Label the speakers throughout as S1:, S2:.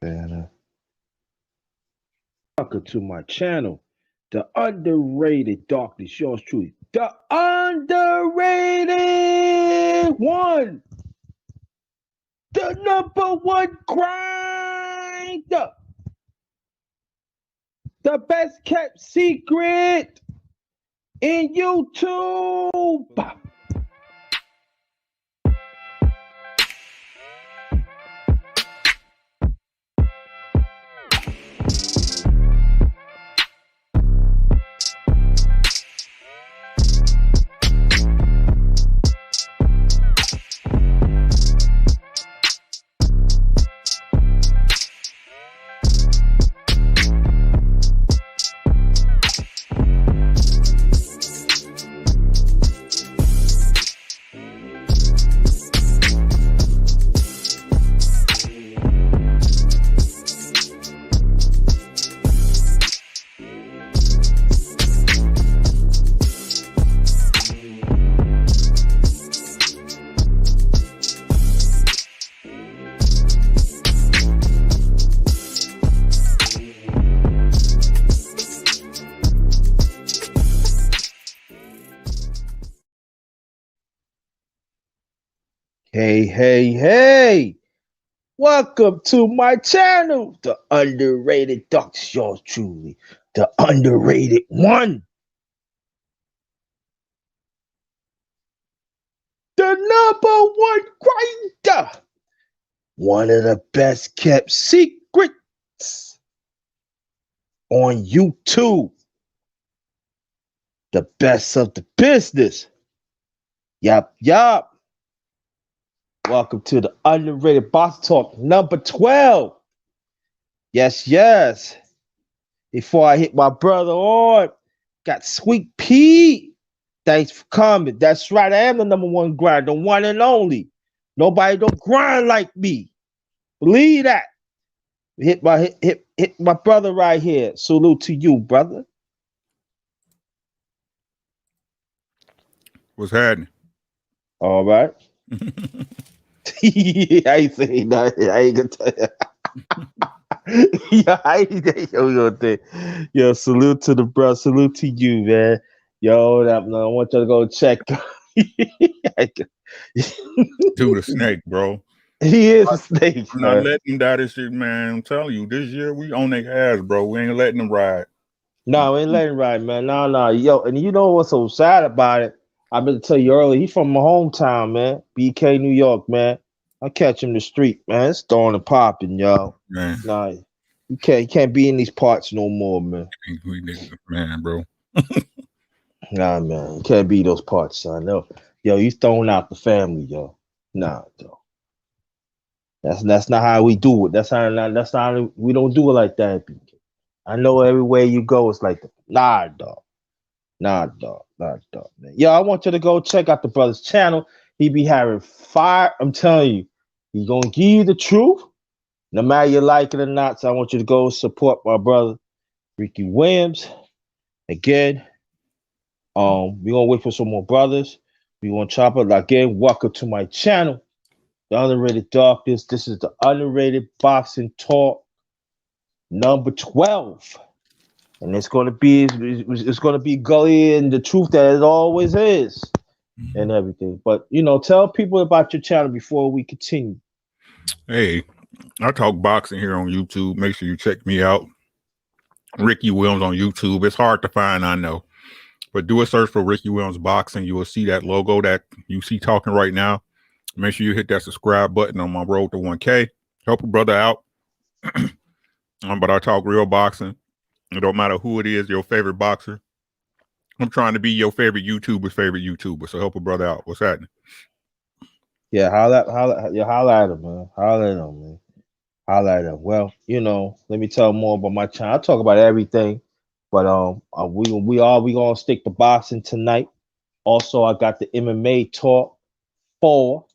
S1: And welcome to my channel, the underrated darkness. Yours truly, the underrated one, the number one grinder, the best kept secret in YouTube. Hey, hey, hey! Welcome to my channel, the underrated darkness. Yours truly, the underrated one. The number one grinder. One of the best kept secrets on YouTube. The best of the business. Yup, yup. Welcome to the underrated box talk number 12. Yes, yes. Before I hit my brother on, got Sweet Pea. Thanks for coming. That's right. I am the number one grinder, the one and only. Nobody don't grind like me. Believe that. Hit my brother right here. Salute to you, brother.
S2: What's happening?
S1: All right. I ain't saying nothing. I ain't gonna tell you. Yo, salute to the bro. Salute to you, man. Yo, I want you to go check.
S2: To the snake, bro.
S1: He is a snake,
S2: I'm not
S1: man.
S2: letting him die this shit, man. I'm telling you, this year we on their ass, bro. We ain't letting them ride.
S1: No, we ain't letting right, man. No. Yo, and you know what's so sad about it? I've been to tell you earlier, he from my hometown, man. BK, New York, man. I catch him in the street, man. It's throwing and popping, yo.
S2: Man,
S1: Nah, you can't be in these parts no more, man.
S2: man, bro.
S1: Nah, man. You can't be those parts, son. No. Yo, you throwing out the family, yo. Nah, yo. That's not how we do it. That's how we don't do it like that, BK. I know everywhere you go, it's like that. Nah, dog. Nah, dog. Nah, dog, man. Yo, I want you to go check out the brother's channel. He be having fire. I'm telling you, he gonna give you the truth, no matter you like it or not. So I want you to go support my brother, Ricky Williams. Again, we're gonna wait for some more brothers. We gonna chop it again. Welcome to my channel, the underrated darkness. This is the underrated boxing talk number 12. And it's gonna be gully and the truth that it always is and everything. But tell people about your channel before we continue.
S2: Hey, I talk boxing here on YouTube. Make sure you check me out. Ricky Williams on YouTube. It's hard to find, I know. But do a search for Ricky Williams Boxing. You will see that logo that you see talking right now. Make sure you hit that subscribe button on my road to 1K. Help a brother out. But I talk real boxing. It don't matter who it is, your favorite boxer. I'm trying to be your favorite YouTuber's favorite YouTuber. So help a brother out. What's happening?
S1: Yeah, holla at him, man. Holla at him, man. Holla at him. Well, let me tell more about my channel. I talk about everything, but we gonna stick to boxing tonight. Also, I got the MMA talk for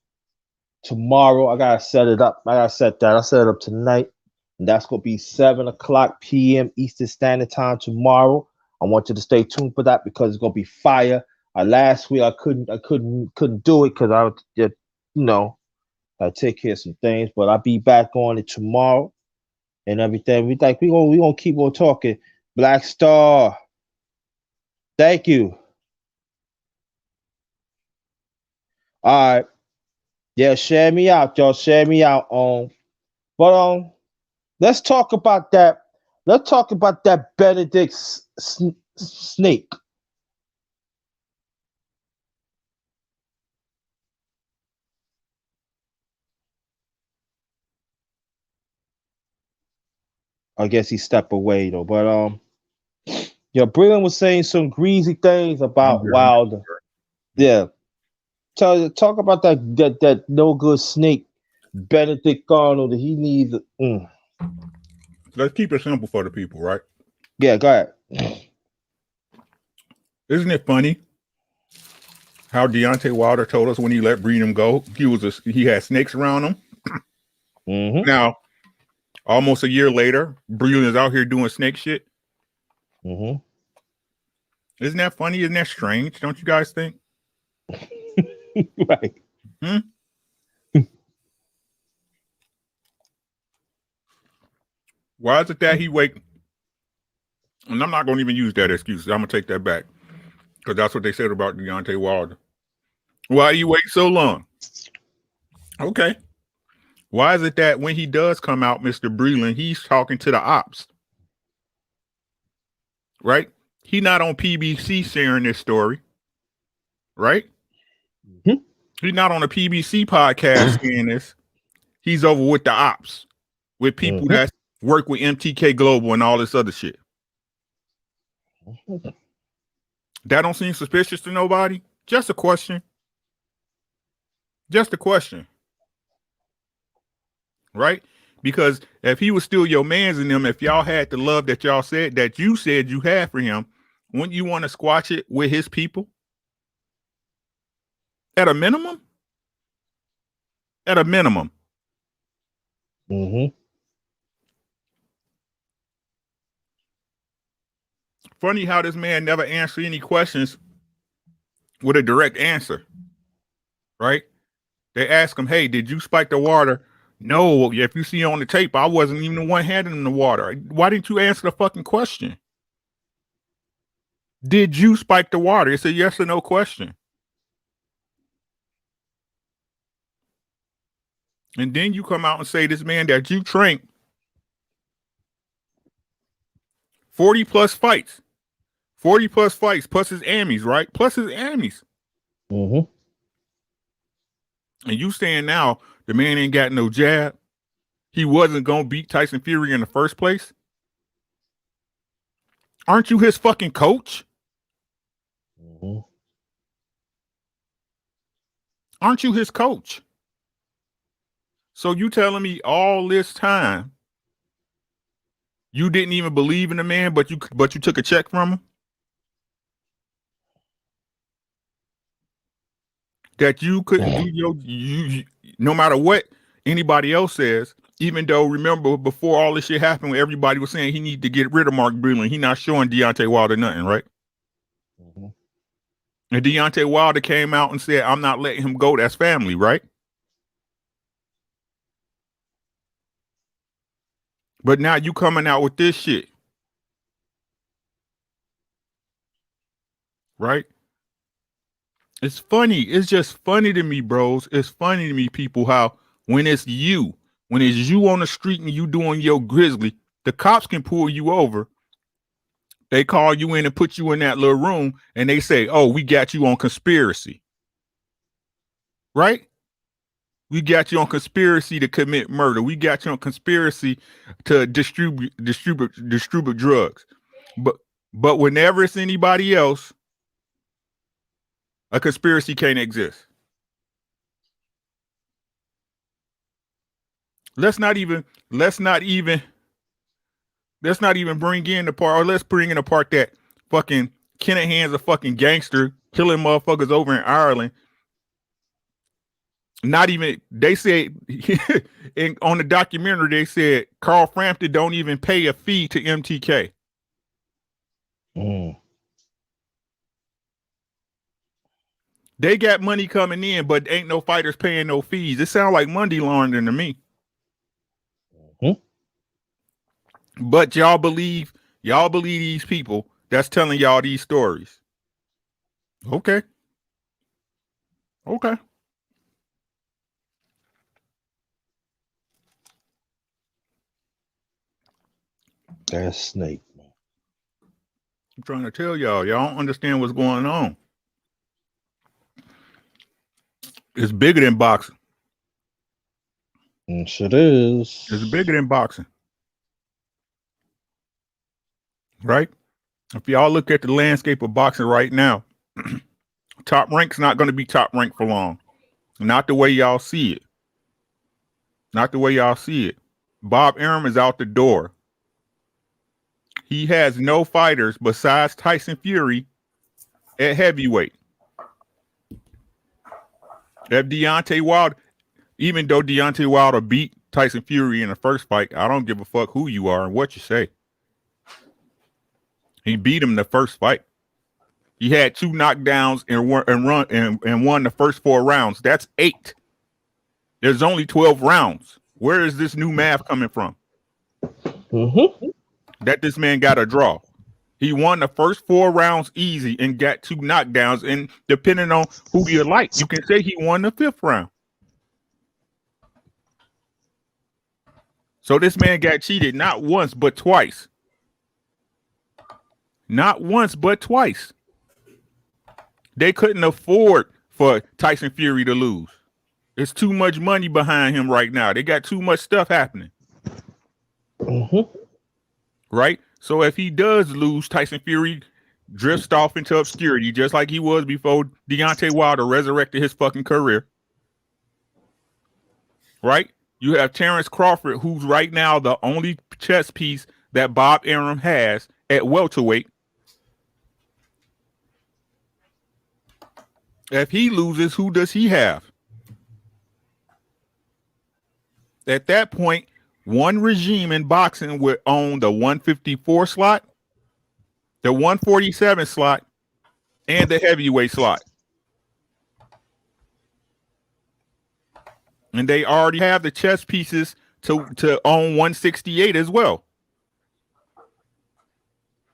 S1: tomorrow. I gotta set it up. I set it up tonight. And that's gonna be 7 o'clock p.m. Eastern Standard Time tomorrow. I want you to stay tuned for that because it's gonna be fire. Last week I couldn't do it because I was just, I take care of some things, but I'll be back on it tomorrow. and everything. We gonna keep on talking. Black Star, thank you. All right, yeah, share me out, y'all. Share me out. But let's talk about that. Let's talk about that Benedict snake. I guess he stepped away though. But yeah, Breland was saying some greasy things
S2: I'm
S1: about
S2: here. I'm
S1: Wilder.
S2: here.
S1: Yeah, talk about that no good snake, Benedict Arnold. That he needs.
S2: Let's keep it simple for the people, right?
S1: Yeah, go ahead.
S2: Isn't it funny how Deontay Wilder told us when he let Breedham go, he had snakes around him.
S1: Mm-hmm.
S2: Now, almost a year later, Breedham is out here doing snake shit.
S1: Mm-hmm.
S2: Isn't that funny? Isn't that strange? Don't you guys think?
S1: Right.
S2: Hmm? Why is it that he wait? And I'm not going to even use that excuse. I'm going to take that back because that's what they said about Deontay Wilder. Why you wait so long? Okay. Why is it that when he does come out, Mr. Breland, he's talking to the ops, right? He not on PBC sharing this story, right?
S1: Mm-hmm.
S2: He's not on a PBC podcast saying this. He's over with the ops, with people
S1: Mm-hmm.
S2: that work with MTK Global and all this other shit. That don't seem suspicious to nobody. Just a question. Just a question, right? Because if he was still your man's in them, if y'all had the love that y'all said you had for him, wouldn't you want to squash it with his people? At a minimum? At a minimum.
S1: Mm-hmm.
S2: Funny how this man never answered any questions with a direct answer, right? They ask him, hey, did you spike the water? No, if you see on the tape, I wasn't even the one handing him the water. Why didn't you answer the fucking question? Did you spike the water? It's a yes or no question. And then you come out and say this man that you trained 40 plus fights, 40 plus fights, plus his Emmys, right? Plus his Emmys.
S1: Mm-hmm.
S2: And you saying now the man ain't got no jab. He wasn't going to beat Tyson Fury in the first place. Aren't you his fucking coach?
S1: Mm-hmm.
S2: Aren't you his coach? So you telling me all this time you didn't even believe in the man, but you took a check from him? That you couldn't do you no matter what anybody else says, even though remember before all this shit happened, everybody was saying he need to get rid of Mark Breland. He not showing Deontay Wilder nothing, right?
S1: Mm-hmm.
S2: And Deontay Wilder came out and said, I'm not letting him go. That's family, right? But now you coming out with this shit, right? It's funny. It's just funny to me, bros. It's funny to me, people, how when it's you on the street and you doing your grizzly, the cops can pull you over. They call you in and put you in that little room and they say, oh, we got you on conspiracy, right? We got you on conspiracy to commit murder. We got you on conspiracy to distribute drugs. But whenever it's anybody else, a conspiracy can't exist. Let's not even let's not even bring in the part, or let's bring in the part that fucking Kinahan's a fucking gangster killing motherfuckers over in Ireland. Not even they said on the documentary they said Carl Frampton don't even pay a fee to MTK.
S1: Mm.
S2: They got money coming in, but ain't no fighters paying no fees. It sounds like money laundering to me.
S1: Mm-hmm.
S2: But y'all believe these people that's telling y'all these stories. Okay. Okay.
S1: That's Snake.
S2: I'm trying to tell y'all don't understand what's going on. It's bigger than boxing.
S1: Yes, it is.
S2: It's bigger than boxing. Right? If y'all look at the landscape of boxing right now, Top Rank's not going to be Top Rank for long. Not the way y'all see it. Not the way y'all see it. Bob Arum is out the door. He has no fighters besides Tyson Fury at heavyweight. If Deontay Wilder, even though Deontay Wilder beat Tyson Fury in the first fight, I don't give a fuck who you are and what you say. He beat him in the first fight. He had 2 knockdowns and won the first 4 rounds. That's 8. There's only 12 rounds. Where is this new math coming from?
S1: Mm-hmm.
S2: That this man got a draw. He won the first 4 rounds easy and got 2 knockdowns. And depending on who you like, you can say he won the 5th round. So this man got cheated not once, but twice. Not once, but twice. They couldn't afford for Tyson Fury to lose. There's too much money behind him right now. They got too much stuff happening.
S1: Mm-hmm.
S2: Right? So if he does lose, Tyson Fury drifts off into obscurity, just like he was before Deontay Wilder resurrected his fucking career. Right? You have Terrence Crawford, who's right now the only chess piece that Bob Arum has at welterweight. If he loses, who does he have? At that point, one regime in boxing would own the 154 slot, the 147 slot, and the heavyweight slot. And they already have the chess pieces to own 168 as well.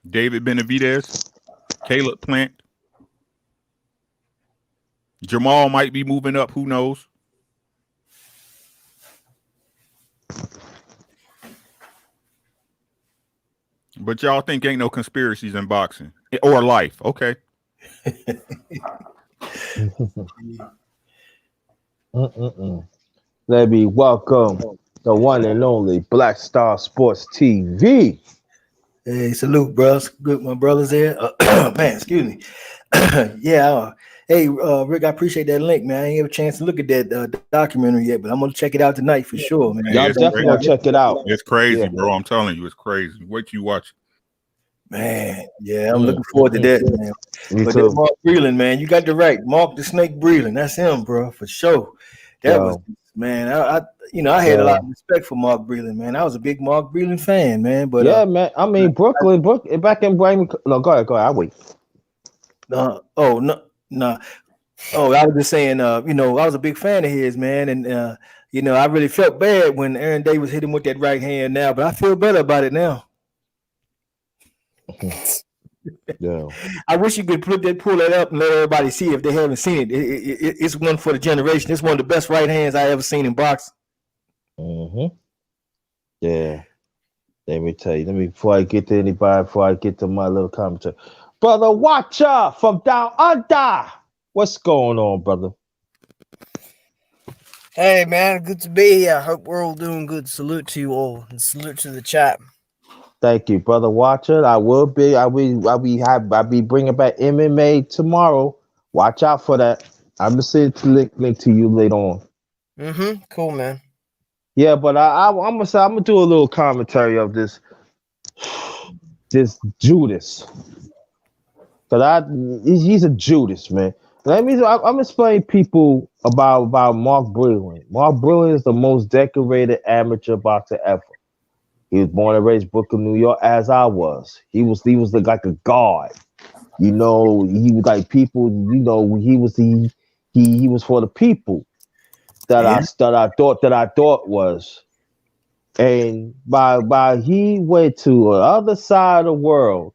S2: David Benavidez, Caleb Plant. Jamal might be moving up. Who knows? But y'all think ain't no conspiracies in boxing or life. Okay.
S1: Let me welcome the one and only Black Star Sports TV.
S3: Hey, salute, bros. Good, my brothers there. Man, excuse me. Yeah. Hey, Rick, I appreciate that link, man. I ain't have a chance to look at that documentary yet, but I'm gonna check it out tonight for sure, man.
S1: Y'all definitely gonna check it out.
S2: It's crazy,
S1: Yeah.
S2: bro. I'm telling you, it's crazy. Wait till you watch.
S3: Man, yeah, I'm looking forward to that, man.
S1: Me
S3: But
S1: too.
S3: that Mark Breland, man, you got the right. Mark the Snake Breland. That's him, bro, for sure. That
S1: Yo.
S3: was, man. I had a lot of respect for Mark Breland, man. I was a big Mark Breland fan, man. But
S1: yeah, man. I mean, Brooklyn, back in Miami. No, go ahead. I'll wait.
S3: Oh no. Oh, I was just saying, I was a big fan of his, man, and I really felt bad when Aaron Davis hit him with that right hand now, but I feel better about it now.
S1: Yeah.
S3: I wish you could pull that up and let everybody see if they haven't seen it. It's one for the generation. It's one of the best right hands I ever seen in boxing.
S1: Mm-hmm. Yeah. Let me tell you. Before I get to my little commentary. Brother Watcher from down under. What's going on, brother?
S4: Hey man, good to be here. Hope we're all doing good. Salute to you all, and salute to the chat.
S1: Thank you, brother Watcher. I'll be bringing back MMA tomorrow. Watch out for that. I'm gonna send the link to you later on.
S4: Cool, man.
S1: Yeah, but I'm gonna do a little commentary of this Judas, cause he's a Judas, man. I'm explaining people about Mark Breland. Mark Breland is the most decorated amateur boxer ever. He was born and raised Brooklyn, New York, as I was. He was like a god. He was like people. He was for the people. That I thought was And by he went to the other side of the world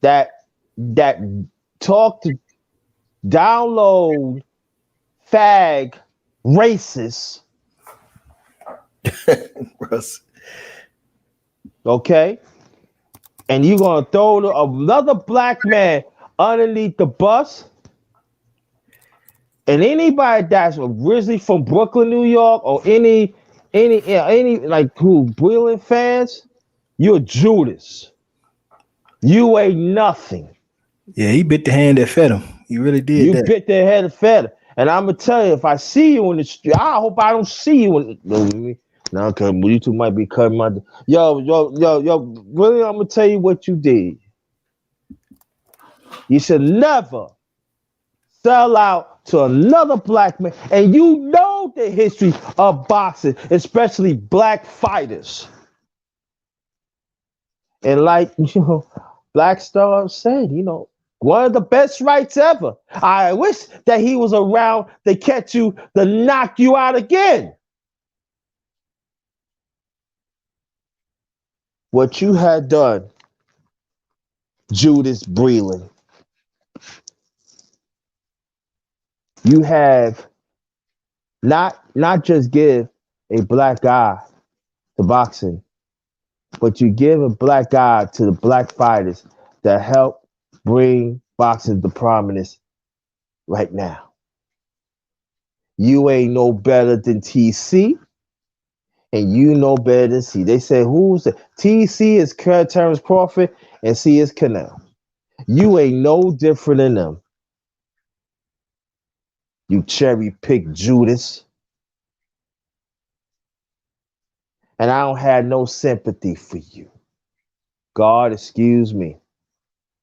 S1: that that talk to download fag racist,
S3: Russ.
S1: okay? And you gonna throw another black man underneath the bus? And anybody that's originally from Brooklyn, New York, or any like who Brilliant fans, you're Judas. You ain't nothing.
S3: Yeah, he bit the hand that fed him. He really did
S1: You
S3: that.
S1: bit their head fed. And I'm gonna tell you, if I see you in the street, I hope I don't see you in the now, cause you two might be cutting my yo. Really, I'm gonna tell you what you did. You should never sell out to another black man, and you know the history of boxing, especially black fighters. And like Black Star said, one of the best fights ever. I wish that he was around to catch you, to knock you out again. What you had done, Judas Breland, you have not just give a black guy to boxing, but you give a black guy to the black fighters that help bring boxing to prominence right now. You ain't no better than TC, and you know better than C. They say who's the TC is Terrence Crawford and C is Canal. You ain't no different than them. You cherry pick Judas. And I don't have no sympathy for you. God, excuse me,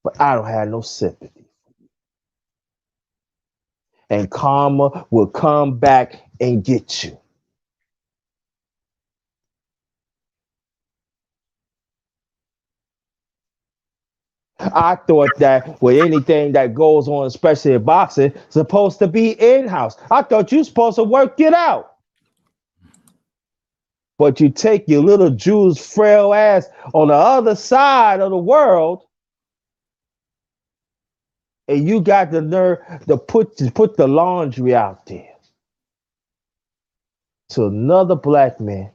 S1: but I don't have no sympathy. And karma will come back and get you. I thought that with anything that goes on, especially in boxing, supposed to be in-house. I thought you supposed to work it out. But you take your little Jew's frail ass on the other side of the world, and you got the nerve to put the laundry out there to another black man.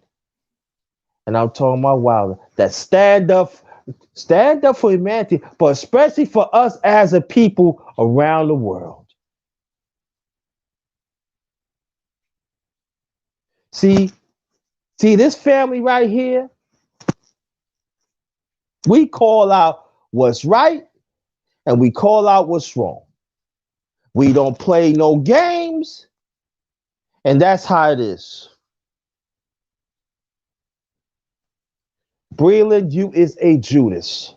S1: And I'm talking about Wilder, that stand up for humanity, but especially for us as a people around the world. See this family right here, we call out what's right and we call out what's wrong. We don't play no games, and that's how it is. Breland, you is a Judas.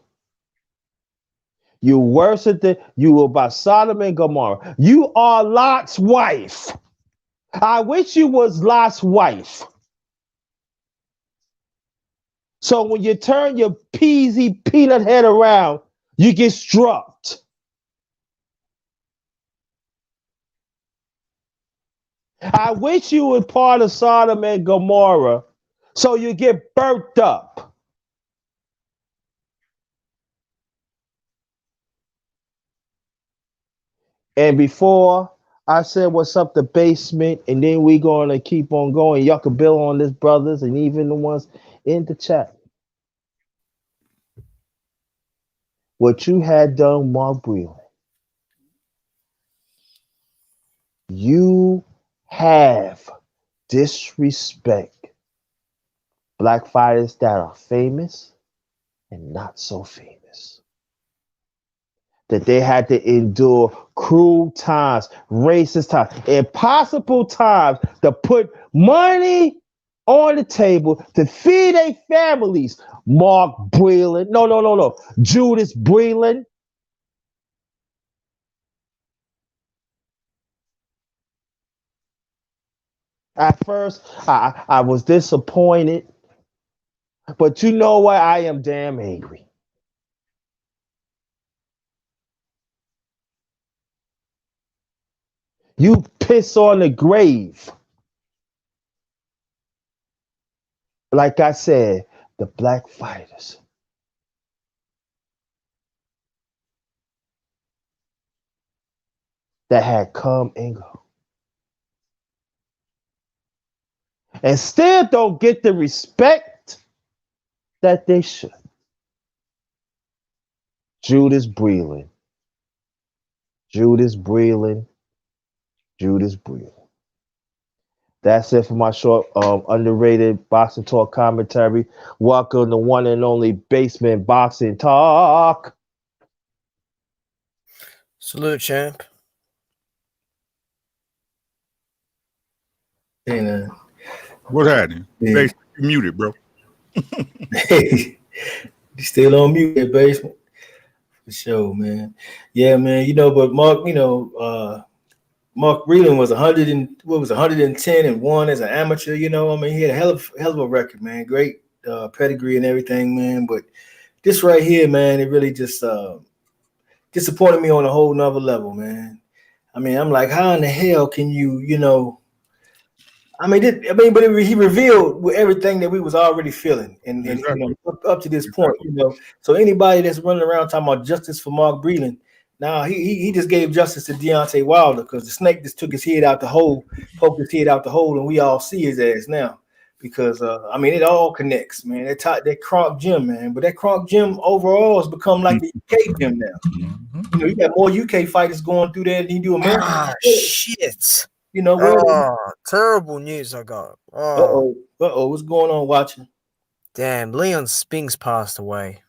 S1: You worse than you about Sodom and Gomorrah. You are Lot's wife. I wish you was Lot's wife. So when you turn your peasy peanut head around, you get struck. I wish you were part of Sodom and Gomorrah, so you get burnt up. And before I said what's up the basement, and then we gonna keep on going. Y'all can build on this, brothers, and even the ones in the chat. What you had done, Mark Breland, you have disrespect black fighters that are famous and not so famous. That they had to endure cruel times, racist times, impossible times to put money on the table to feed their families. Mark Breland, no, Judas Breland. At first, I was disappointed, but you know what? I am damn angry. You piss on the grave. like I said, the black fighters that had come and go, and still don't get the respect that they should. Judas Breland, Judas Breland, Judas Breland. That's it for my short, underrated boxing talk commentary. Welcome to one and only Basement Boxing Talk.
S4: Salute, champ.
S3: And
S2: What's happening?
S3: Yeah.
S2: Basically, you muted, bro.
S3: hey, you still on mute there, basement. For sure, man. Yeah, man. But Mark, Mark Breland was 110 and one as an amateur. I mean, he had a hell of a record, man. Great pedigree and everything, man. But this right here, man, it really just disappointed me on a whole nother level, man. I mean, I'm like, how in the hell can you, but he revealed with everything that we was already feeling, and
S2: Exactly.
S3: up to this point, So anybody that's running around talking about justice for Mark Breland, now he just gave justice to Deontay Wilder because the snake just took his head out the hole, poked his head out the hole, and we all see his ass now. Because it all connects, man. That Kronk gym, man. But that Kronk gym overall has become like the UK gym now. You got more UK fighters going through there than you do American.
S4: Ah, shit.
S3: Where?
S4: Terrible news I got.
S3: What's going on? Watching.
S4: Damn, Leon Spinks passed away.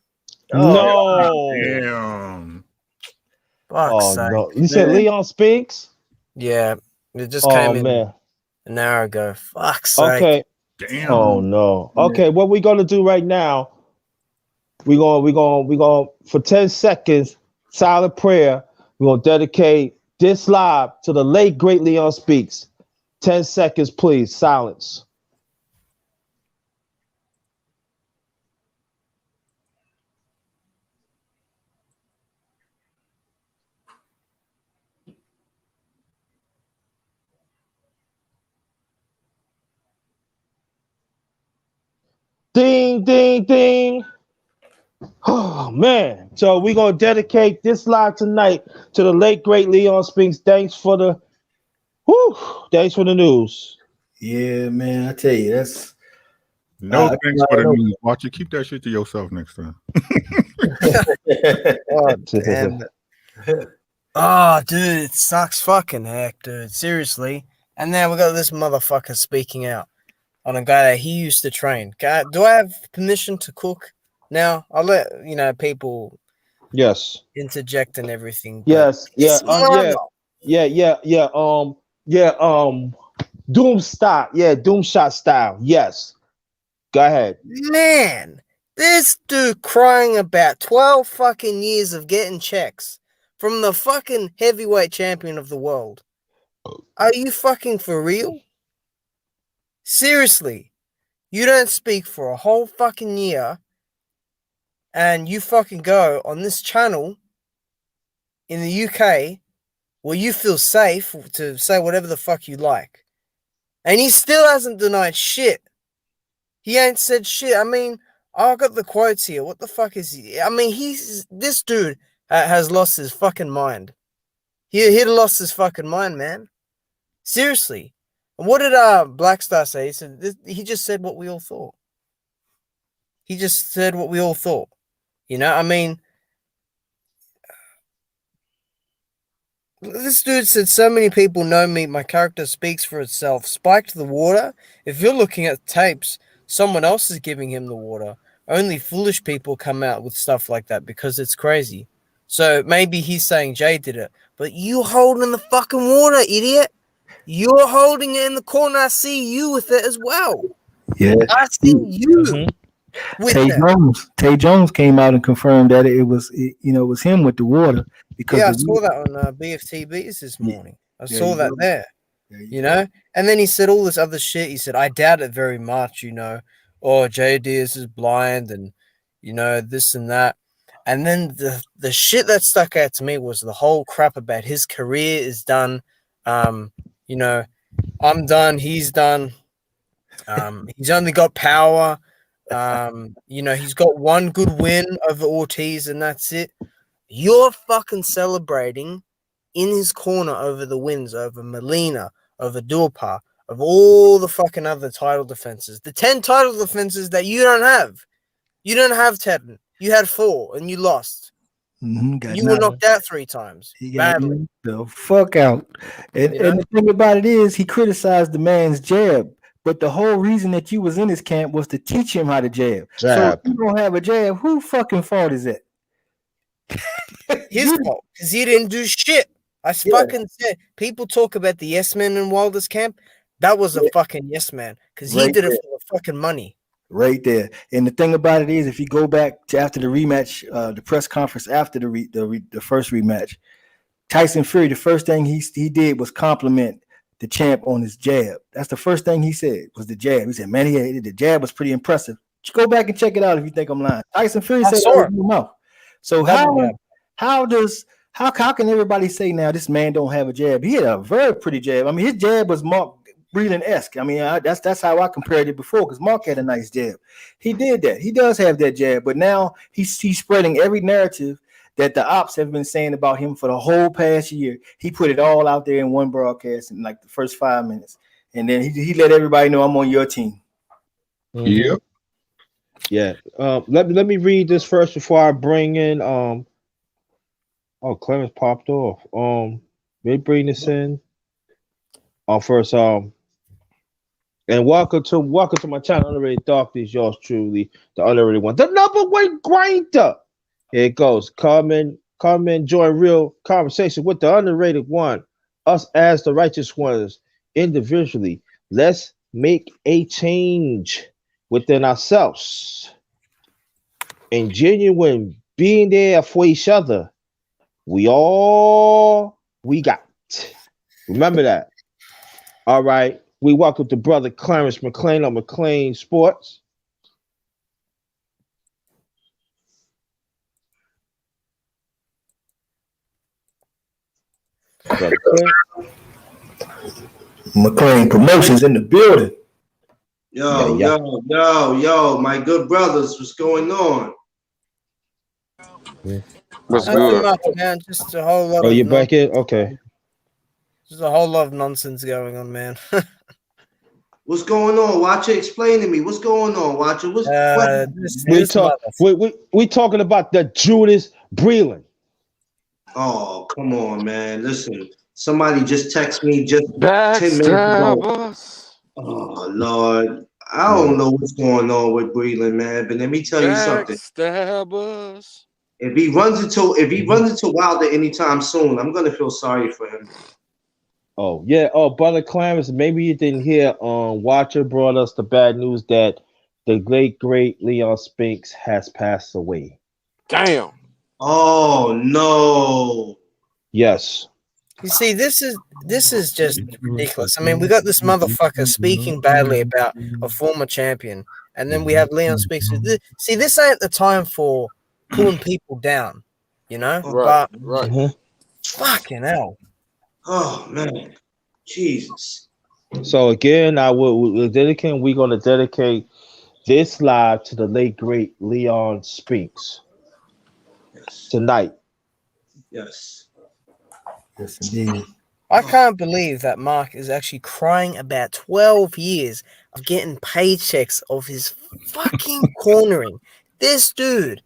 S1: No.
S2: Damn.
S4: Fuck's
S1: Oh
S4: sake.
S1: no. You said Leon Spinks?
S4: Yeah, it just
S1: Oh
S4: came in
S1: man.
S4: an hour ago. Fuck's sake.
S1: Okay.
S2: Damn.
S1: Oh no. Okay, what we're gonna do right now? We're gonna for 10 seconds, silent prayer. We're gonna dedicate this live to the late great Leon Speaks. 10 seconds, please. Silence. Ding, ding, ding. Oh man. So we're gonna dedicate this live tonight to the late great Leon Speaks. Thanks for the thanks for the news.
S3: Yeah, man. I tell you, that's
S2: No thanks for the news. Watch it. Keep that shit to yourself next time.
S4: Oh, damn it. Oh, dude, it sucks fucking heck, dude. Seriously. And now we got this motherfucker speaking out on a guy that he used to train. Do I have permission to cook now? I'll let people
S1: Yes.
S4: interject and everything.
S1: Yes. Yeah. Doom style. Yeah, Doom shot style. Yes. Go ahead.
S4: Man, this dude crying about 12 fucking years of getting checks from the fucking heavyweight champion of the world. Are you fucking for real? Seriously, you don't speak for a whole fucking year and you fucking go on this channel in the UK where you feel safe to say whatever the fuck you like. And he still hasn't denied shit. He ain't said shit. I mean, I got the quotes here. What the fuck is he? I mean, this dude has lost his fucking mind. He lost his fucking mind, man. Seriously. And what did Blackstar say? He said he just said what we all thought. He just said what we all thought. I mean, this dude said, so many people know me, my character speaks for itself. Spiked the water. If you're looking at tapes, someone else is giving him the water. Only foolish people come out with stuff like that because it's crazy. So maybe he's saying Jay did it. But you holding the fucking water, idiot. You're holding it in the corner. I see you with it as well.
S3: Yeah.
S4: I see you with it.
S3: Tay Jones came out and confirmed that it was him with the water. Because
S4: I saw that on BFTBs this morning. I saw that there. And then he said all this other shit. He said, I doubt it very much, or Jay Diaz is blind and, this and that. And then the shit that stuck out to me was the whole crap about his career is done. I'm done. He's done. He's only got power. He's got one good win over Ortiz, and that's it. You're fucking celebrating in his corner over the wins over Molina, over Duhaupas, of all the fucking other title defenses. The 10 title defenses that you don't have. You don't have 10. You had 4 and you lost. You were knocked out 3 times.
S3: He got
S4: Badly.
S3: the fuck out. And the thing about it is, he criticized the man's jab, but the whole reason that you was in his camp was to teach him how to jab. So if you don't have a jab, who fucking fault is it?
S4: His fault, because he didn't do shit. I fucking said, people talk about the yes man in Wilder's camp. That was a fucking yes man, because he did it for the fucking money. Right there. And the thing about it is, if you go back to after the rematch, the press conference after the first rematch, Tyson Fury, the first thing he did was compliment the champ on his jab. That's the first thing he said, was the jab. He said, man, the jab was pretty impressive. Just go back and check it out if you think I'm lying. Tyson Fury said that was in your mouth. So how can everybody say now this man don't have a jab? He had a very pretty jab. I mean, his jab was Mark Breland-esque. I mean, that's how I compared it before, because Mark had a nice jab. He did that. He does have that jab, but now he's spreading every narrative that the ops have been saying about him for the whole past year. He put it all out there in one broadcast in like the first 5 minutes, and then he let everybody know, I'm on your team.
S2: Yeah.
S1: Yeah. Let me read this first before I bring in Clemens popped off. Let me bring this in. First, and welcome to my channel, Underrated Darkness. Yours truly, the Underrated One, the number one grinder. Here it goes. Come in, join real conversation with the Underrated One. Us as the righteous ones, individually. Let's make a change within ourselves and genuine being there for each other. We got. Remember that. All right. We welcome to brother Clarence McLean on McLean Sports.
S3: McLean Promotions in the building.
S5: Yo, my good brothers, what's going on?
S4: What's good? Much, man. Just a whole lot.
S1: Oh, you're back in? Okay.
S4: There's a whole lot of nonsense going on, man.
S5: What's going on, Watcher? Explain to me. What's going on, Watcher?
S1: We talking about the Judas Breland.
S5: Oh, come on, man. Listen, somebody just texted me just 10 minutes ago. Oh, Lord. I don't know what's going on with Breland, man, but let me tell you something. If he runs into Wilder anytime soon, I'm gonna feel sorry for him.
S1: Oh, yeah. Oh, brother Clarence, maybe you didn't hear. Watcher brought us the bad news that the great Leon Spinks has passed away.
S5: Damn. Oh no.
S1: Yes.
S4: You see, this is just ridiculous. I mean, we got this motherfucker speaking badly about a former champion, and then we have Leon Spinks. See, this ain't the time for pulling people down, you know?
S5: Right.
S4: Fucking hell.
S5: Oh man, Jesus.
S1: So again, we're going to dedicate this live to the late great Leon Spinks tonight.
S5: Yes.
S3: Yes, indeed.
S4: I can't believe that Mark is actually crying about 12 years of getting paychecks of his fucking cornering. This dude,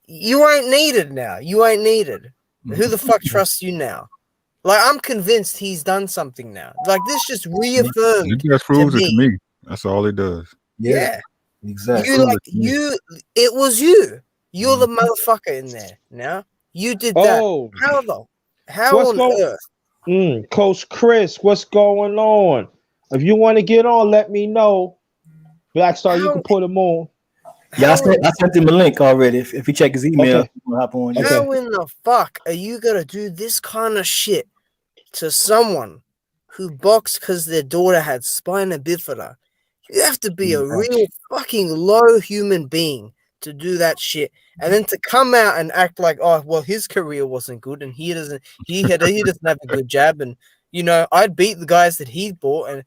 S4: you ain't needed now. You ain't needed. Who the fuck trusts you now? Like, I'm convinced he's done something now. Like, this just reaffirmed.
S2: It just proves it to me. That's all it does.
S4: Yeah.
S3: Exactly.
S4: It was you. You're the motherfucker in there now. You did that.
S1: Oh.
S4: How on earth?
S1: Coach Chris, what's going on? If you want to get on, let me know. Blackstar, you can put him on.
S3: Yeah, I sent him a link already. If you check his email, we'll hop on.
S4: How in the fuck are you gonna do this kind of shit to someone who boxed because their daughter had spina bifida? You have to be a real fucking low human being to do that shit, and then to come out and act like, oh well, his career wasn't good, and he doesn't have a good jab, and you know I'd beat the guys that he bought and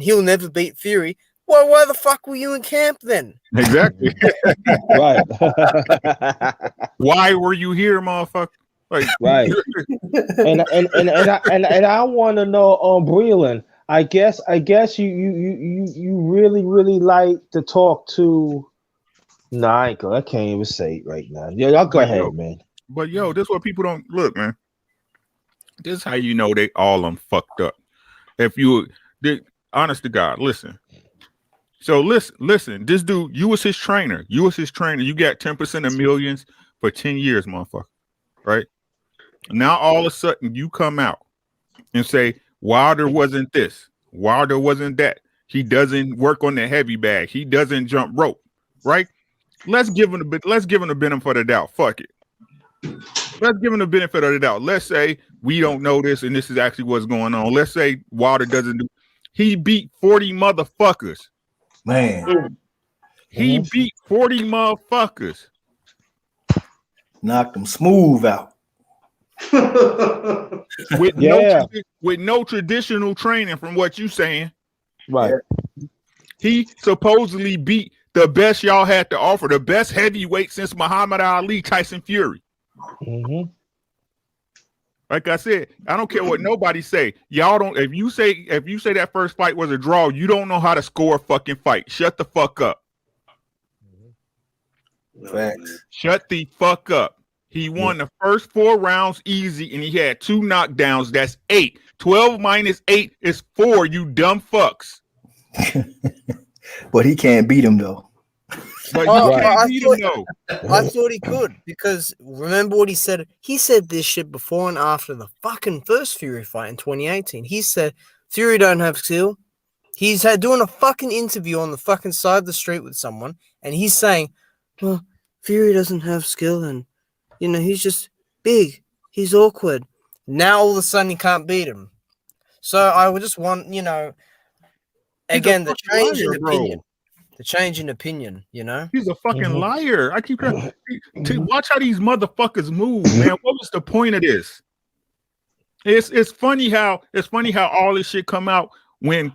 S4: he'll never beat Fury. Well, why the fuck were you in camp then?
S2: Exactly.
S1: Right.
S2: Why were you here, motherfucker? Like,
S1: Right. And I want to know, Breland. I guess you really like to talk to. No, I can't even say it right now. Yeah, y'all go ahead, man.
S2: But yo, this is what people don't look, man. This is how you know they all fucked up. If you did, honest to God, listen. So listen. This dude, you was his trainer. You got 10% of millions for 10 years, motherfucker. Right? Now all of a sudden you come out and say Wilder wasn't this, Wilder wasn't that. He doesn't work on the heavy bag. He doesn't jump rope. Right? Let's give him the benefit of the doubt. Fuck it. Let's give him the benefit of the doubt. Let's say we don't know this and this is actually what's going on. Let's say Wilder doesn't do. He beat 40 motherfuckers.
S3: Man.
S2: He beat 40 motherfuckers.
S3: Knocked them smooth out.
S2: with no traditional training, from what you saying.
S1: Right.
S2: He supposedly beat the best y'all had to offer, the best heavyweight since Muhammad Ali, Tyson Fury.
S1: Mm-hmm.
S2: Like I said, I don't care what nobody say. Y'all don't. If you say that first fight was a draw, you don't know how to score a fucking fight. Shut the fuck up.
S3: Facts.
S2: Shut the fuck up. He won the first 4 rounds easy, and he had 2 knockdowns. That's 8. 12 minus 8 is 4. You dumb fucks.
S3: But he can't beat him though.
S2: But
S4: I thought he could, because remember what he said? He said this shit before and after the fucking first Fury fight in 2018. He said Fury don't have skill. He's doing a fucking interview on the fucking side of the street with someone, and he's saying, well, Fury doesn't have skill, and he's just big. He's awkward. Now all of a sudden he can't beat him. So I would just want, again, the change in opinion. The change in opinion,
S2: He's a fucking liar. I keep trying to watch how these motherfuckers move, man. What was the point of this? It's funny how all this shit come out when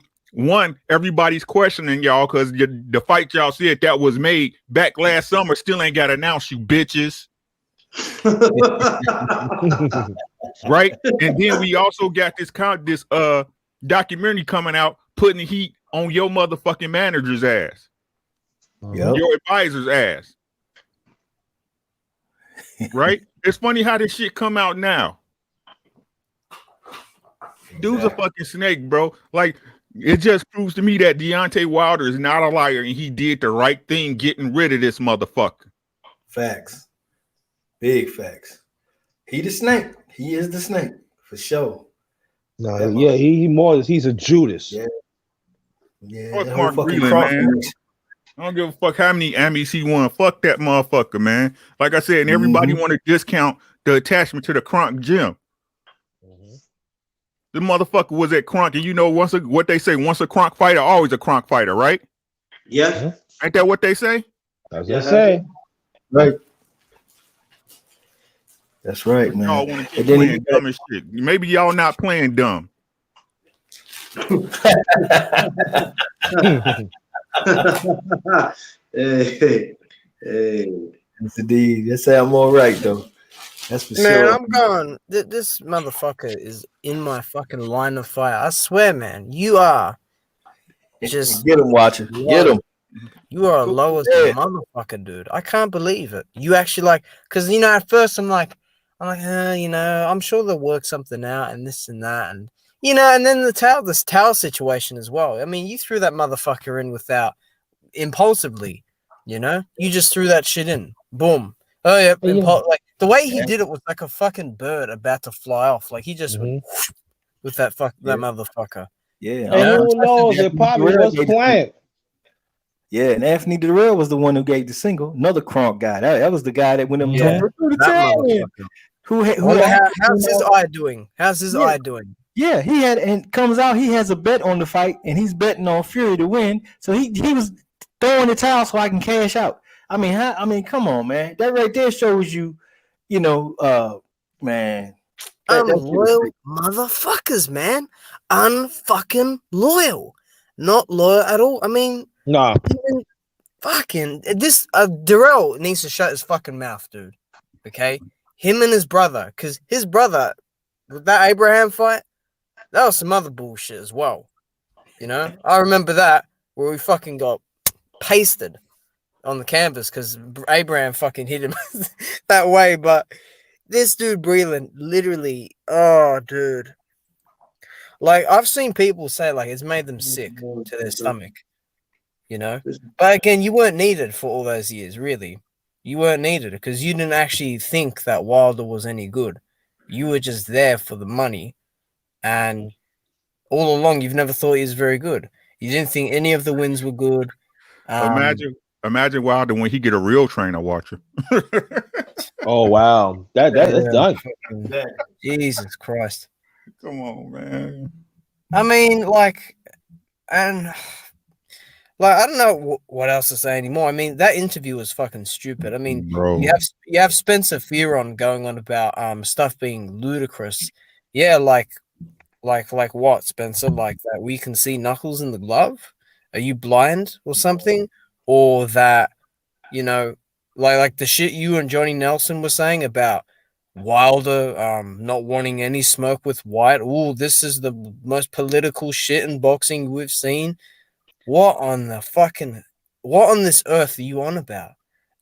S2: everybody's questioning y'all because the fight y'all said that was made back last summer still ain't got announced, you bitches. Right? And then we also got this documentary coming out putting the heat on your motherfucking manager's ass.
S3: Yep.
S2: Your advisor's ass. Right? It's funny how this shit come out now. Dude's a fucking snake, bro. Like, it just proves to me that Deontay Wilder is not a liar and he did the right thing getting rid of this motherfucker.
S3: Facts. Big facts. He the snake. He is the snake for sure.
S1: No, yeah, he's a Judas.
S3: Yeah.
S2: Fuck Mark Breland, man. I don't give a fuck how many Emmys he won. Fuck that motherfucker, man. Like I said, and everybody want to discount the attachment to the Kronk gym. The motherfucker was at Kronk, and what they say, once a Kronk fighter, always a Kronk fighter, right?
S5: Yeah.
S2: Ain't that what they say?
S1: That's what I say.
S3: Right. That's right, man.
S2: Y'all want to keep playing dumb as shit. Maybe y'all not playing dumb.
S5: Hey.
S3: That's indeed. That's how I'm all right though. That's for
S4: man,
S3: sure.
S4: I'm going. This motherfucker is in my fucking line of fire. I swear, man, you are just
S3: get him, watching. Get him.
S4: You are a lowest motherfucker, dude. I can't believe it. You actually because at first I'm like, I'm sure they'll work something out and this and that, and and then this towel situation as well. I mean, you threw that motherfucker in without impulsively, you just threw that shit in. Boom. Oh yeah, like the way he did it was like a fucking bird about to fly off. Like he just went with that motherfucker.
S3: Yeah.
S1: And who knows? It probably was planned.
S3: Yeah, and Anthony Durrell was the one who gave the single. Another Kronk guy. That was the guy that went up through the chain.
S4: How's his eye doing?
S3: Yeah, he had and comes out. He has a bet on the fight, and he's betting on Fury to win. So he was throwing the towel so I can cash out. I mean, come on, man. That right there shows you, man.
S4: Unloyal motherfuckers, man. Unfucking loyal. not loyal at all. I mean,
S1: Nah,
S4: even fucking this Darrell needs to shut his fucking mouth, dude. Okay, him and his brother, because his brother with that Abraham fight, that was some other bullshit as well. You know, I remember that where we fucking got pasted on the canvas because Abraham fucking hit him that way. But this dude Breland, literally, oh, dude. Like, I've seen people say, like, it's made them sick to their stomach, you know? But again, you weren't needed for all those years, really. You weren't needed because you didn't actually think that Wilder was any good. You were just there for the money. And all along, you've never thought he was very good. You didn't think any of the wins were good.
S2: Imagine Wilder when he get a real trainer watcher.
S1: oh wow, that's done.
S4: Jesus Christ.
S2: Come on, man.
S4: I mean, like, and like, I don't know what else to say anymore. I mean, that interview was fucking stupid. I mean,
S2: Bro.
S4: you have Spencer Fearon going on about stuff being ludicrous. Yeah, like what, Spencer? Like that we can see knuckles in the glove? Are you blind or something? Or that, you know, like the shit you and Johnny Nelson were saying about Wilder not wanting any smoke with White. Oh, this is the most political shit in boxing we've seen. What on this earth are you on about?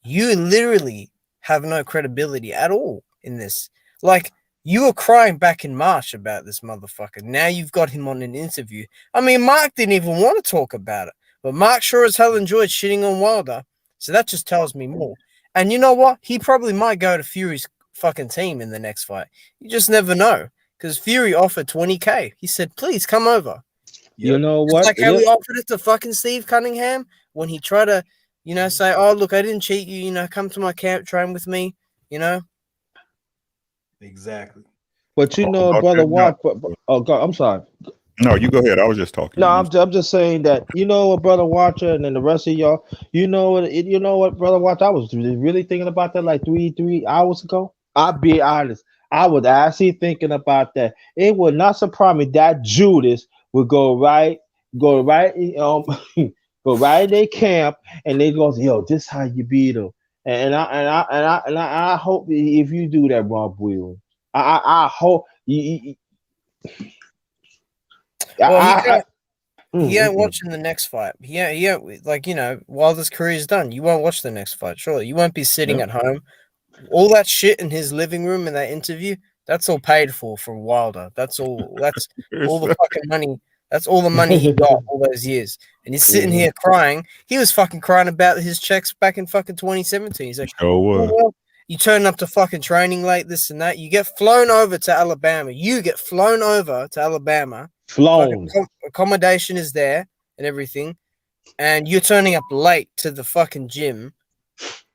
S4: You literally have no credibility at all in this. Like, you were crying back in March about this motherfucker. Now you've got him on an interview. I mean, Mark didn't even want to talk about it, but Mark sure as hell enjoyed shitting on Wilder. So that just tells me more. And you know what? He probably might go to Fury's fucking team in the next fight. You just never know. Because Fury offered $20K. He said, please come over.
S1: You know what?
S4: It's like how we offered it to fucking Steve Cunningham when he tried to, you know, say, oh, look, I didn't cheat you, you know, come to my camp, train with me, you know?
S3: Exactly.
S1: But you know, brother, what? Oh God, I'm sorry.
S2: No, you go ahead. I was just talking.
S1: No, I'm just saying that, you know what, brother Watcher, and then the rest of y'all, you know what, brother Watcher, I was really thinking about that like three hours ago. I'll be honest, I was actually thinking about that. It would not surprise me that Judas would go right, go right in their camp, and they go, yo, this how you beat them. And I hope if you do that, Rob Williams, I hope you.
S4: Well, he ain't watching the next fight. He ain't like, you know, while this career is done, you won't watch the next fight. Surely you won't be sitting at home. All that shit in his living room in that interview, that's all paid for from Wilder. That's all. That's all the fucking money. That's all the money he got all those years. And he's sitting here crying. He was fucking crying about his checks back in fucking 2017. He's like, oh, well, you turn up to fucking training late, this and that. You get flown over to Alabama.
S1: Flown.
S4: Accommodation is there and everything. And you're turning up late to the fucking gym.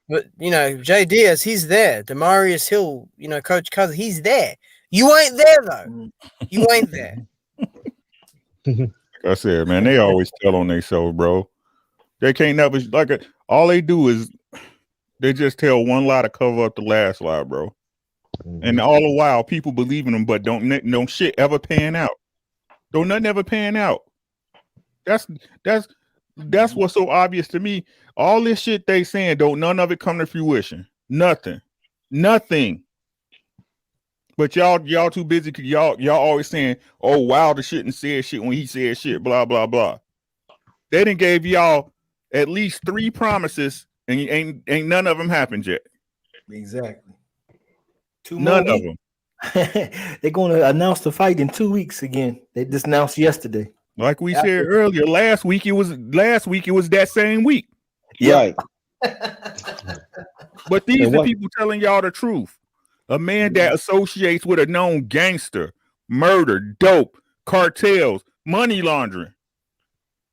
S4: But, you know, Jay Diaz, he's there. Demarius Hill, you know, Coach Cousins, he's there. You ain't there, though. You ain't there.
S2: Like I said, man, they always tell on their show, bro. They can't never, all they do is they just tell one lie to cover up the last lie, bro. And all the while, people believe in them, but don't shit ever pan out. Don't nothing ever pan out. That's what's so obvious to me. All this shit they saying, don't none of it come to fruition. Nothing. But y'all too busy because y'all always saying, oh, Wilder shouldn't say shit when he said shit, blah, blah, blah. They done gave y'all at least 3 promises and ain't none of them happened yet.
S3: Exactly.
S2: None of them.
S3: They're going to announce the fight in 2 weeks again. They just announced yesterday.
S2: Like we said earlier, last week it was that same week.
S1: Right.
S2: But these are people telling y'all the truth. A man that associates with a known gangster, murder, dope, cartels, money laundering.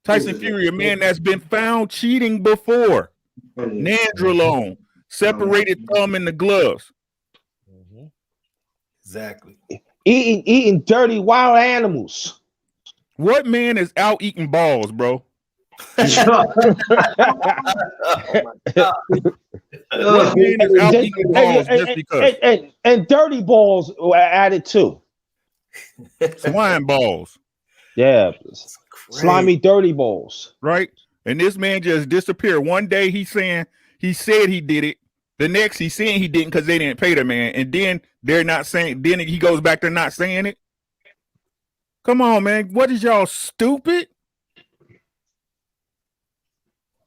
S2: Tyson Fury, a man that's been found cheating before. Nandrolone, separated thumb in the gloves.
S3: Exactly.
S1: Eating dirty wild animals.
S2: What man is out eating balls, bro?
S5: Oh
S2: What man is out eating balls just because?
S1: And dirty balls were added too.
S2: Swine balls.
S1: Yeah. Slimy dirty balls.
S2: Right? And this man just disappeared. One day he said he did it. The next he's saying he didn't because they didn't pay the man. And then they're not saying, then he goes back to not saying it. Come on, man. What is y'all stupid?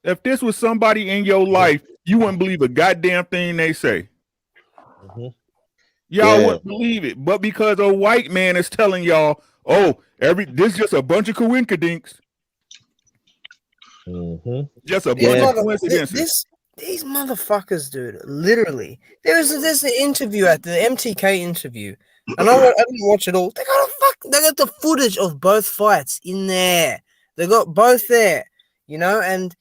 S2: If this was somebody in your life, you wouldn't believe a goddamn thing they say. Y'all wouldn't believe it. But because a white man is telling y'all, oh, this just a bunch of coincidences. Just a bunch of coincidences.
S4: These motherfuckers, dude, literally. There's an interview at the MTK interview, and I didn't watch it all. They got the footage of both fights in there. They got both there, you know. And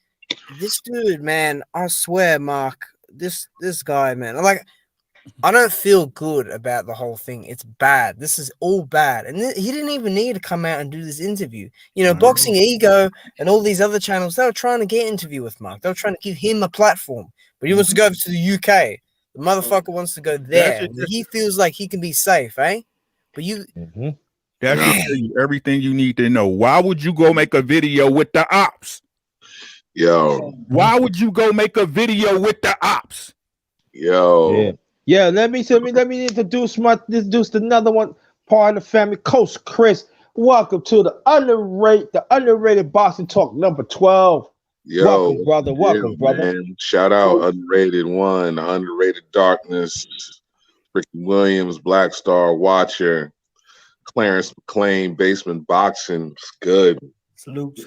S4: this dude, man, I swear, Mark, this guy, man, like, I don't feel good about the whole thing. It's bad. This is all bad. And he didn't even need to come out and do this interview. You know, Boxing Ego and all these other channels, they were trying to get an interview with Mark. They were trying to give him a platform. But he wants to go over to the UK. The motherfucker wants to go there. He feels like he can be safe, eh? But you...
S2: That should tell you everything you need to know. Why would you go make a video with the ops?
S6: Yo.
S2: Why would you go make a video with the ops?
S6: Yo.
S1: Yeah, let me introduce another one part of the family. Coach Chris, welcome to the underrated boxing talk number 12.
S6: Yo,
S1: welcome, brother. Welcome, brother.
S6: Man. Shout out Underrated One, Underrated Darkness, Ricky Williams, Black Star Watcher, Clarence McLean, Basement Boxing. It's good.
S3: Salute.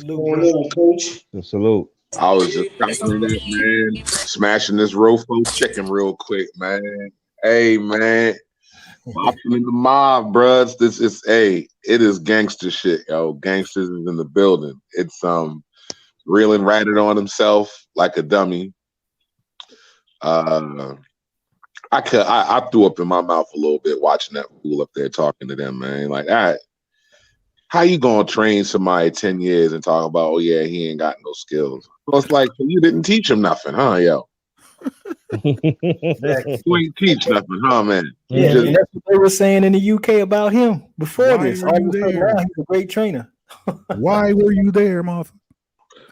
S5: Coach.
S1: Salute.
S6: I was just stopping that, man. Smashing this Rofo chicken real quick, man. Hey, man. Boxing in the mob, bruh. It is gangster shit, yo. Gangsters is in the building. It's reeling ratted on himself like a dummy. I threw up in my mouth a little bit watching that fool up there talking to them, man. Like, all right. How you gonna train somebody 10 years and talk about, oh yeah, he ain't got no skills? So it's like, you didn't teach him nothing, huh, yo? You ain't teach nothing, huh, man?
S3: Yeah, that's what they were saying in the UK about him before this. All of a sudden, now he's a great trainer.
S2: Why were you there, motherfucker?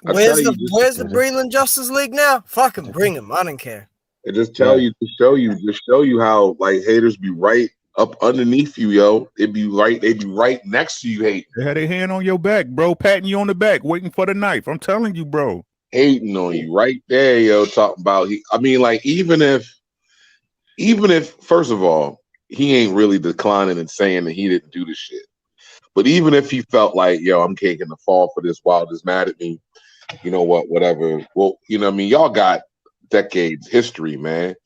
S4: Where's the Breland Justice League now? Fuck him, bring him. I don't care.
S6: It just show you how like haters be right up underneath you, yo. They be right next to you, hating.
S2: They had a hand on your back, bro, patting you on the back, waiting for the knife. I'm telling you, bro.
S6: Hating on you right there, yo, talking about even if first of all, he ain't really declining and saying that he didn't do the shit. But even if he felt like, yo, I'm taking the fall for this, Wilder's mad at me, you know what, whatever. Well, you know what I mean? Y'all got decades history, man.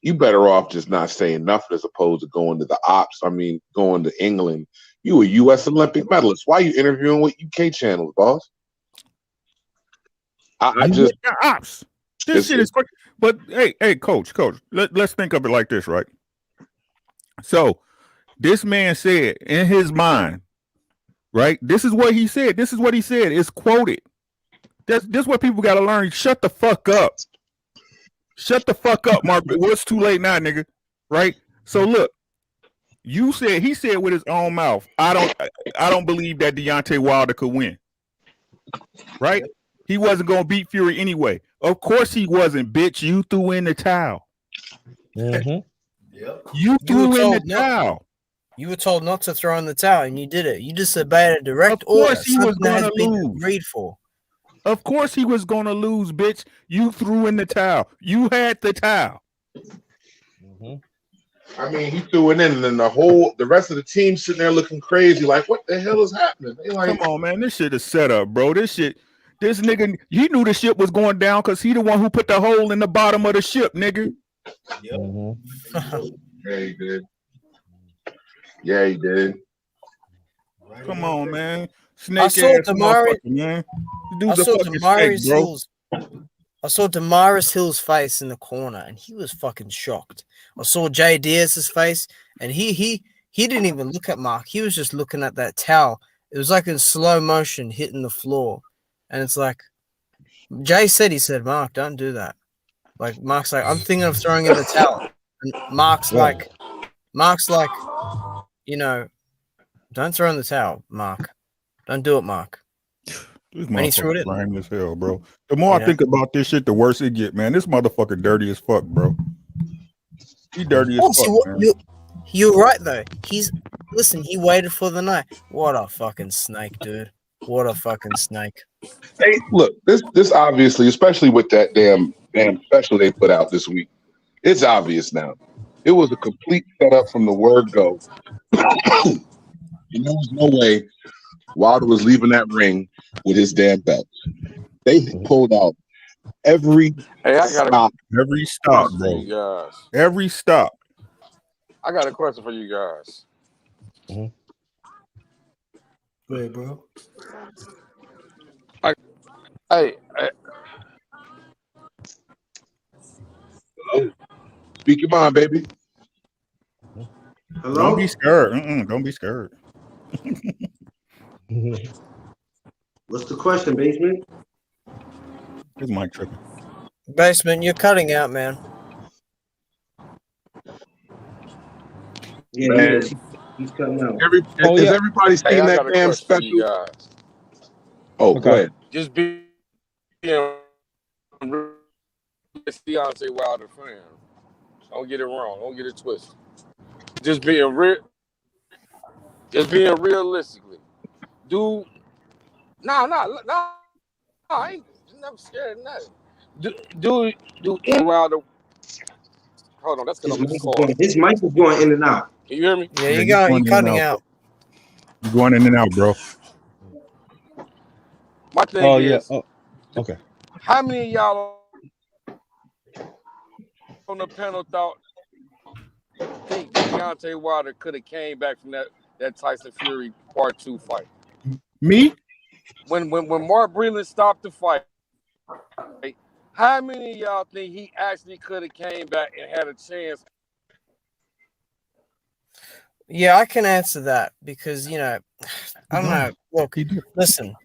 S6: You better off just not saying nothing as opposed to going to the ops. I mean, going to England. You a U.S. Olympic medalist. Why are you interviewing with UK channels, boss? I just
S2: ops. This shit is crazy. But hey, coach, let's think of it like this, right? So this man said in his mind, right? This is what he said. This is what he said. It's quoted. This what people got to learn. Shut the fuck up. Shut the fuck up, Mark. Well, it's too late now, nigga. Right? So look, he said with his own mouth, I don't believe that Deontay Wilder could win. Right? He wasn't gonna beat Fury anyway. Of course he wasn't, bitch. You threw in the towel.
S3: Yep.
S2: You threw in the towel.
S4: You were told not to throw in the towel, and you did it. You disobeyed a direct order.
S2: Of course he was gonna lose.
S4: Agreed for.
S2: Of course he was gonna lose, bitch. You threw in the towel. You had the towel.
S6: I mean, he threw it in, and then the rest of the team sitting there looking crazy, like, what the hell is happening? They like,
S2: come on, man, this shit is set up, bro. This nigga, he knew the ship was going down because he the one who put the hole in the bottom of the ship, nigga.
S6: Yeah, he did. Yeah, he did.
S2: Come on, man. Snake
S4: I saw Damaris,
S2: man.
S4: I saw Damaris Hill's face in the corner, and he was fucking shocked. I saw Jay Diaz's face, and he didn't even look at Mark. He was just looking at that towel. It was like in slow motion hitting the floor, and it's like Jay said. He said, "Mark, don't do that." Like Mark's like, "I'm thinking of throwing in the towel," and Mark's like, you know, don't throw in the towel, Mark. Don't do it, Mark.
S2: This
S4: And he threw it
S2: motherfucker
S4: in.
S2: lame as hell, bro. The more I
S4: Yeah.
S2: think about this shit, the worse it get, man. This motherfucker dirty as fuck, bro. He dirty as
S4: Oh, see,
S2: fuck, man.
S4: you're right though. Listen. He waited for the night. What a fucking snake, dude. What a fucking snake.
S6: Hey, look, this obviously, especially with that damn special they put out this week, it's obvious now. It was a complete setup from the word go. And there was no way Wilder was leaving that ring with his damn belt. They pulled out every
S7: Hey, I got a
S6: stop.
S2: Every stop,
S7: question for
S2: bro.
S7: you guys.
S2: Every stop.
S7: I got a question for you guys.
S3: Go ahead, bro.
S7: Hey,
S6: Speak your mind, baby.
S5: Hello?
S2: Don't be scared. Don't be scared.
S5: What's the question, Basement?
S2: This mic tripping.
S4: Basement, you're cutting out, man.
S5: Yeah,
S6: Man.
S5: he's cutting out.
S6: Has everybody
S7: hey,
S6: seen
S7: I
S6: that
S7: got a
S6: damn
S7: question for you
S6: special?
S7: guys.
S6: Oh, go ahead.
S7: Just being a Deontay Wilder fan. Don't get it wrong. Don't get it twisted. Just being realistically. No, I ain't never scared of nothing. Do Wilder? Hold on, that's because I'm in the car.
S5: His mic is going in and out.
S7: Can you hear me?
S4: Yeah,
S2: you're
S4: you're cutting out.
S2: You're going in and out, bro.
S7: My thing is,
S1: Okay.
S7: how many of y'all on the panel think Deontay Wilder could have came back from that Tyson Fury Part 2 fight?
S2: Me?
S7: When Mark Breland stopped the fight, how many of y'all think he actually could have came back and had a chance?
S4: Yeah, I can answer that because, I don't know. Look, listen,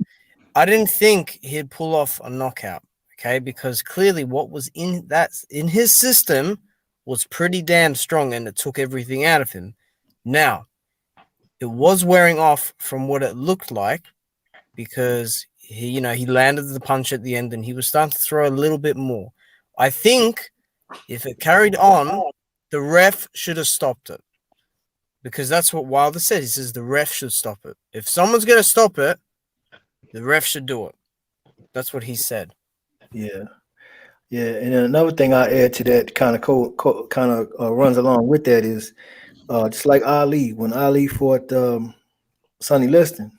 S4: I didn't think he'd pull off a knockout, okay? Because clearly what was in his system was pretty damn strong and it took everything out of him. Now, it was wearing off from what it looked like because he landed the punch at the end and he was starting to throw a little bit more. I think if it carried on, the ref should have stopped it. Because that's what Wilder said. He says the ref should stop it. If someone's going to stop it, the ref should do it. That's what he said.
S3: Yeah. Yeah. And then another thing I add to that kind of runs along with that is just like Ali, when Ali fought Sonny Liston,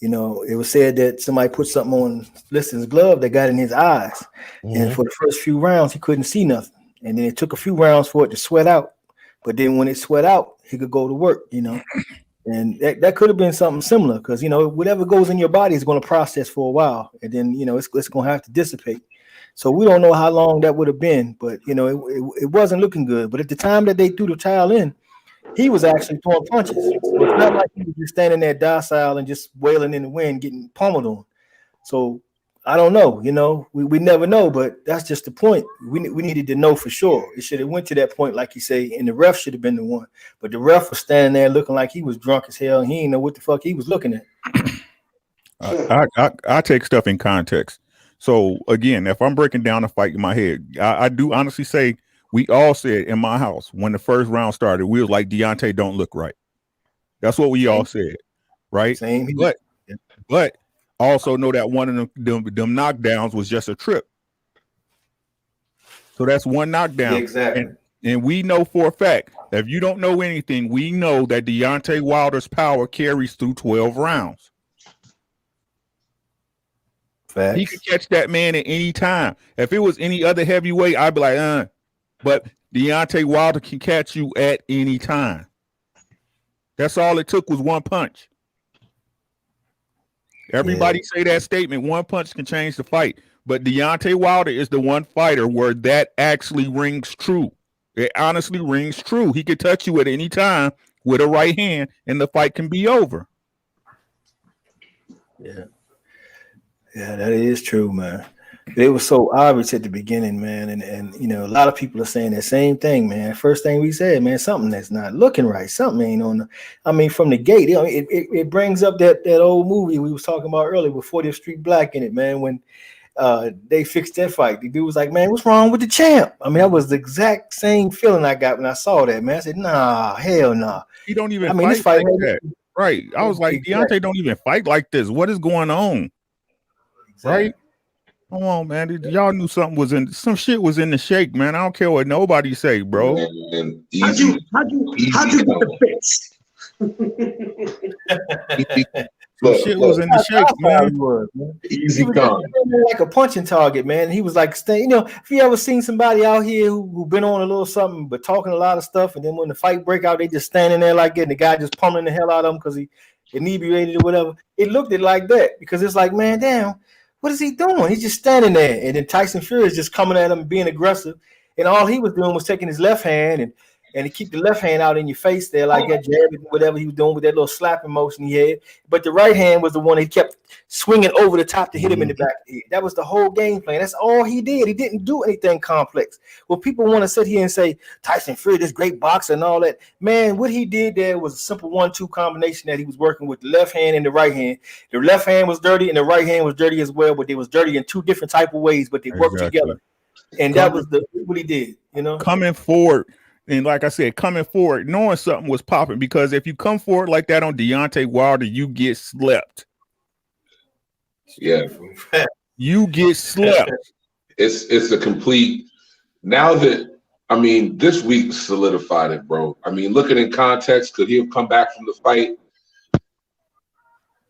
S3: it was said that somebody put something on Liston's glove that got in his eyes. And for the first few rounds, he couldn't see nothing. And then it took a few rounds for it to sweat out. But then when it sweat out, he could go to work, and that could have been something similar because, whatever goes in your body is going to process for a while. And then, it's going to have to dissipate. So we don't know how long that would have been, but, it wasn't looking good. But at the time that they threw the towel in, he was actually throwing punches. So it's not like he was just standing there docile and just wailing in the wind, getting pummeled on. So I don't know, we never know, but that's just the point. We needed to know for sure. It should have went to that point, like you say, and the ref should have been the one. But the ref was standing there looking like he was drunk as hell, and he didn't know what the fuck he was looking at.
S2: I take stuff in context. So again, if I'm breaking down a fight in my head, I do honestly say we all said in my house when the first round started, we was like, Deontay don't look right. That's what we all said, right?
S3: Same.
S2: But also know that one of them knockdowns was just a trip. So that's one knockdown.
S3: Yeah, exactly.
S2: And we know for a fact that if you don't know anything, we know that Deontay Wilder's power carries through 12 rounds.
S3: Facts.
S2: He could catch that man at any time. If it was any other heavyweight, I'd be like, But Deontay Wilder can catch you at any time. That's all it took was one punch. Everybody say that statement, one punch can change the fight. But Deontay Wilder is the one fighter where that actually rings true. It honestly rings true. He could touch you at any time with a right hand and the fight can be over.
S3: Yeah. Yeah, that is true, man. It was so obvious at the beginning, man, and you know, a lot of people are saying that same thing, man. First thing we said, man, something that's not looking right. Something ain't on the. I mean, from the gate, you know, it brings up that old movie we was talking about earlier with 40th Street Black in it, man. When they fixed that fight, the dude was like, "Man, what's wrong with the champ?" I mean, that was the exact same feeling I got when I saw that, man. I said, "Nah, hell nah."
S2: He don't even
S3: I mean,
S2: fight
S3: this fight,
S2: like that. Right. I was like,
S3: exactly.
S2: Deontay don't even fight like this. What is going on?
S3: Exactly.
S2: Right? Come on, man. Y'all knew some shit was in the shake, man. I don't care what nobody say, bro.
S6: Man,
S5: How'd you get the fix?
S2: Some shit was in the shake, man.
S6: Easy
S3: He was
S6: come.
S3: like a punching target, man. He was like, you know, if you ever seen somebody out here who been on a little something but talking a lot of stuff, and then when the fight break out, they just standing there like that, and the guy just pummeling the hell out of him because he inebriated or whatever. It looked like that because it's like, man, damn, what is he doing? He's just standing there, and then Tyson Fury is just coming at him, being aggressive, and all he was doing was taking his left hand and he keep the left hand out in your face there, like that jabbing, whatever he was doing with that little slapping motion he had. But the right hand was the one he kept swinging over the top to hit him in the back of the head. That was the whole game plan. That's all he did. He didn't do anything complex. Well, people want to sit here and say Tyson Fury, this great boxer and all that. Man, what he did there was a simple 1-2 combination that he was working with the left hand and the right hand. The left hand was dirty and the right hand was dirty as well, but they was dirty in two different type of ways, but they worked together. And that was what he did, you know.
S2: Coming forward. And like I said, coming forward, knowing something was popping, because if you come forward like that on Deontay Wilder, you get slept.
S6: Yeah,
S2: you get slept.
S6: It's a complete. Now that I mean, this week solidified it, bro. I mean, looking in context, could he have come back from the fight?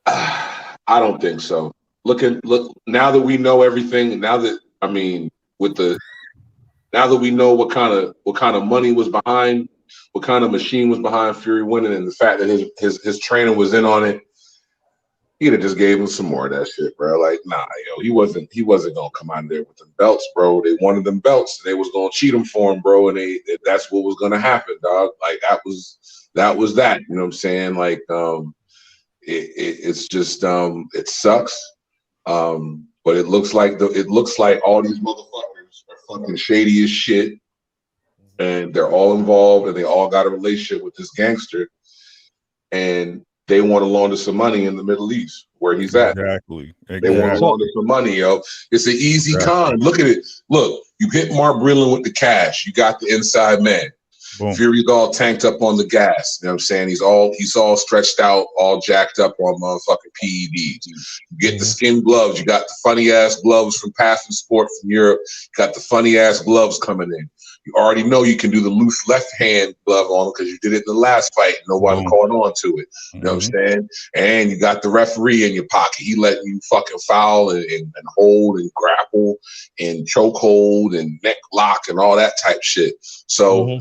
S6: I don't think so. Look now that we know everything. Now that now that we know what kind of money was behind, what kind of machine was behind Fury winning, and the fact that his trainer was in on it, he'd have just gave him some more of that shit, bro. Like, nah, he wasn't gonna come out there with them belts, bro. They wanted them belts, and they was gonna cheat him for him, bro. And that's what was gonna happen, dog. Like that was that. You know what I'm saying? Like, it's just it sucks. But it looks like all these motherfuckers are fucking shady as shit, and they're all involved, and they all got a relationship with this gangster, and they want to launder some money in the Middle East where he's at.
S2: Exactly.
S6: They want to launder some money, yo. It's an easy con. Look at it. Look, you hit Mark Breland with the cash. You got the inside man. Boom. Fury's all tanked up on the gas. You know what I'm saying? He's all stretched out, all jacked up on motherfucking PEDs. You get the skin gloves. You got the funny ass gloves from Passing Sport from Europe. You got the funny ass gloves coming in. You already know you can do the loose left hand glove on because you did it in the last fight. Nobody caught on to it. You know what I'm saying? And you got the referee in your pocket. He letting you fucking foul and hold and grapple and choke hold and neck lock and all that type shit. So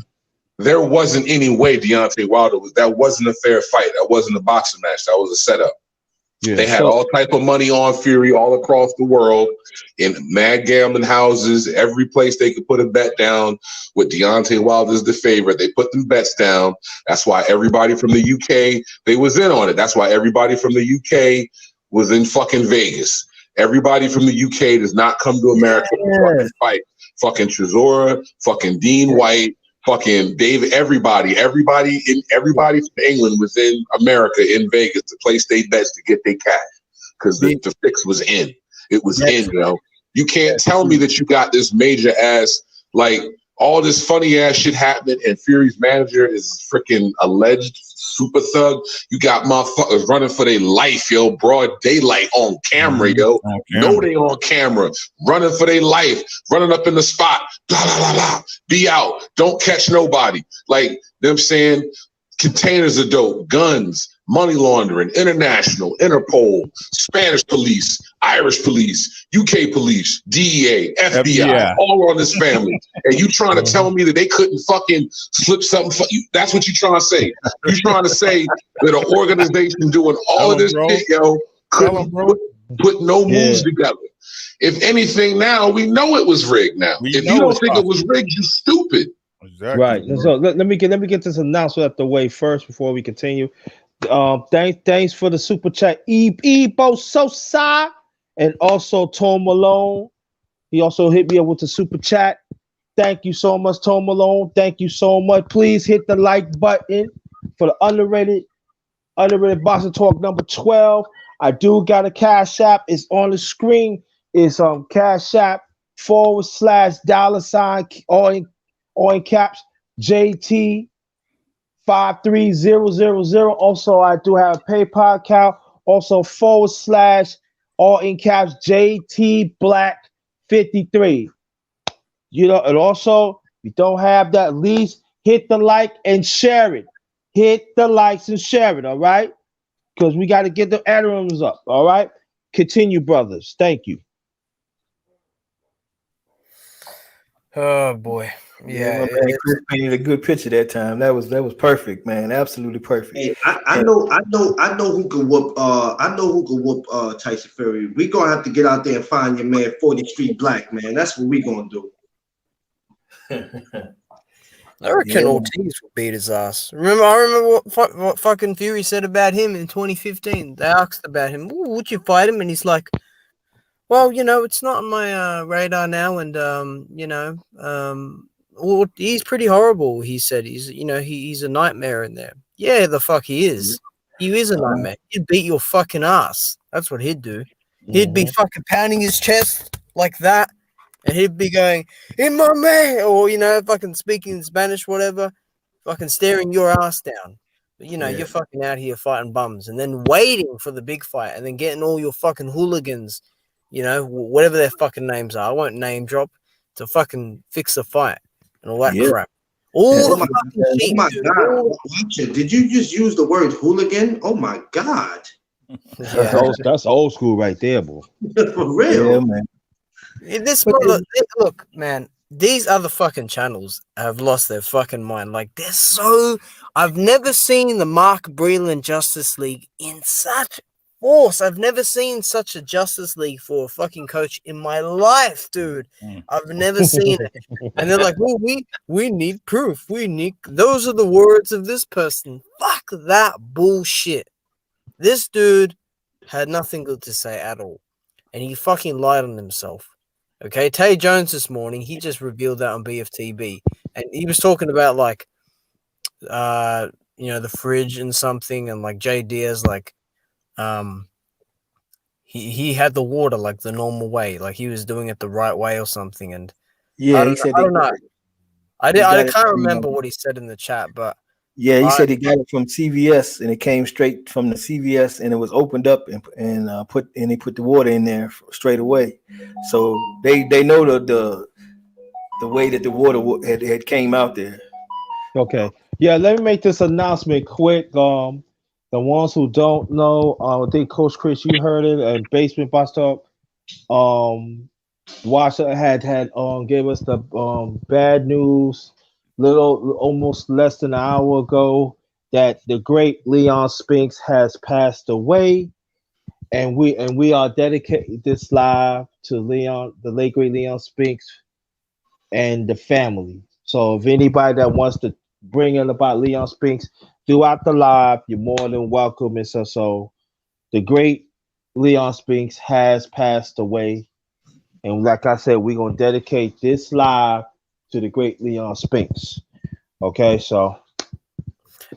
S6: there wasn't any way Deontay Wilder that wasn't a fair fight. That wasn't a boxing match. That was a setup. Yeah, they had all type of money on Fury all across the world in mad gambling houses, every place they could put a bet down with Deontay Wilder as the favorite. They put them bets down. That's why everybody from the UK, they was in on it. That's why everybody from the UK was in fucking Vegas. Everybody from the UK does not come to America to fucking fight. Fucking Chisora, fucking Dean White, fucking David, everybody from England was in America in Vegas to place their bets to get their cash because the fix was in. It was in, you know. You can't tell me that you got this major ass, like all this funny ass shit happening, and Fury's manager is freaking alleged super thug. You got motherfuckers running for their life, yo, broad daylight on camera, yo. Know they on camera, running for their life, running up in the spot, blah, blah, blah, blah. Be out. Don't catch nobody. Like them saying containers of dope, guns, money laundering, international, Interpol, Spanish police, Irish police, UK police, DEA, FBI, all on this family. And you trying to tell me that they couldn't fucking slip something for you? That's what you trying to say. You trying to say that an organization doing all of this shit, yo, couldn't put no moves together. If anything, now we know it was rigged. Now, if you don't think it was rigged, you stupid.
S1: Exactly. Right. So let me get this announcement out the way first before we continue. Thanks for the super chat, Ebo Sosa, and also Tom Malone. He also hit me up with the super chat. Thank you so much, Tom Malone. Thank you so much. Please hit the like button for the underrated boxing talk number 12. I do got a cash app. It's on the screen. It's cash app / $ all in caps JT 53000. Also, I do have a PayPal account. Also / all in caps JT Black 53. You know, and also, if you don't have that, at least hit the like and share it. Hit the likes and share it, all right? Because we got to get the add-ons up, all right? Continue, brothers. Thank you.
S4: Oh boy,
S3: Yeah,
S4: yeah.
S3: my man Chris painted a good picture that time. That was perfect, man. Absolutely perfect.
S5: Hey, I know who can whoop Tyson Fury. We gonna have to get out there and find your man 40th Street Black, man. That's what we gonna do.
S4: I reckon Ortiz will beat his ass. I remember what fucking Fury said about him in 2015. They asked about him, would you fight him? And he's like, well, you know, it's not on my radar now, and well, he's pretty horrible. He said he's a nightmare in there. Yeah, the fuck he is. He is a nightmare. He'd beat your fucking ass. That's what he'd do. He'd be fucking pounding his chest like that, and he'd be going, "In my man," or fucking speaking in Spanish, whatever, fucking staring your ass down. But you're fucking out here fighting bums, and then waiting for the big fight, and then getting all your fucking hooligans. Whatever their fucking names are, I won't name drop, to fucking fix the fight and all that crap. All the fucking sheep.
S5: Oh my God. Watcher, did you just use the word hooligan? Oh my God.
S1: That's old school right there, boy.
S5: For real.
S3: Yeah, man.
S4: Look, man, these other fucking channels have lost their fucking mind. Like, I've never seen the Mark Breland Justice League in such force. I've never seen such a Justice League for a fucking coach in my life, dude. I've never seen it. And they're like, well, we need proof. Those are the words of this person. Fuck that bullshit. This dude had nothing good to say at all. And he fucking lied on himself. Okay, Tay Jones this morning, he just revealed that on BFTB. And he was talking about, like, the fridge and something, and like Jay Diaz, like, he had the water like the normal way, like he was doing it the right way or something. And
S3: yeah,
S4: he said, I don't know. I can't remember what he said in the chat, but
S3: yeah, he said he got it from CVS, and it came straight from the CVS, and it was opened up and they put the water in there straight away. So they know the way that the water had came out there.
S1: Okay. Yeah, let me make this announcement quick. The ones who don't know, I think Coach Chris, you heard it at Basement Box Talk. Washer had gave us the bad news almost less than an hour ago that the great Leon Spinks has passed away, and we are dedicating this live to the late great Leon Spinks and the family. So if anybody that wants to bring in about Leon Spinks throughout the live, you're more than welcome. And so the great Leon Spinks has passed away. And like I said, we're going to dedicate this live to the great Leon Spinks. Okay, so.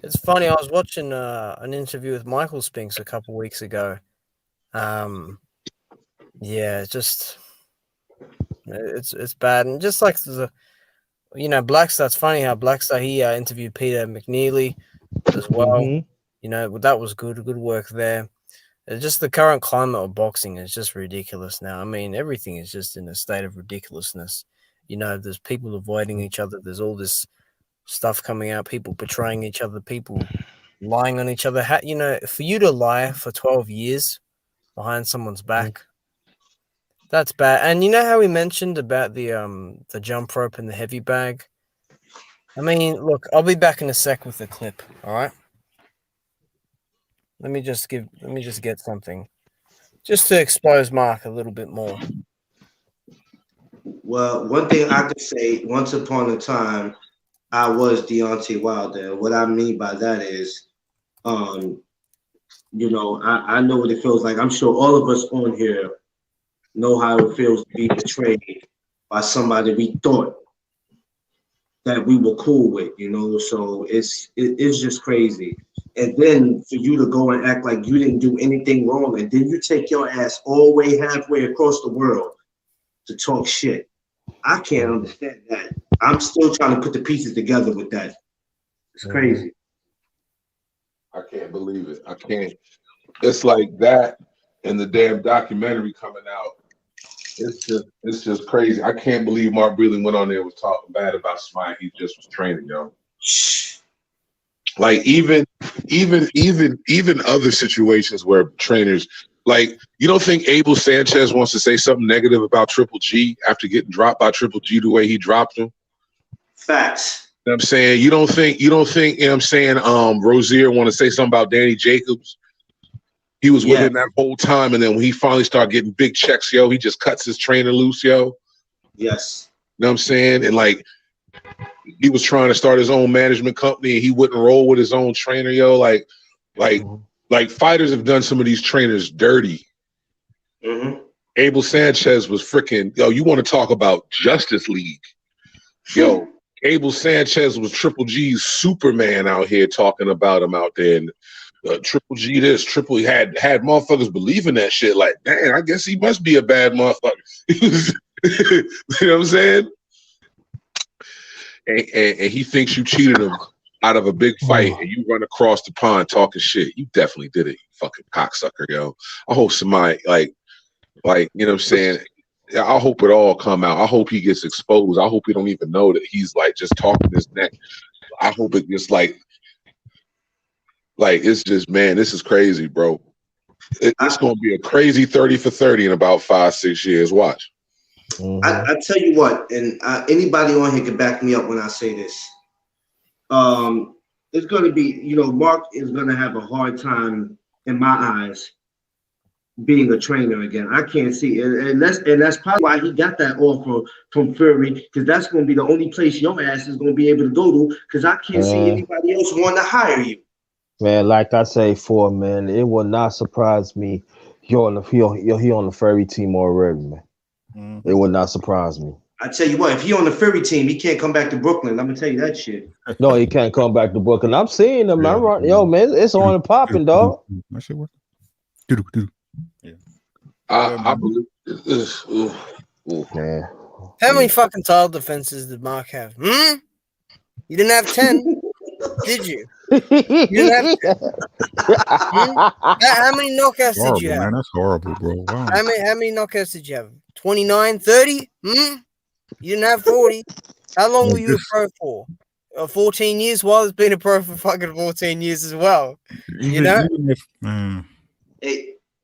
S4: It's funny. I was watching an interview with Michael Spinks a couple weeks ago. Yeah, it's bad. And just like Blackstar's funny how Blackstar, he interviewed Peter McNeely as well. That was good work there. It's just the current climate of boxing is just ridiculous now. I mean, everything is just in a state of ridiculousness. There's people avoiding each other. There's all this stuff coming out, people betraying each other, people lying on each other. For you to lie for 12 years behind someone's back, that's bad. And you know how we mentioned about the jump rope and the heavy bag? I mean, look, I'll be back in a sec with the clip, all right? Let me just get something just to expose Mark a little bit more.
S5: Well, one thing I could say, once upon a time, I was Deontay Wilder. What I mean by that is, I know what it feels like. I'm sure all of us on here know how it feels to be betrayed by somebody we thought that we were cool with, you know. So it's just crazy. And then for you to go and act like you didn't do anything wrong, and then you take your ass all the way halfway across the world to talk shit. I can't understand that. I'm still trying to put the pieces together with that. It's crazy.
S6: I can't believe it. I can't. It's like that and the damn documentary coming out. It's just crazy. I can't believe Mark Breland went on there and was talking bad about somebody he just was training, yo. Like even other situations where trainers, like, you don't think Abel Sanchez wants to say something negative about Triple G after getting dropped by Triple G the way he dropped him?
S5: Facts.
S6: You know what I'm saying? You don't think, you know what I'm saying, Rozier want to say something about Danny Jacobs? He was with him that whole time, and then when he finally started getting big checks, yo, he just cuts his trainer loose, yo.
S5: Yes.
S6: You know what I'm saying? And like, he was trying to start his own management company, and he wouldn't roll with his own trainer, yo. Like fighters have done some of these trainers dirty.
S5: Mm-hmm.
S6: Abel Sanchez was freaking, yo, you want to talk about Justice League. Yo, Abel Sanchez was Triple G's Superman out here talking about him out there. And Triple G this, Triple had motherfuckers believing that shit. Like, man, I guess he must be a bad motherfucker. You know what I'm saying? And he thinks you cheated him out of a big fight, and you run across the pond talking shit. You definitely did it, you fucking cocksucker, yo. I hope somebody, like, you know what I'm saying? I hope it all come out. I hope he gets exposed. I hope he don't even know that he's like just talking his neck. I hope it just like it's just, man, this is crazy, bro. It's going to be a crazy 30 for 30 in about 5-6 years. Watch.
S5: I tell you what, and anybody on here can back me up when I say this. It's going to be, you know, Mark is going to have a hard time, in my eyes, being a trainer again. I can't see it, and that's probably why he got that offer from Fury, because that's going to be the only place your ass is going to be able to go to, because I can't see anybody else want to hire you.
S1: Man, like I say, man, it will not surprise me. You're on the Fury team already, man. It would not surprise me.
S5: I tell you what, if he on the Fury team, he can't come back to Brooklyn. I'm gonna tell you that shit.
S1: No, he can't come back to Brooklyn. I'm seeing him. Yeah, yo, man, it's on and popping, dog.
S2: That shit work. Yeah.
S6: I believe this.
S1: Man.
S4: How many fucking title defenses did Mark have? You didn't have 10, did you? You didn't have 10. How many knockouts did you have?
S2: Man, that's horrible, bro. Wow.
S4: How many knockouts did you have? 29, 30? You didn't have 40. How long were you a pro for? 14 years? Well, it's been a pro for fucking 14 years as well. You know?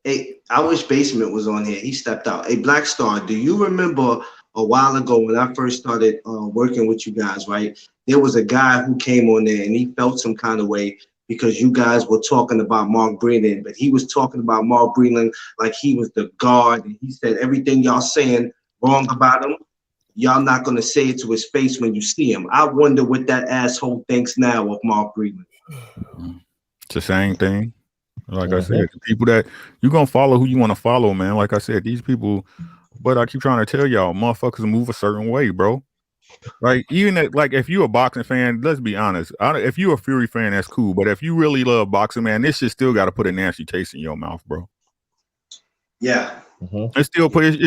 S5: Hey, I wish Basement was on here. He stepped out. Hey, Black Star, do you remember a while ago when I first started working with you guys, right? There was a guy who came on there and he felt some kind of way because you guys were talking about Mark Breland, but he was talking about Mark Breland like he was the god. And he said everything y'all saying wrong about him, y'all not going to say it to his face when you see him. I wonder what that asshole thinks now of Mark Breland.
S2: It's the same thing. Like I said, the people that you're going to follow who you want to follow, man. Like I said, these people, but I keep trying to tell y'all, motherfuckers move a certain way, bro. Like, even if you're a boxing fan, let's be honest. If you're a Fury fan, that's cool. But if you really love boxing, man, this shit still got to put a nasty taste in your mouth, bro.
S5: Yeah.
S2: It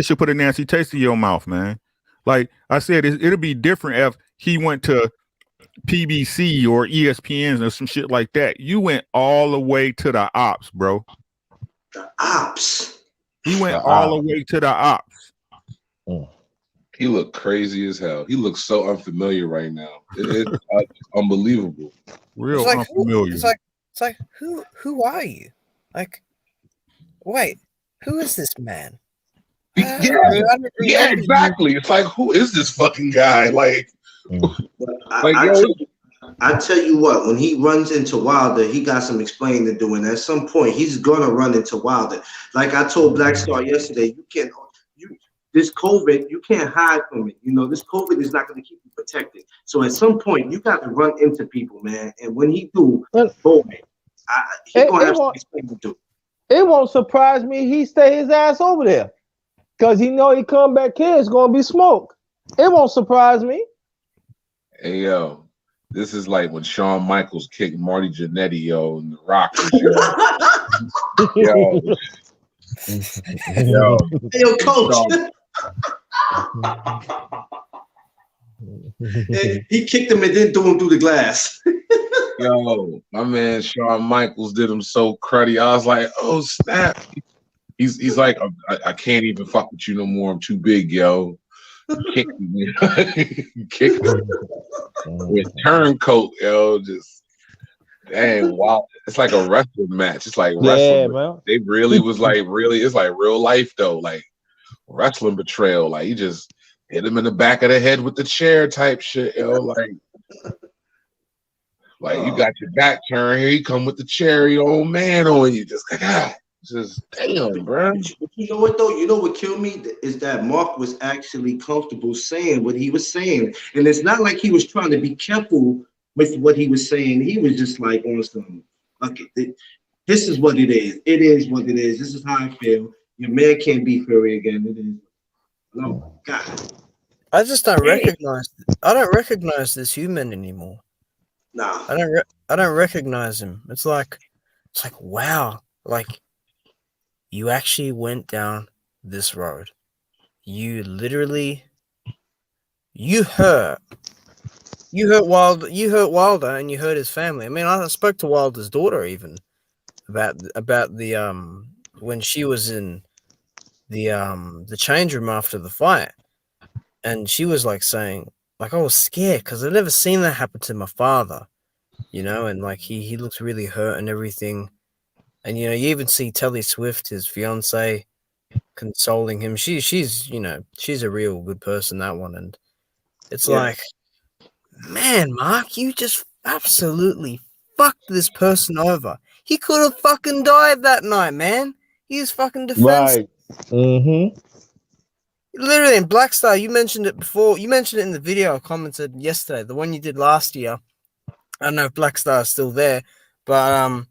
S2: should put a nasty taste in your mouth, man. Like I said, it'll be different if he went to PBC or ESPN or some shit like that. You went all the way to the ops, bro.
S5: The ops.
S2: He went all the way to the ops.
S6: He looked crazy as hell. He looks so unfamiliar right now. It's unbelievable.
S2: Real unfamiliar.
S4: It's like who are you? Like, wait, who is this man?
S6: Yeah, exactly. It's like, who is this fucking guy? Like,
S5: I tell you what, when he runs into Wilder, he got some explaining to do, and at some point, he's gonna run into Wilder. Like I told Black Star yesterday, this COVID, you can't hide from it. You know, this COVID is not going to keep you protected. So at some point, you got to run into people, man. And when he do, boy, he's going to have to explain to do.
S1: It won't surprise me he stay his ass over there. Because he know he come back here, it's going to be smoke. It won't surprise me.
S6: Hey yo, this is like when Shawn Michaels kicked Marty Jannetty, yo, and the Rockers, yo. Yo, yo,
S5: Hey, yo, coach.
S6: Shawn,
S5: He kicked him and then threw him through the glass.
S6: yo, my man Shawn Michaels did him so cruddy. I was like, oh snap. He's like, I can't even fuck with you no more. I'm too big, yo. Kick me. Kick me. With turncoat, yo. Just dang, wow. It's like a wrestling match. It's like wrestling.
S1: Yeah, man.
S6: They really was like really. It's like real life though. Like wrestling betrayal. Like he just hit him in the back of the head with the chair type shit, yo. Like you got your back turned. Here you come with the chair, your old man on you. Just damn, bro.
S5: You know what though? You know what killed me is that Mark was actually comfortable saying what he was saying, and it's not like he was trying to be careful with what he was saying. He was just like on some, okay, this is what it is. It is what it is. This is how I feel. Your man can't be Fury again. It is. No, God.
S4: I just don't recognize. I don't recognize this human anymore.
S5: Nah.
S4: I don't recognize him. It's like wow. Like you actually went down this road. You literally. You hurt Wilder, and you hurt his family. I mean, I spoke to Wilder's daughter even about the when she was in the change room after the fight, and she was like saying like I was scared because I've never seen that happen to my father, you know, and like he looks really hurt and everything, and you know you even see Telly Swift, his fiance, consoling him. She's you know she's a real good person, that one, and it's like. Man, Mark, you just absolutely fucked this person over. He could have fucking died that night, man. He was fucking defenseless.
S1: Right. Mm-hmm.
S4: Literally, in Black Star, you mentioned it before. You mentioned it in the video I commented yesterday, the one you did last year. I don't know if Black Star is still there, but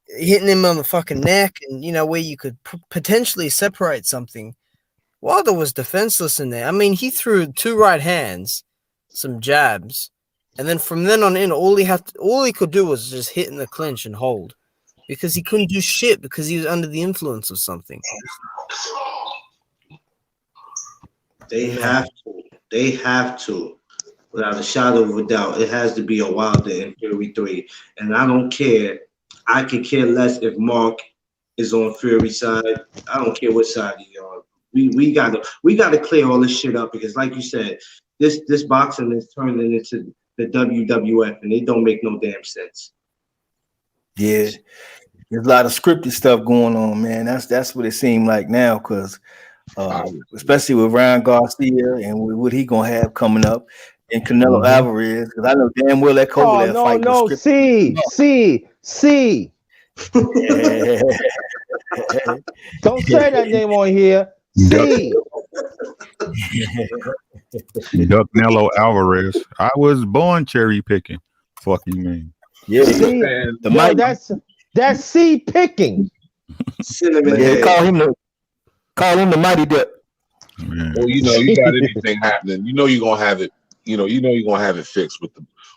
S4: hitting him on the fucking neck and, you know, where you could potentially separate something. Wilder was defenseless in there. I mean, he threw 2 right hands, some jabs, and then from then on in, all he could do was just hit in the clinch and hold, because he couldn't do shit because he was under the influence of something.
S5: They have to. They have to. Without a shadow of a doubt, it has to be a Wilder in Fury 3. And I don't care. I could care less if Mark is on Fury's side. I don't care what side he's on. We gotta clear all this shit up, because like you said, this boxing is turning into the WWF and it don't make no damn sense.
S3: Yeah, there's a lot of scripted stuff going on, man. That's what it seemed like now, because especially with Ryan Garcia and with what he gonna have coming up, and Canelo Alvarez, because I know damn well that Kovalev fight was scripted.
S1: C. Don't say that name on here. C.
S2: Canelo Alvarez. I was born cherry picking. Fucking man.
S3: Yeah,
S1: C. Yo, that's C picking.
S5: Cinnamon.
S3: Yeah, call him the Mighty Duck.
S6: Well, you know, you got anything happening, you know you're gonna have it. You know you're gonna have it fixed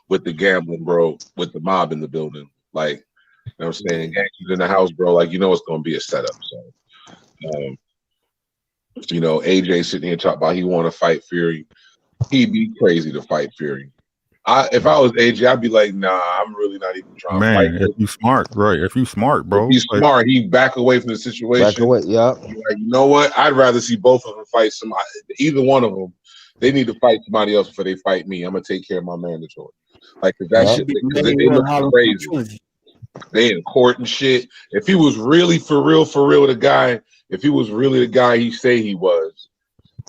S6: with the gambling, bro, with the mob in the building. Like, you know what I'm saying, gangsters in the house, bro. Like, you know it's gonna be a setup. So, you know, AJ sitting here talking about he want to fight Fury. He'd be crazy to fight Fury. If I was AJ, I'd be like, nah, I'm really not even trying to fight.
S2: Man, if you smart, right? If you smart, bro.
S6: If he's smart, he back away from the situation.
S1: Back away, yeah.
S6: Like, you know what? I'd rather see both of them fight somebody. Either one of them, they need to fight somebody else before they fight me. I'm gonna take care of my mandatory. Like, that shit, they look crazy. They in court and shit. If he was really for real the guy, if he was really the guy he say he was,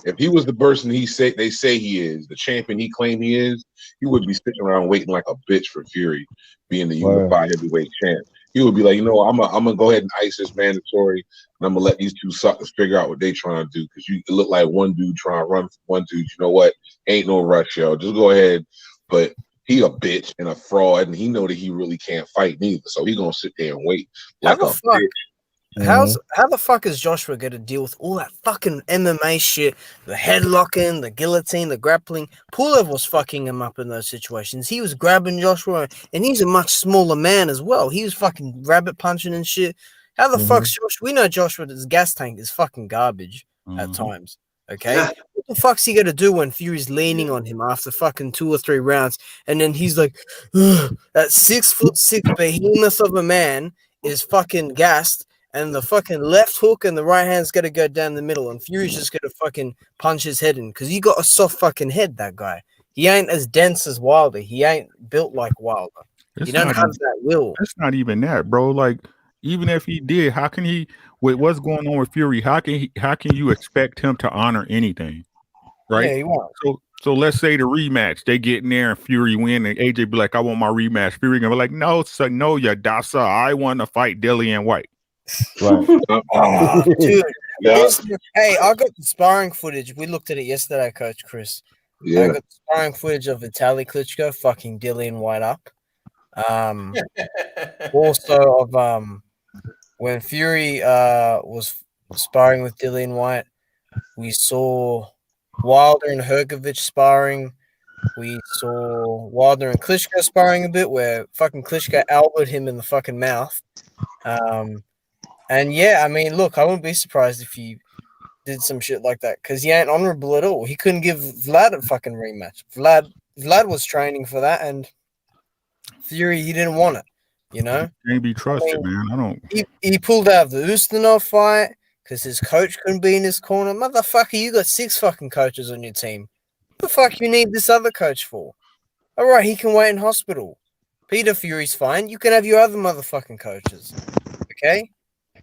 S6: if he was the person they say he is, the champion he claimed he is, he would be sitting around waiting like a bitch for Fury being the unified heavyweight champ. He would be like, you know, I'm gonna go ahead and ice this mandatory, and I'm gonna let these two suckers figure out what they trying to do, because you look like one dude trying to run for one dude. You know what? Ain't no rush, yo. Just go ahead. But he a bitch and a fraud, and he know that he really can't fight neither. So he gonna sit there and wait like a bitch.
S4: how the fuck is Joshua going to deal with all that fucking MMA shit, the headlocking, the guillotine, the grappling? Pulev was fucking him up in those situations. He was grabbing Joshua, and he's a much smaller man as well. He was fucking rabbit punching and shit. How the fuck's Joshua? We know Joshua's gas tank is fucking garbage at times. Okay,
S5: Yeah.
S4: what the fuck's he gonna do when Fury's leaning on him after fucking 2 or 3 rounds, and then he's like, ugh, that 6'6" behemoth of a man is fucking gassed, and the fucking left hook and the right hand's gonna go down the middle, and Fury's just gonna fucking punch his head in because he got a soft fucking head. That guy, he ain't as dense as Wilder. He ain't built like Wilder. He don't have that will.
S2: It's not even that, bro. Like, even if he did, how can he? With what's going on with Fury, how can you expect him to honor anything, right?
S4: Yeah, he won't.
S2: So let's say the rematch, they get in there and Fury win, and AJ be like, "I want my rematch." Fury gonna be like, "No, son, no, you dasa. I want to fight Dillian White."
S1: Right.
S4: Oh, dude.
S6: Yeah.
S4: Hey, I got the sparring footage. We looked at it yesterday, Coach Chris. I
S6: Yeah.
S4: got the sparring footage of Vitaly Klitschko fucking Dillian White up. Also of when Fury was sparring with Dillian White, we saw Wilder and Hergovich sparring. We saw Wilder and Klitschko sparring a bit, where fucking Klitschko elbowed him in the fucking mouth. And yeah, I mean, look, I wouldn't be surprised if he did some shit like that because he ain't honorable at all. He couldn't give Vlad a fucking rematch. Vlad was training for that, and Fury, he didn't want it. You know,
S2: Can't be trusted, man. I don't.
S4: He pulled out of the Ustinov fight because his coach couldn't be in his corner. Motherfucker, you got 6 fucking coaches on your team. What the fuck you need this other coach for? All right, he can wait in hospital. Peter Fury's fine. You can have your other motherfucking coaches. Okay?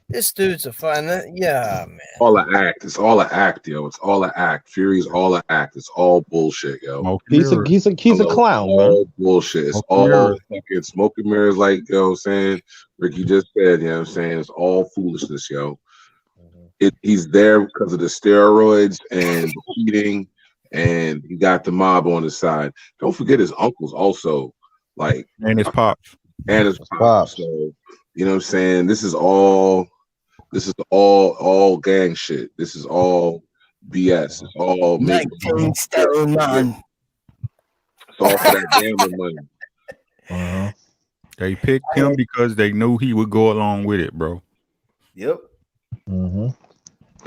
S4: This dude's a fine. Yeah, man.
S6: All an act. It's all an act, yo. It's all an act. Fury's all an act. It's all bullshit, yo.
S1: He's a clown, man.
S6: All bullshit. It's all fucking smoke and mirrors, like, yo, know what I'm saying, Ricky just said, you know what I'm saying? It's all foolishness, yo. He's there because of the steroids and the cheating, and he got the mob on his side. Don't forget his uncles also, like,
S2: and his pops.
S6: And his pops. So, you know what I'm saying? This is all gang shit. This is all BS. It's all
S3: It's
S6: all for that gambling money.
S2: They picked him because they knew he would go along with it, bro.
S3: Yep.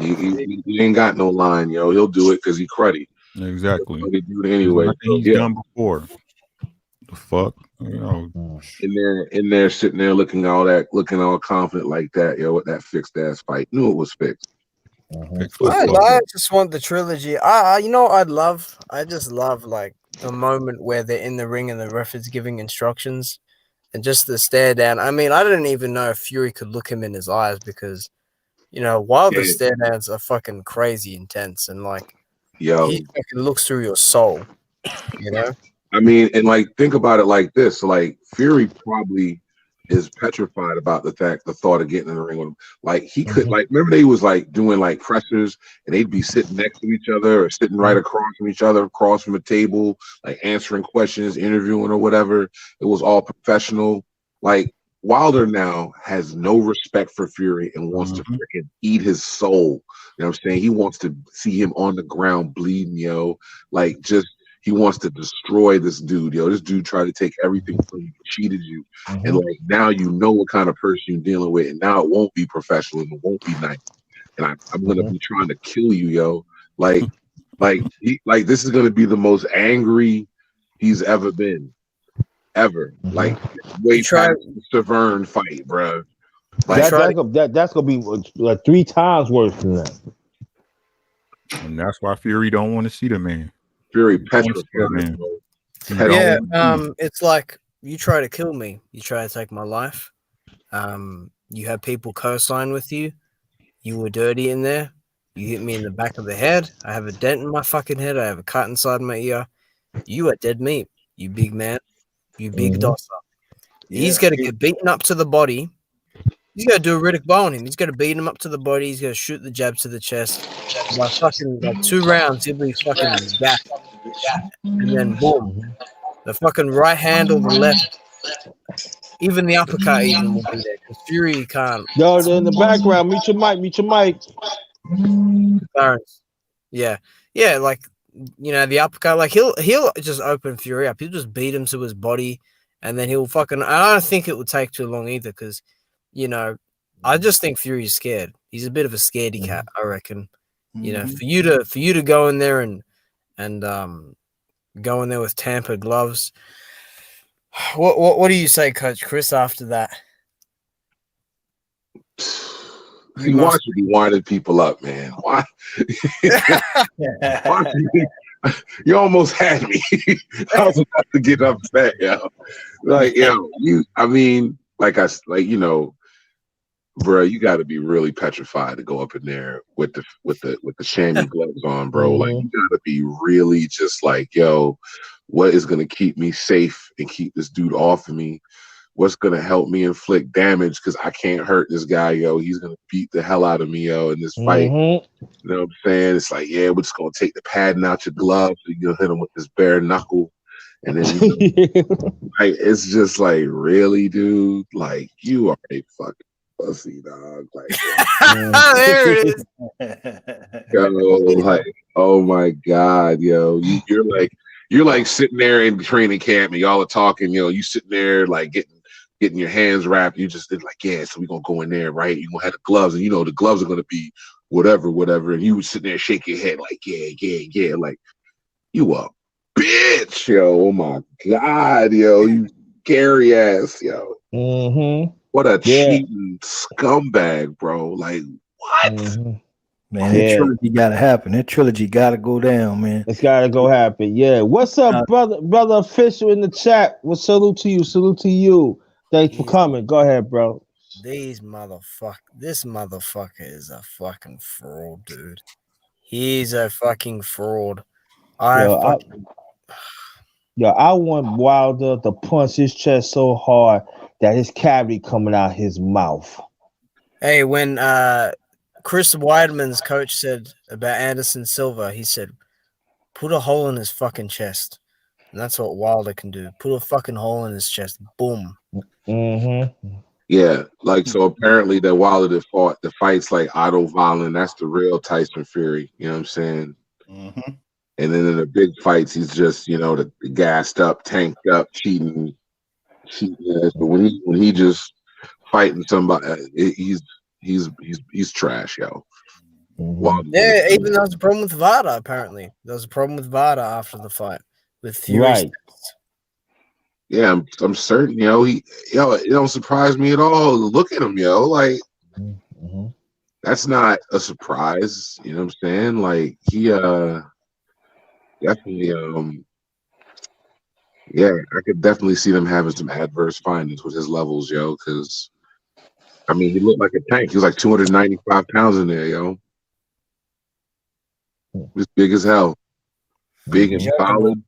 S6: He ain't got no line, yo. He'll do it because he cruddy.
S2: Exactly.
S6: He do it anyway.
S2: He's done before. The fuck, you know.
S6: In there, sitting there looking all confident like that, yo. With that fixed ass fight, knew it was fixed.
S4: I just want the trilogy. You know what I'd love? I just love like the moment where they're in the ring and the ref is giving instructions and just the stare down. I mean, I didn't even know if Fury could look him in his eyes because, you know, Wilder stare downs are fucking crazy intense and like, he fucking looks through your soul, you know?
S6: I mean, and like, think about it like this: like, Fury probably is petrified about the thought of getting in the ring with him. Like, he could, like, remember they was like doing like pressers, and they'd be sitting next to each other or sitting right across from each other, across from a table, like answering questions, interviewing or whatever. It was all professional. Like, Wilder now has no respect for Fury and wants to freaking eat his soul. You know what I'm saying? He wants to see him on the ground bleeding, yo. Like, just. He wants to destroy this dude, yo. This dude tried to take everything from you, cheated you, and like now you know what kind of person you're dealing with, and now it won't be professional and it won't be nice, and I'm gonna be trying to kill you, yo. Like this is gonna be the most angry he's ever been, ever. Like way past the Severn fight, bro. Like
S1: that's gonna be like 3 times worse than that,
S2: and that's why Fury don't want to see the man.
S6: Fury petrified, man.
S4: Yeah, it's like you try to kill me, you try to take my life. You have people co-sign with you. You were dirty in there. You hit me in the back of the head. I have a dent in my fucking head. I have a cut inside my ear. You are dead meat, you big man. You big dosser. He's got to get beaten up to the body. He's got to do a Riddick Bowe on him. He's got to beat him up to the body. He's got to shoot the jab to the chest. By fucking like 2 rounds, he'll be fucking gassed. And then boom, the fucking right hand or the left. Even the uppercut even will be there because Fury can't.
S1: Yo, they're in the background. Mute your mic. Mute your mic.
S4: Clarence. Yeah, like the uppercut. Like he'll just open Fury up. He'll just beat him to his body, and then he'll fucking. I don't think it would take too long either because, I just think Fury's scared. He's a bit of a scaredy cat, I reckon. For you to go in there and go in there with tampered gloves. What do you say, Coach Chris? After that,
S6: Why should be winding people up, man? Why? You almost had me. I was about to get upset, yo. Like, bro, you got to be really petrified to go up in there with the chamois gloves on, bro. Like, you got to be really just like, yo, what is gonna keep me safe and keep this dude off of me? What's gonna help me inflict damage? Because I can't hurt this guy, yo. He's gonna beat the hell out of me, yo, in this fight. You know what I'm saying? It's like, yeah, we're just gonna take the padding out your glove, so you'll hit him with this bare knuckle, and then like, it's just like, really, dude? Like, you are a fucking pussy, dog. Like,
S4: there it is.
S6: Yo, like, oh my god, yo, you're like sitting there in training camp and y'all are talking, you sitting there like getting your hands wrapped. You just like, yeah, so we're gonna go in there, right? You're gonna have the gloves, and the gloves are gonna be whatever. And you would sit there and shake your head like, yeah, like, you a bitch, yo. Oh my god, yo, you scary ass, yo. What a cheating scumbag, bro. Like, what?
S3: Man, that trilogy gotta happen. That trilogy gotta go down, man.
S1: It's gotta go happen. Yeah. What's up, brother official in the chat? Well, salute to you. Thanks for coming. Go ahead, bro.
S4: This motherfucker is a fucking fraud, dude. He's a fucking fraud. I
S1: want Wilder to punch his chest so hard that his cavity coming out his mouth.
S4: Hey, when Chris Weidman's coach said about Anderson Silva, he said, put a hole in his fucking chest. And that's what Wilder can do. Put a fucking hole in his chest. Boom.
S6: Yeah, like, so apparently that Wilder fought the fights like Otto Wallin, that's the real Tyson Fury, you know what I'm saying? And then in the big fights, he's just, the gassed up, tanked up, cheating ass. But when he just fighting somebody, he's trash, yo.
S4: Yeah, even there was a problem with VADA, apparently. There was a problem with VADA after the fight with Fury.
S1: Right.
S6: Yeah, I'm certain, it don't surprise me at all. Look at him, yo. Like, that's not a surprise, you know what I'm saying? Like, he definitely I could definitely see them having some adverse findings with his levels, yo, because he looked like a tank. He was like 295 pounds in there, yo. He was big as hell. Big and solid.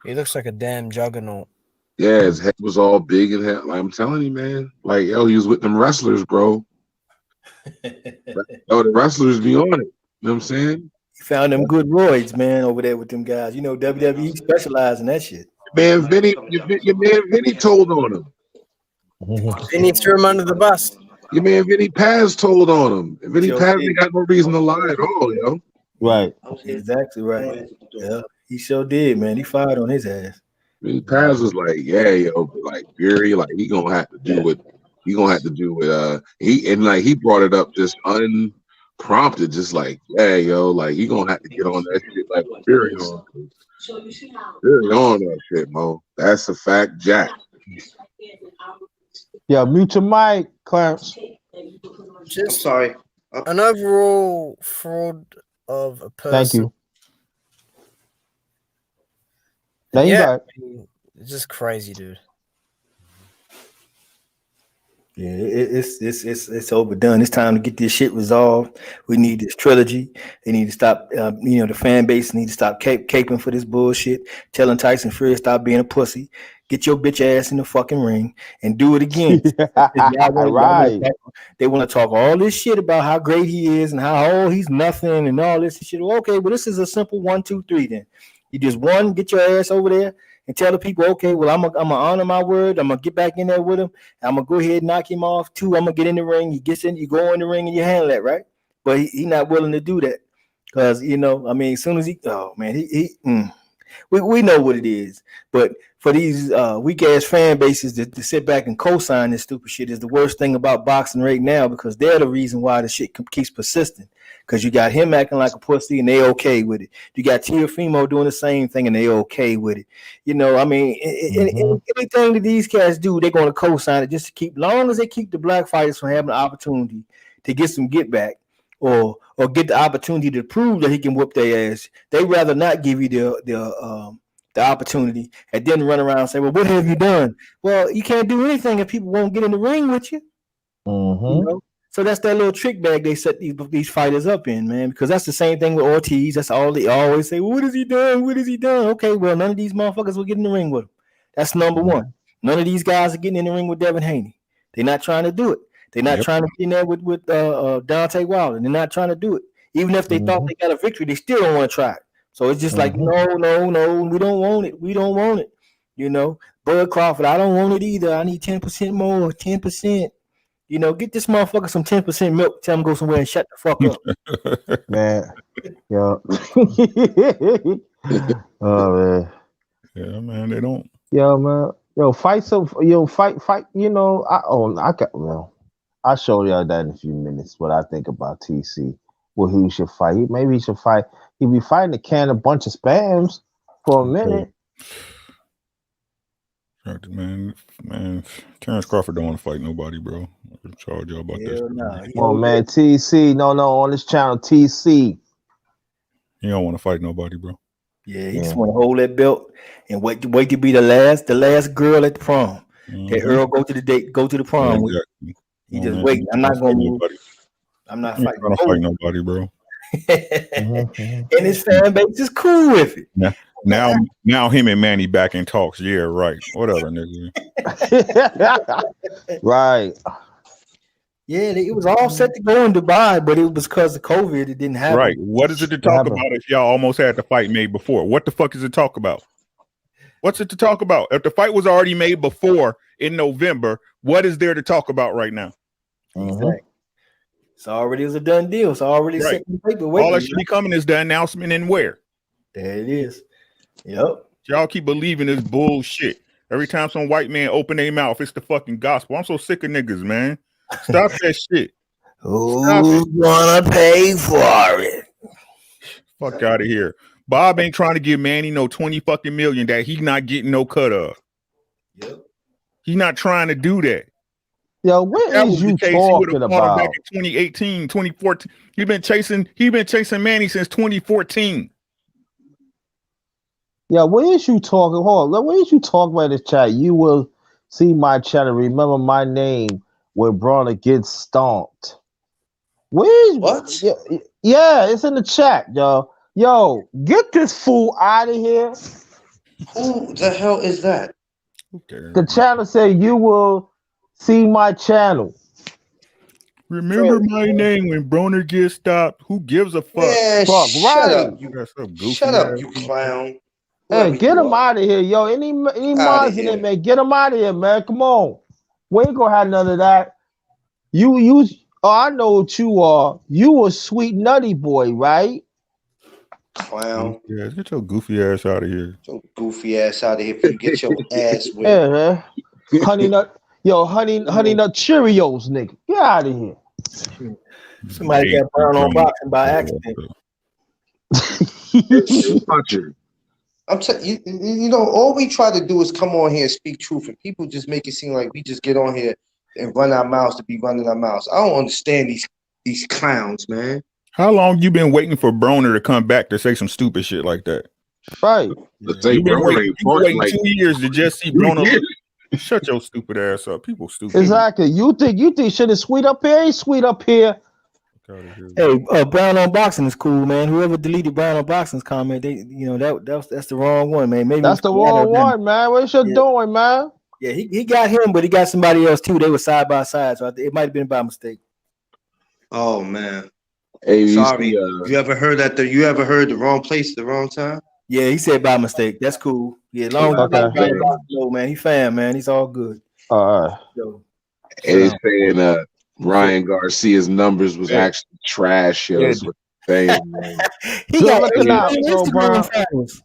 S4: He looks like a damn juggernaut.
S6: Yeah, his head was all big and head. Like, I'm telling you, man. Like, yo, he was with them wrestlers, bro. The wrestlers be on it. You know what I'm saying?
S3: He found them good roids, man, over there with them guys. WWE specialized in that shit.
S6: Man, your man Vinny told on him.
S4: Vinny threw him under the bus.
S6: Your man Vinny Paz told on him. Vinny Paz ain't got no reason to lie at all, yo.
S1: Right.
S3: Exactly right. Yeah, he sure did, man. He fired on his ass.
S6: Vinny Paz was like, yeah, yo, like Fury, like he gonna have to do what he brought it up just unprompted, just like, yeah, yo, like he gonna have to get on that shit like Fury on. Fury on that shit, Mo. That's a fact, Jack.
S1: Yeah, mute your mic, Clarence.
S4: Just sorry. An overall fraud of a person.
S1: Thank you.
S4: It's just crazy, dude.
S3: Yeah, it's overdone. It's time to get this shit resolved. We need this trilogy. They need to stop. The fan base need to stop caping for this bullshit. Telling Tyson Fury stop being a pussy. Get your bitch ass in the fucking ring and do it again.
S1: Right.
S3: They want to talk all this shit about how great he is and how he's nothing and all this shit. Okay, well, this is a simple 1, 2, 3. Then you just get your ass over there and tell the people, okay, well, I'm gonna honor my word. I'm gonna get back in there with him. I'm gonna go ahead and knock him off. 2, I'm gonna get in the ring. He gets in, you go in the ring and you handle that, right? But he not willing to do that because I mean, as soon as we know what it is. But for these weak ass fan bases to sit back and co-sign this stupid shit is the worst thing about boxing right now, because they're the reason why the shit keeps persisting. Because you got him acting like a pussy and they okay with it. You got Teofimo doing the same thing and they okay with it. I mean, anything that these cats do, they're going to co-sign it just to keep, long as they keep the black fighters from having the opportunity to get some get back or get the opportunity to prove that he can whoop their ass. They rather not give you the opportunity and then run around and say, well, what have you done? Well, you can't do anything if people won't get in the ring with you. So that's that little trick bag they set these fighters up in, man, because that's the same thing with Ortiz. That's all they always say. Well, what has he done? What has he done? Okay, well, none of these motherfuckers will get in the ring with him. That's number one. None of these guys are getting in the ring with Devin Haney. They're not trying to do it. They're not trying to get in there with Deontay Wilder. They're not trying to do it. Even if they thought they got a victory, they still don't want to try it. So it's just like, no, we don't want it. We don't want it. Bud Crawford, I don't want it either. I need 10% more, 10%. Get this motherfucker some 10% milk. Tell him to go somewhere and shut the fuck up.
S1: Man. Yo. Oh man.
S2: Yeah, man, they don't.
S1: Yo, man. Yo, fight. I'll show y'all that in a few minutes. What I think about TC. Well, who should fight? Maybe he should fight. He'll be fighting a bunch of spams for a minute.
S2: Man, Terrence Crawford don't want to fight nobody, bro. I'll charge y'all about that.
S1: Oh man, TC. No, on this channel, TC.
S2: He don't want to fight nobody, bro.
S3: Yeah, he just want to hold that belt and wait to be the last girl at the prom. That Earl go to the prom with. He just wait. I'm not gonna move. I'm not fighting.
S2: I'm not fight nobody, bro.
S3: And his fan base is cool with it.
S2: Now him and Manny back in talks. Yeah, right. Whatever, nigga.
S1: Right.
S3: Yeah, it was all set to go in Dubai, but it was because of COVID. It didn't happen.
S2: Right. What is it to talk about if y'all almost had the fight made before? What the fuck is it talk about? What's it to talk about? If the fight was already made before in November, what is there to talk about right now?
S3: Exactly. It's already a done deal. It's already set in paper.
S2: All that should be coming is the announcement and where.
S3: There it is. Yep.
S2: Y'all keep believing this bullshit. Every time some white man open their mouth, it's the fucking gospel. I'm so sick of niggas, man. Stop that shit.
S3: Who's gonna pay for it?
S2: Fuck out of here. Bob ain't trying to give Manny no 20 fucking million that he not getting no cut of.
S3: Yep.
S2: He not trying to do that.
S1: Yo, what is you talking about?
S2: Back in 2018, 2014. He been chasing Manny since 2014.
S1: Yeah, what is you talking? Hold on. What is you talking about in the chat? You will see my channel. Remember my name when Brawler gets stomped. Where is
S5: what?
S1: Yeah, it's in the chat, yo. Yo, get this fool out of here.
S5: Who the hell is that?
S1: The channel said you will see my channel.
S2: Remember my name when Broner gets stopped. Who gives a fuck?
S5: Yeah, shut up, you clown.
S1: Hey, get him out of here, yo. Any mods in there, man? Get him out of here, man. Come on. We ain't gonna have none of that. I know what you are. You a sweet nutty boy, right?
S5: Clown.
S2: Yeah, get your goofy ass out of here.
S5: Your goofy ass out of here before you get your ass whipped.
S1: Yeah, man. Honey nut Cheerios, nigga. Get out of here.
S3: Somebody got burned on boxing by accident.
S5: I'm telling you, all we try to do is come on here and speak truth, and people just make it seem like we just get on here and run our mouths to be running our mouths. I don't understand these clowns, man.
S2: How long you been waiting for Broner to come back to say some stupid shit like that?
S1: Right.
S2: You've been waiting 2 years to just see Broner. Shut your stupid ass up. People stupid.
S1: Exactly. You think shit is sweet up here? Ain't sweet up here.
S3: Hey, Brown on Boxing is cool, man. Whoever deleted Brown on Boxing's comment, that's the wrong one, man. Maybe
S1: that's the wrong one, man. What you doing, man?
S3: Yeah, he got him, but he got somebody else too. They were side by side, so it might have been by mistake.
S5: Oh man.
S6: Hey,
S5: sorry. You ever heard the wrong place at the wrong time?
S3: Yeah, he said by mistake. That's cool. Yeah, long as man. He fan, man. He's all good.
S1: All right.
S3: So,
S6: And it's saying Ryan Garcia's numbers was actually trash. Yo, that's what they're saying, man.
S3: He got
S1: looking out,
S3: Instagram followers.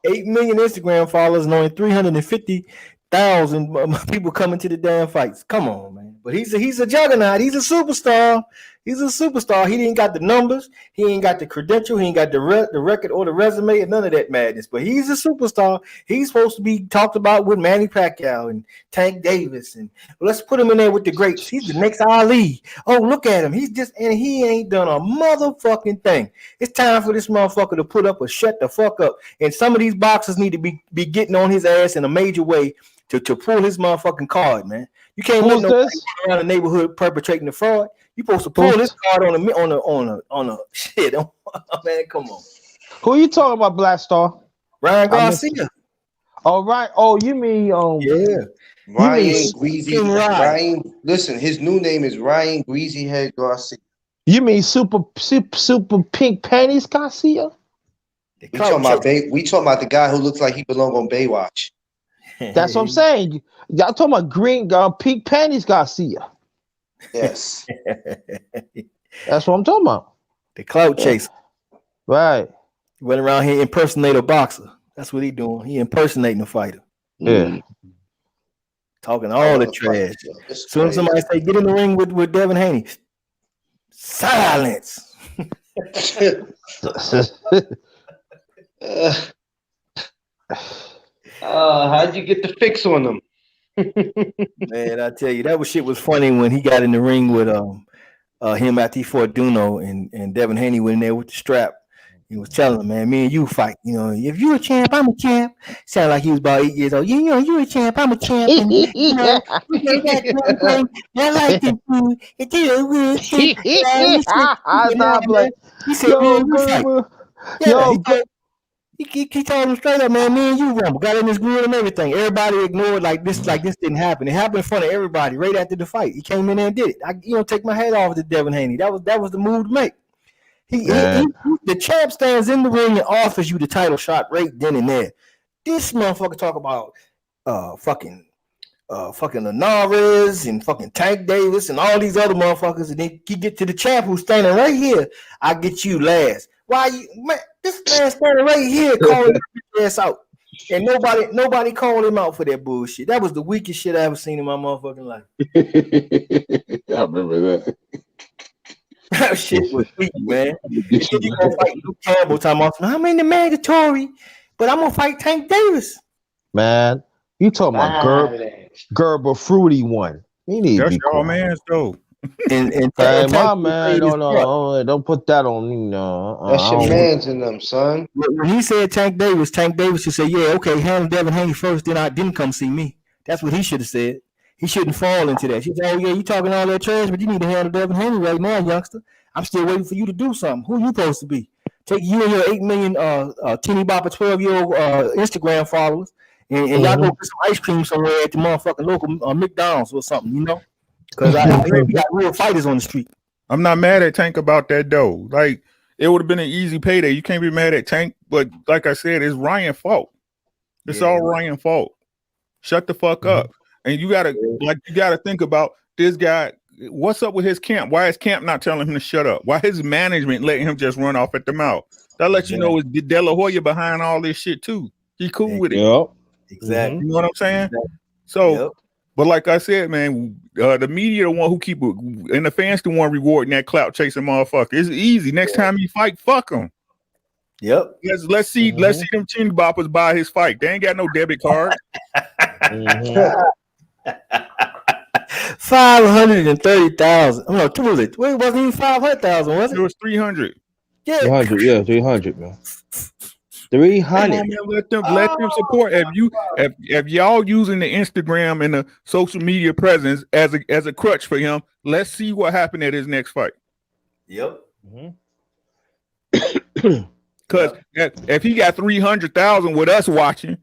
S3: 8 million Instagram followers and only 350,000 people coming to the damn fights. Come on, man. But he's a juggernaut. He's a superstar. He's a superstar. He ain't got the numbers. He ain't got the credential. He ain't got the record or the resume and none of that madness. But he's a superstar. He's supposed to be talked about with Manny Pacquiao and Tank Davis. And let's put him in there with the greats. He's the next Ali. Oh, look at him. And he ain't done a motherfucking thing. It's time for this motherfucker to put up or shut the fuck up. And some of these boxers need to be getting on his ass in a major way to pull his motherfucking card, man. You can't let nobody around the neighborhood perpetrating the fraud. You supposed to pull this card on a shit. Man, come on.
S1: Who you talking about, Black Star?
S3: Ryan Garcia.
S1: Oh, right. Oh, you mean
S5: Ryan Greasy. Ryan. Listen, his new name is Ryan Greasy Head Garcia.
S1: You mean super pink panties Garcia?
S5: We talking about the guy who looks like he belong on Baywatch.
S1: That's what I'm saying. Y'all talking about green pink panties Garcia.
S5: Yes.
S1: That's what I'm talking about.
S3: The clout chaser.
S1: Right.
S3: He went around here impersonating a boxer. That's what he doing. He impersonating a fighter.
S1: Yeah.
S3: Talking all the trash. As soon as somebody say, get in the ring with Devin Haney. Silence.
S5: How'd you get the fix on them?
S3: Man, I tell you, that shit was funny when he got in the ring with him after he fought Duno and Devin Haney went in there with the strap. He was telling him, man, me and you fight. You know, if you a champ, I'm a champ. Sounded like he was about 8 years old. You know, you a champ, I'm a champ. And, you know, we did that thing. I like it, dude. It did a good thing. He said, man, you fight. Yeah, he told him straight up, man, me and you rumble. Got in his grill and everything. Everybody ignored like this didn't happen. It happened in front of everybody right after the fight. He came in there and did it. I take my hat off to Devin Haney. That was the move to make. The champ stands in the ring and offers you the title shot right then and there. This motherfucker talk about fucking Linares and fucking Tank Davis and all these other motherfuckers, and then he get to the champ who's standing right here. I get you last. Why you, man? This man standing right here calling his ass out, and nobody called him out for that bullshit. That was the weakest shit I ever seen in my motherfucking life.
S6: I remember that.
S3: That shit was weak, man. And then you gonna fight Luke Campbell talking about, I'm in the mandatory, but I'm gonna fight Tank Davis.
S1: Man, you talking about Gerber Fruity one.
S2: That's your man's though.
S3: And
S1: hey, my man, don't put that on me, no.
S5: That's your man's in them, son.
S3: When he said Tank Davis should say, yeah, okay, handle Devin Haney first, then I didn't come see me. That's what he should have said. He shouldn't fall into that. She said, oh, yeah, you talking all that trash, but you need to handle Devin Haney right now, youngster. I'm still waiting for you to do something. Who you supposed to be? Take you and your 8 million teeny bopper 12-year-old Instagram followers, and y'all go get some ice cream somewhere at the motherfucking local McDonald's or something, you know? Because I got real fighters on the street.
S2: I'm not mad at Tank about that, though. Like, it would have been an easy payday. You can't be mad at Tank, but like I said, it's Ryan's fault. It's all Ryan's fault. Shut the fuck up. And you gotta think about this guy. What's up with his camp? Why is camp not telling him to shut up? Why his management letting him just run off at the mouth? That lets you know it's De La Hoya behind all this shit too. He cool with it.
S1: Yep.
S3: Exactly.
S2: You know what I'm saying? So, but like I said, man, the media the one who keep it, and the fans the one rewarding that clout chasing motherfucker. It's easy. Next time you fight, fuck him.
S3: Yep.
S2: Let's see them chin boppers buy his fight. They ain't got no debit card.
S3: 530,000. Oh, what was it? Wait, it wasn't even 500,000, was it?
S2: It was 300.
S3: Yeah,
S1: 300, man. 300.
S2: Let them support. If y'all using the Instagram and the social media presence as a crutch for him, let's see what happened at his next fight.
S3: Yep.
S2: Because if he got 300,000 with us watching,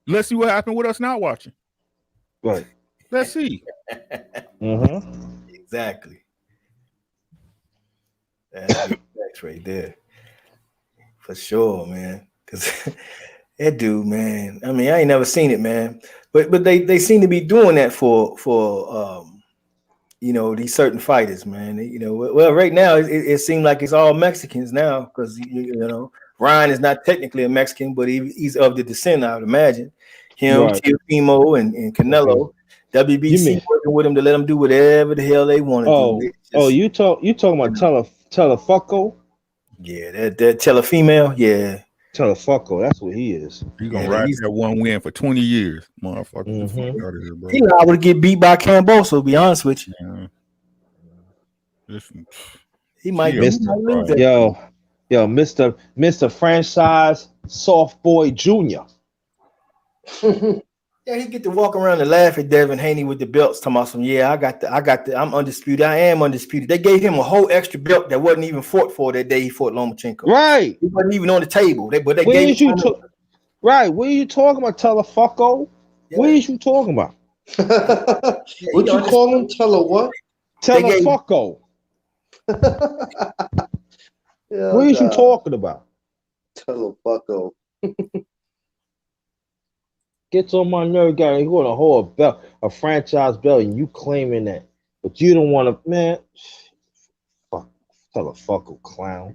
S2: let's see what happened with us not watching.
S1: Right.
S2: Let's see.
S3: Exactly. That's right there. For sure, man. Cause that dude, man. I mean, I ain't never seen it, man. But they seem to be doing that for these certain fighters, man. Well, right now it seems like it's all Mexicans now because Ryan is not technically a Mexican, but he's of the descent, I would imagine. Him,
S1: Right.
S3: Teofimo, and Canelo.
S1: Okay.
S3: WBC working with them to let them do whatever the hell they want to do.
S1: You talking about Telefucco?
S3: Yeah, that Telefemale, yeah.
S1: Telefucco, that's what he is.
S2: He's gonna ride that one win for 20 years, motherfucker.
S1: Mm-hmm.
S2: The fuck out of here, bro.
S3: He liable to get beat by Camboso, to be honest with you.
S2: Yeah.
S3: He might
S1: lose that. Yo, Mr. Franchise Soft Boy Jr.
S3: Yeah, he get to walk around and laugh at Devin Haney with the belts, talking about some. Yeah, I'm undisputed. I am undisputed. They gave him a whole extra belt that wasn't even fought for that day he fought Lomachenko.
S1: Right,
S3: he wasn't even on the table. But they
S1: where
S3: gave
S1: is you right? What are you talking about, Telefucco? Yeah. What is you talking about?
S5: What you call him? Tele what?
S1: Telefucco. What is you talking about?
S5: Telefucco.
S1: Gets on my nerve, guy. You want to hold a belt, a franchise belt, and you claiming that, but you don't want to, man. Fuck, Telefucco clown.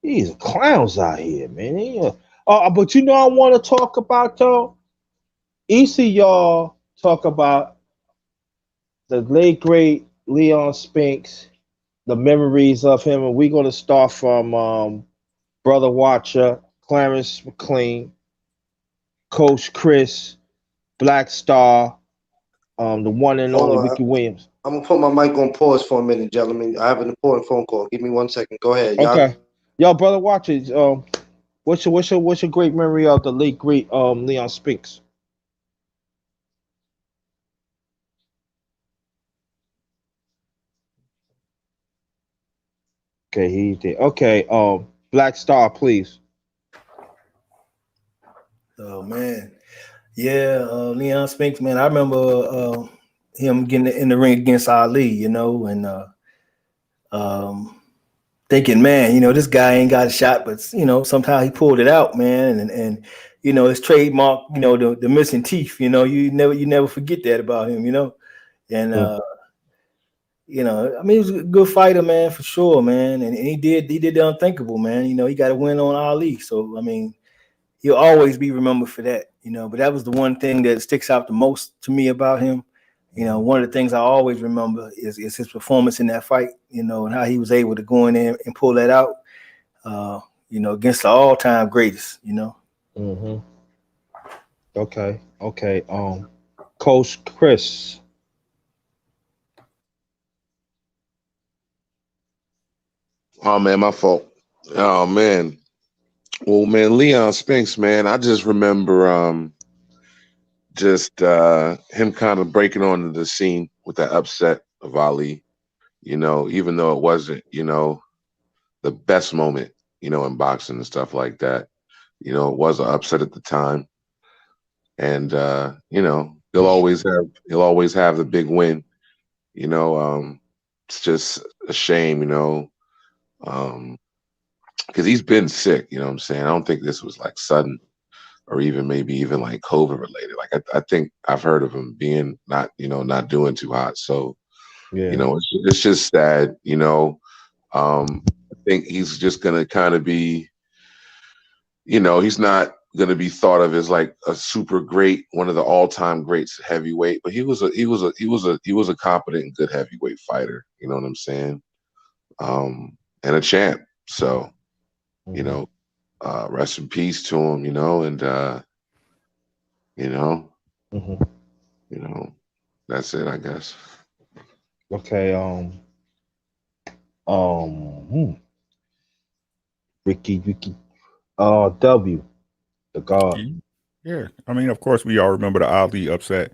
S1: These are clowns out here, man. But I want to talk about though. Each of y'all talk about the late great Leon Spinks, the memories of him, and we're gonna start from Brother Watcher, Clarence McLean, Coach Chris, Black Star, the one and only Ricky Williams.
S5: I'm gonna put my mic on pause for a minute, gentlemen. I have an important phone call. Give me 1 second. Go ahead.
S1: Okay. Yo, Brother Watcher, what's your great memory of the late great Leon Spinks? Okay, he did. Okay, Black Star, please.
S3: Oh man, yeah, Leon Spinks, man. I remember him getting in the ring against Ali, and thinking, man, this guy ain't got a shot, but somehow he pulled it out, man, and his trademark, the missing teeth, you never forget that about him, and I mean, he was a good fighter, man, for sure, man, and he did the unthinkable, man. He got a win on Ali, so I mean, he'll always be remembered for that, But that was the one thing that sticks out the most to me about him. One of the things I always remember is his performance in that fight, and how he was able to go in there and pull that out, against the all-time greatest,
S1: Mm-hmm. Okay. Coach Chris.
S6: Oh man, my fault. Oh man. Well, man, Leon Spinks, man, I just remember him kind of breaking onto the scene with that upset of Ali, even though it wasn't, the best moment, in boxing and stuff like that. It was an upset at the time. And he'll always have the big win. It's just a shame, because he's been sick, you know what I'm saying? I don't think this was like sudden or maybe even like COVID related. Like I think I've heard of him being not doing too hot. So,
S1: yeah,
S6: it's just sad, I think he's just gonna kind of be, he's not gonna be thought of as like a super great, one of the all-time greats heavyweight, but he was a competent and good heavyweight fighter, you know what I'm saying? And a champ. So, rest in peace to him, and that's it, I guess.
S1: Okay, Ricky, W, the God.
S2: Yeah, I mean, of course, we all remember the Ali upset,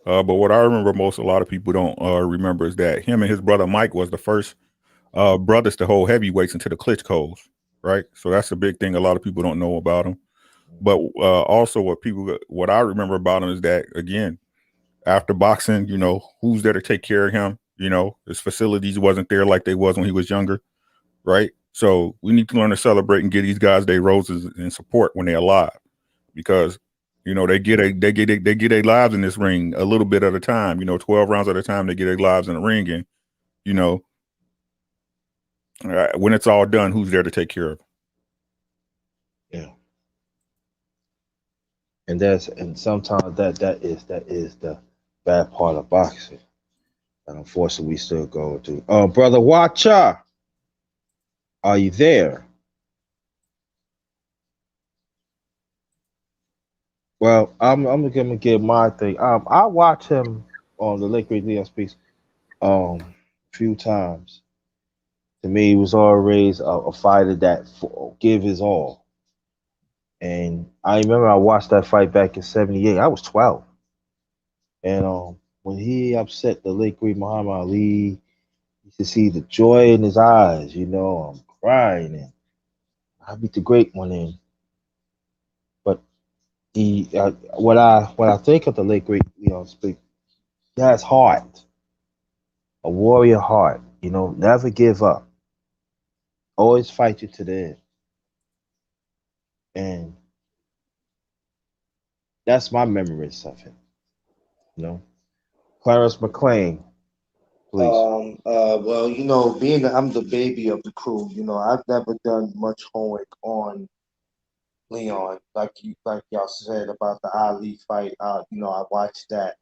S2: but what I remember most, a lot of people don't remember, is that him and his brother Mike was the first brothers to hold heavyweights into the Klitschko's, right? So that's a big thing a lot of people don't know about him. But also what I remember about him is that, again, after boxing, who's there to take care of him? His facilities wasn't there like they was when he was younger, right? So we need to learn to celebrate and give these guys their roses and support when they're alive, because they get their lives in this ring a little bit at a time. 12 rounds at a time, they get their lives in the ring, and when it's all done, who's there to take care of them?
S1: Yeah. And sometimes that is the bad part of boxing. And unfortunately we still go through. Brother Watcher, are you there? Well, I'm gonna give my thing. I watch him on the Lake Great Leon Speaks a few times. To me, he was always a fighter that give his all. And I remember I watched that fight back in '78. I was 12. And when he upset the late great Muhammad Ali, you could see the joy in his eyes, I'm crying, and I beat the great one in. But he when I think of the late great Leon Speak, he has heart, a warrior heart, never give up. Always fight you to the end. And that's my memories of him. Clarence McLean, please.
S5: Well, being that I'm the baby of the crew, I've never done much homework on Leon, like y'all said about the Ali fight. I watched that.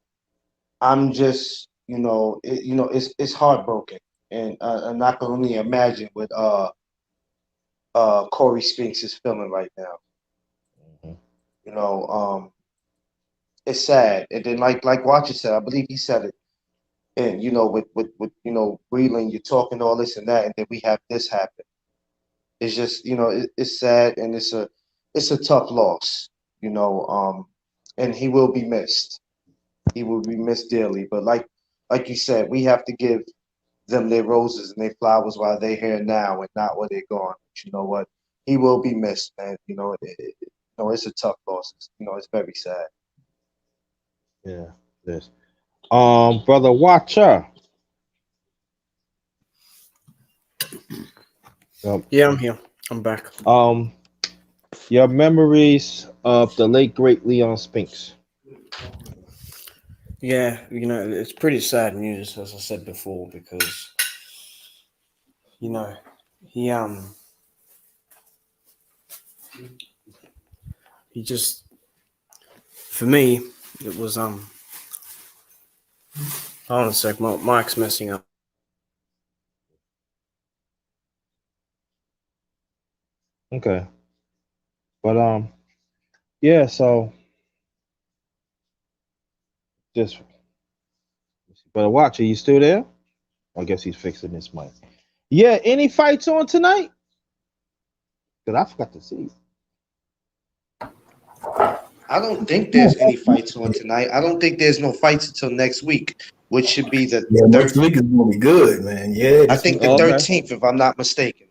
S5: I'm just, it's heartbroken, and I can only imagine what Corey Spinks is feeling right now.
S1: Mhm.
S5: It's sad, and then like Watcher said, I believe he said it, and with Breland, you're talking all this and that, and then we have this happen. It's just it's sad, and it's a tough loss, and he will be missed. He will be missed dearly. But like you said, we have to give them their roses and their flowers while they're here now, and not while they're gone. But you know what? He will be missed, man. It's a tough loss. It's very sad.
S1: Yeah, this. Brother Watcher.
S4: Yeah, I'm here. I'm back.
S1: Your memories of the late great Leon Spinks.
S4: Yeah, it's pretty sad news, as I said before, because he he just, for me, it was hold on a sec, my mic's messing up.
S1: Okay, but yeah. So just, Brother Watcher, you still there? I guess he's fixing his mic. Yeah. Any fights on tonight? Cause I forgot to see.
S5: I don't think there's any fights on tonight. I don't think there's no fights until next week, which should be the
S3: Yeah, next
S5: 13th.
S3: week is gonna be good, man. Yeah,
S5: I think the
S1: Oh, okay.
S5: 13th, if I'm not mistaken.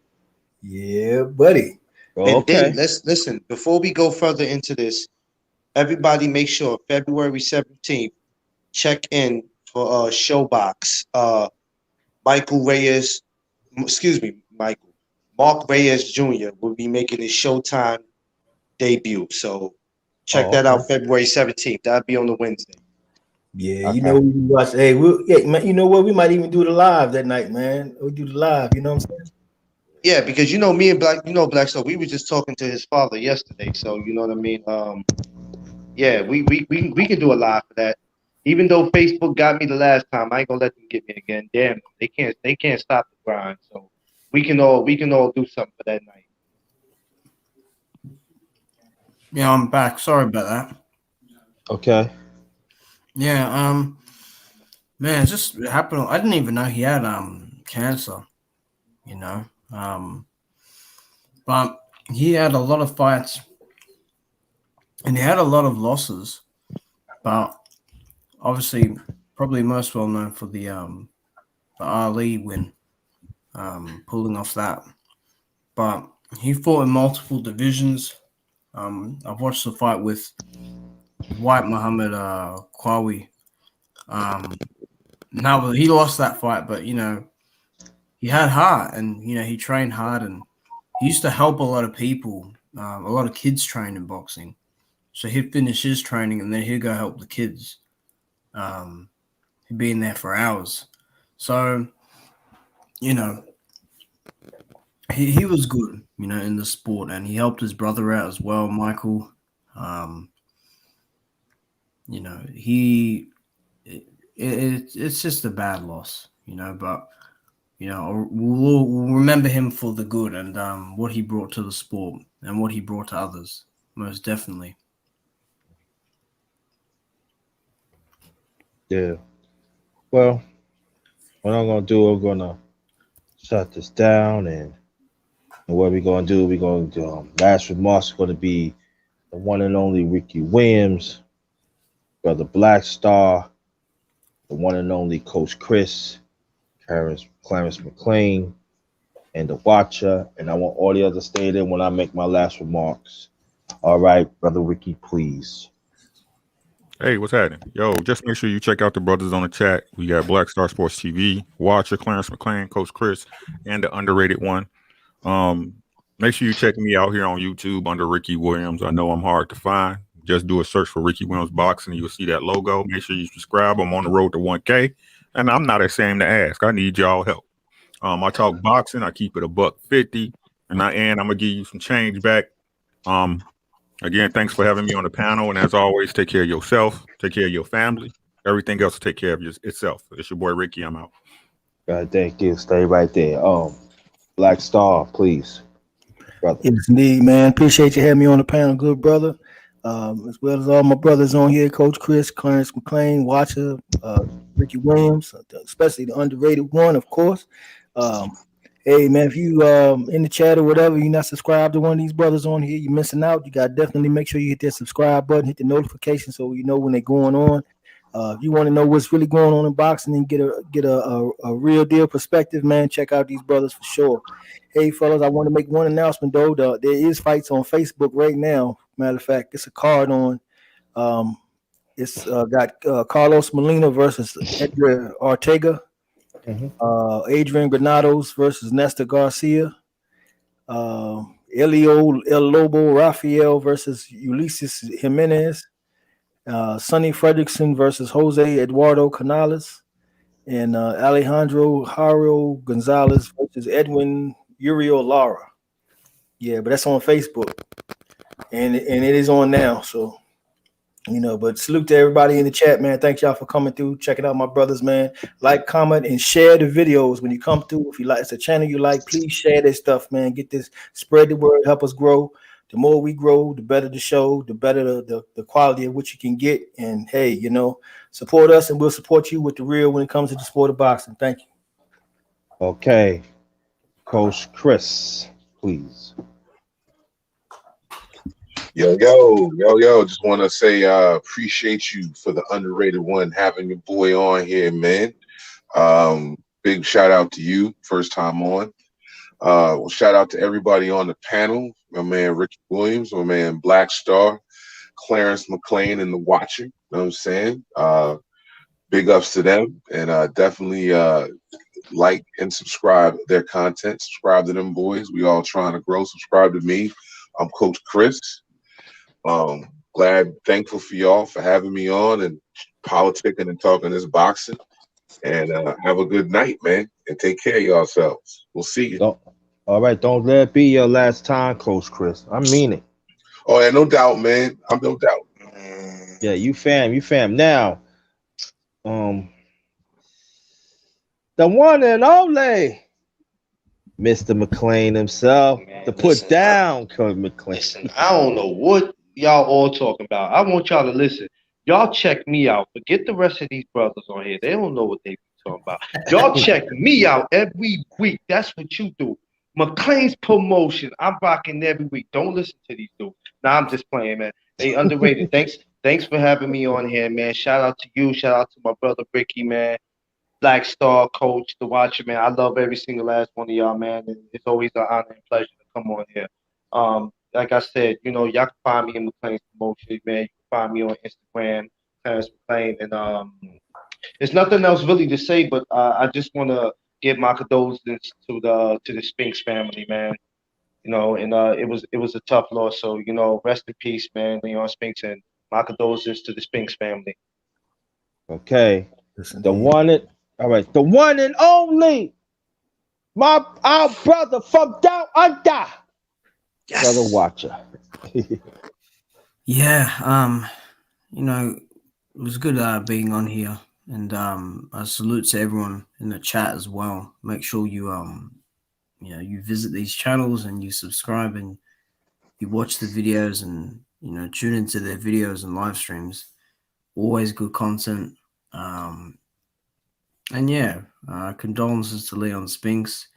S3: yeah, buddy.
S5: And then
S1: Okay.
S5: let's listen, before we go further into this, everybody make sure February 17th, check in for Showbox. Michael Reyes, excuse me, Michael. Mark Reyes Jr. will be making his Showtime debut. So check
S1: Oh,
S5: that
S1: okay.
S5: out February 17th. That'll be on the Wednesday.
S3: Yeah,
S1: Okay.
S3: we watch. Hey, yeah, man, you know what? We might even do the live that night, man. We'll do the live. You know what I'm saying?
S5: Yeah, because me and Black, so we were just talking to his father yesterday. So you know what I mean? Yeah, we can do a live for that. Even though Facebook got me the last time, I ain't gonna let them get me again. Damn, they can't stop the grind. So we can all do something for that night.
S4: Yeah, I'm back. Sorry about that.
S1: Okay.
S4: Yeah, man, it happened. I didn't even know he had cancer. You know, but he had a lot of fights, and he had a lot of losses. But obviously, probably most well known for the Ali win, pulling off that. But he fought in multiple divisions. I've watched the fight with White Muhammad Kwawi. Now he lost that fight, but he had heart, and he trained hard, and
S8: he used to help a lot of people, a lot of kids train in boxing. So he'd finish his training and then he'd go help the kids. He'd be in there for hours. So, you know, he was good, you know, in the sport, and he helped his brother out as well, Michael. You know, it's just a bad loss, you know, but you know, we'll remember him for the good and what he brought to the sport and what he brought to others, most definitely.
S1: Yeah. Well, what I'm gonna do, I'm gonna shut this down, and what we're gonna do, we're gonna do last remarks are gonna be the one and only Ricky Williams, brother Black Star, the one and only Coach Chris, Clarence McLean, and the Watcher, and I want all the others stay there when I make my last remarks. All right, brother Ricky, please.
S2: Hey, what's happening? Yo, just make sure you check out the brothers on the chat. We got Black Star Sports TV, Watcher, Clarence McLean, Coach Chris, and the Underrated one. Make sure you check me out here on YouTube under Ricky Williams. I know I'm hard to find. Just do a search for Ricky Williams Boxing, and you'll see that logo. Make sure you subscribe. I'm on the road to 1K, and I'm not ashamed to ask. I need y'all help. I talk boxing. I keep it $150, and I'm gonna give you some change back. Again, thanks for having me on the panel. And as always, take care of yourself, take care of your family. Everything else will take care of itself. It's your boy Ricky. I'm out.
S1: Thank you. Stay right there. Black Star, please, brother.
S3: Yes, indeed, man. Appreciate you having me on the panel, good brother. As well as all my brothers on here, Coach Chris, Clarence McLean, Watcher, Ricky Williams, especially the underrated one, of course. Hey, man, if you in the chat or whatever, you're not subscribed to one of these brothers on here, you're missing out. You got to definitely make sure you hit that subscribe button, hit the notification so you know when they're going on. If you want to know what's really going on in boxing and get a real deal perspective, man, check out these brothers for sure. Hey, fellas, I want to make one announcement though. There is fights on Facebook right now. Matter of fact, it's a card on. It's got Carlos Molina versus Edgar Ortega. Adrian Granados versus Nestor Garcia. Elio El Lobo Rafael versus Ulysses Jimenez. Sonny Fredrickson versus Jose Eduardo Canales. And Alejandro Jairo Gonzalez versus Edwin Uriel Lara. Yeah, but that's on Facebook. And it is on now. So, you know, but salute to everybody in the chat, man. Thank y'all for coming through, checking out my brothers, man. Like, comment, and share the videos when you come through. If you like, it's a channel you like, please share this stuff, man. Get this, spread the word, help us grow. The more we grow, the better the show, the better the quality of what you can get. And hey, you know, support us and we'll support you with the real when it comes to the sport of boxing. Thank you.
S1: Okay, Coach Chris, please.
S6: Yo. Just want to say appreciate you for the underrated one, having your boy on here, man. Big shout out to you, first time on. Well, shout out to everybody on the panel. My man Ricky Williams, my man Black Star, Clarence McLean, and the Watcher. You know what I'm saying? Big ups to them, and definitely like and subscribe their content. Subscribe to them boys. We all trying to grow. Subscribe to me. I'm Coach Chris. Thankful for y'all for having me on and politicking and talking this boxing. And have a good night, man. And take care of yourselves. We'll see you.
S1: All right, don't let it be your last time, Coach Chris. I mean it.
S6: Oh, yeah, no doubt, man. I'm no doubt.
S1: Yeah, you fam. Now, the one and only Mr. McLean himself,
S5: Man,
S1: to put down Coach McLean.
S5: Listen, I don't know what y'all all talking about. I want y'all to listen. Y'all check me out. Forget the rest of these brothers on here. They don't know what they be talking about. Y'all check me out every week. That's what you do. McLean's promotion. I'm rocking every week. Don't listen to these dudes. Nah, I'm just playing, man. They underrated. Thanks for having me on here, man. Shout out to you. Shout out to my brother Ricky, man. Black Star, Coach, the Watcher, man. I love every single last one of y'all, man. And it's always an honor and pleasure to come on here. Like I said, you know, y'all can find me in McLean's promotion, man. You can find me on Instagram, Clarence McLean, and there's nothing else really to say, but I just want to give my condolences to the Spinks family, man. You know, and it was a tough loss. So you know, rest in peace, man, Leon Spinks, and my condolences to the Spinks family.
S1: Okay.
S3: Yes,
S1: The
S3: indeed.
S1: one and all right, the one and only our brother from down under, brother
S5: Yes.
S1: Watcher.
S8: Yeah, you know, it was good being on here, and I salute to everyone in the chat as well. Make sure you you visit these channels and you subscribe and you watch the videos and tune into their videos and live streams. Always good content. And yeah, condolences to Leon Spinks.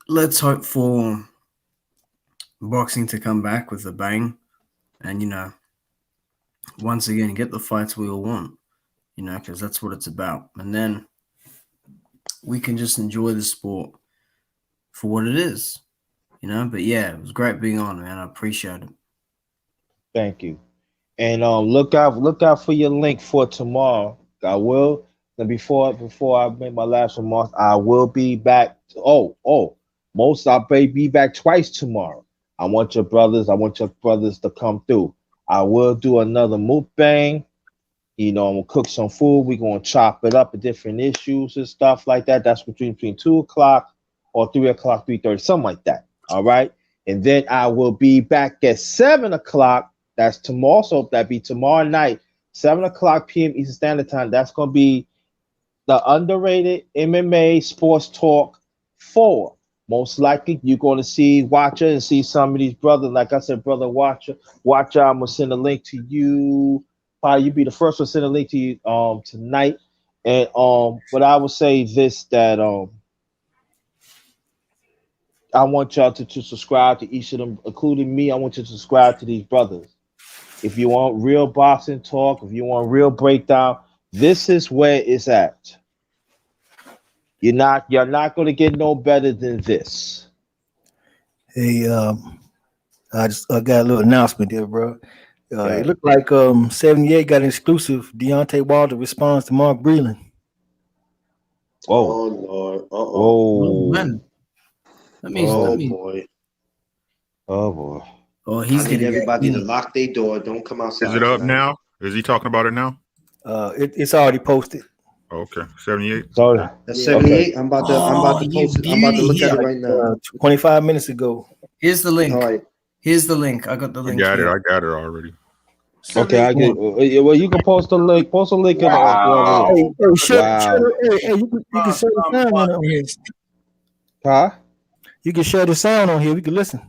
S8: Let's hope for boxing to come back with a bang, and once again get the fights we all want. Because that's what it's about. And then we can just enjoy the sport for what it is. But yeah, it was great being on, man. I appreciate it.
S1: Thank you. And look out for your link for tomorrow. I will. And before I make my last remarks, I will be back. Most I'll be back twice tomorrow. I want your brothers to come through. I will do another mukbang. I'm gonna cook some food. We're gonna chop it up with different issues and stuff like that. That's between 2 o'clock or 3 o'clock, 3:30, something like that. All right. And then I will be back at 7 o'clock. That's tomorrow. So that'd be tomorrow night, 7 o'clock p.m. Eastern Standard Time. That's gonna be the Underrated MMA Sports Talk 4. Most likely you're gonna see Watcher and see some of these brothers. Like I said, brother Watcher, I'm gonna send a link to you. Probably you be the first one to send a link to you tonight. And but I would say this that I want y'all to subscribe to each of them, including me. I want you to subscribe to these brothers. If you want real boxing talk, if you want real breakdown, this is where it's at. You're not going to get no better than this.
S3: Hey, I got a little announcement there, bro.
S1: Okay.
S3: It looked like 78 got an exclusive. Deontay Wilder responds to Mark Breland.
S5: Oh Lord.
S8: Oh, man. That means,
S5: boy.
S1: Oh boy.
S8: Oh, he's
S5: I need
S8: gonna
S5: everybody
S8: get
S5: to lock their door. Don't come outside.
S2: Is it up
S5: tonight.
S2: now? Is he talking about it now?
S3: It's already posted.
S2: Okay, 78.
S1: Sorry.
S5: That's 78.
S1: Okay.
S5: I'm about to post it. I'm about to look at it right now.
S3: 25 minutes ago.
S8: Here's the link.
S5: All right.
S8: Here's the link. I got the link.
S2: I
S8: here.
S2: got it already.
S1: Okay, I get. Well, you can post a link. Post a link in the.
S3: Hey, you can share the sound on here.
S1: Huh?
S3: You can share the sound on here. We can listen.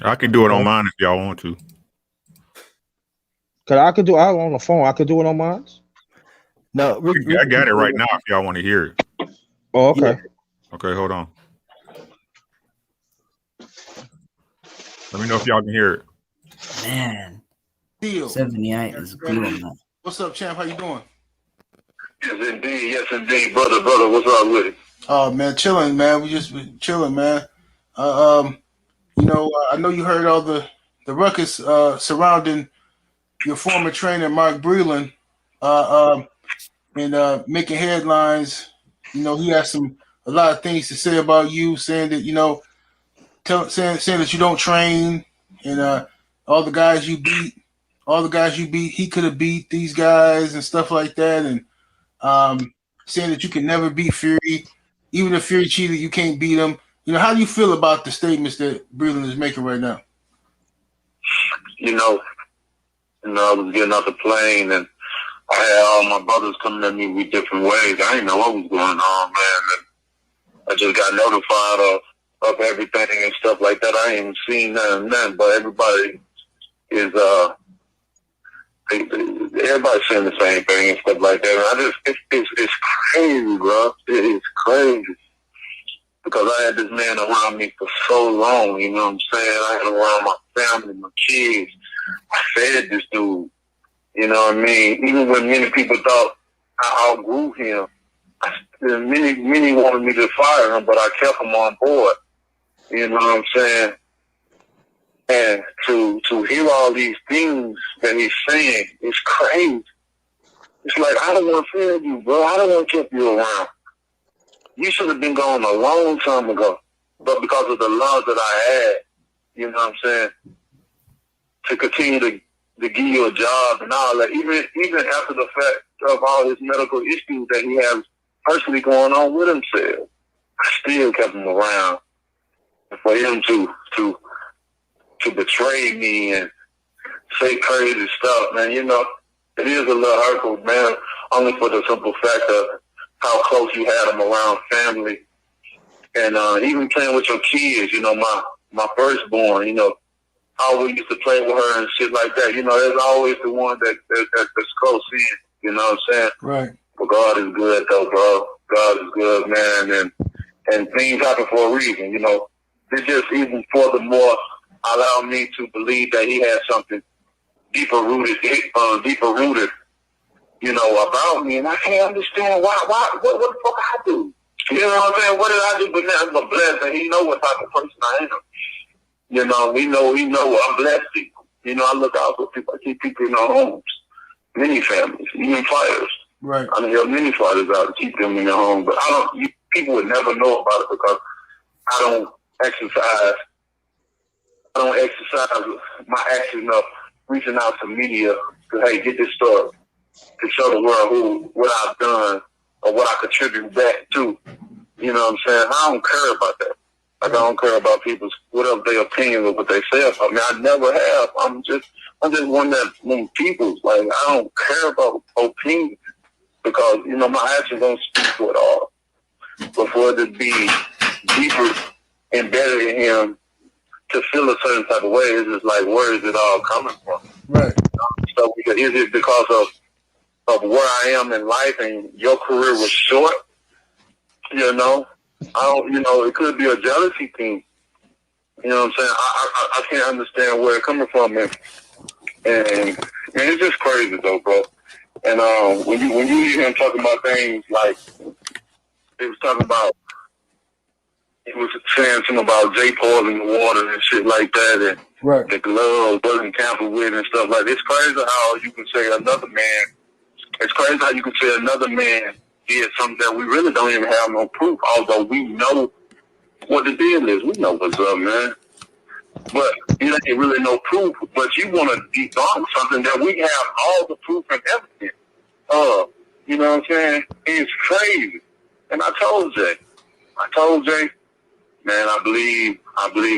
S2: I can do it on mine if y'all want to.
S1: Cause I could do. I on the phone. I could do it on mine.
S3: No,
S2: I got it right now if y'all want to hear it.
S1: Oh, okay.
S3: Yeah.
S2: Okay, hold on. Let me know if y'all can hear it.
S8: Man,
S9: Deal.
S8: 78 is good on that.
S9: What's up, champ? How you doing?
S10: Yes, indeed, brother. What's up with it?
S9: Oh man, chilling, man. We just been chilling, man. I know you heard all the ruckus surrounding your former trainer, Mark Breland, and making headlines. He has a lot of things to say about you, saying that saying that you don't train, and all the guys you beat, he could have beat these guys and stuff like that, and saying that you can never beat Fury, even if Fury cheated, you can't beat him. How do you feel about the statements that Breland is making right now?
S10: I was getting off the plane and I had all my brothers coming at me with different ways. I didn't know what was going on, man. And I just got notified of everything and stuff like that. I ain't even seen nothing, but everybody is everybody's saying the same thing and stuff like that. And it's crazy, bro. It is crazy. Because I had this man around me for so long, you know what I'm saying? I had him around my family, my kids. I fed this dude, you know what I mean? Even when many people thought I outgrew him, many wanted me to fire him, but I kept him on board, you know what I'm saying? And to hear all these things that he's saying, it's crazy. It's like, I don't want to fed you, bro. I don't want to keep you around. You should have been gone a long time ago. but because of the love that I had, you know what I'm saying, to continue to give you a job and all that, even after the fact of all his medical issues that he has personally going on with himself, I still kept him around. And for him to betray me and say crazy stuff, man, you know, it is a little hurtful, man, only for the simple fact of how close you had him around family. And even playing with your kids, you know, my firstborn, you know, I always used to play with her and shit like that. You know, there's always the one that's close in, you know what I'm saying?
S9: Right.
S10: But God is good, though, bro. God is good, man. And things happen for a reason, you know. It just even furthermore allowed me to believe that he had something deeper rooted, you know, about me. And I can't understand why what the fuck I do? You know what I'm saying? What did I do? But now I'm blessed, and he know what type of person I am. You know, he know I'm blessed people. You know, I look out for people. I keep people in their homes, many families, even fighters.
S9: Right.
S10: I help many fighters out to keep them in their home. But people would never know about it because I don't exercise my action of reaching out to media to, hey, get this story, to show the world what I've done or what I contribute back to. You know what I'm saying? I don't care about that. Like, I don't care about people's, whatever their opinion of what they say about me. I never have. I'm just one that when people's, like, I don't care about opinions because, you know, my actions don't speak for it all. But for it to be deeper embedded in him to feel a certain type of way, it's just like, where is it all coming from?
S9: Right.
S10: So is it because of where I am in life and your career was short? You know? It could be a jealousy thing. You know what I'm saying? I can't understand where it's coming from, and it's just crazy though, bro. And when you hear him talking about things like he was saying something about J. Paul in the water and shit like that, and
S9: right.
S10: The glove wasn't tampered with and stuff like that. It's crazy how you can say another man. It's crazy how you can say another man did something that we really don't even have no proof, although we know what the deal is. We know what's up, man. But it ain't really no proof. But you want to debunk something that we have all the proof and evidence of. You know what I'm saying? It's crazy. And I told Jay, man, I believe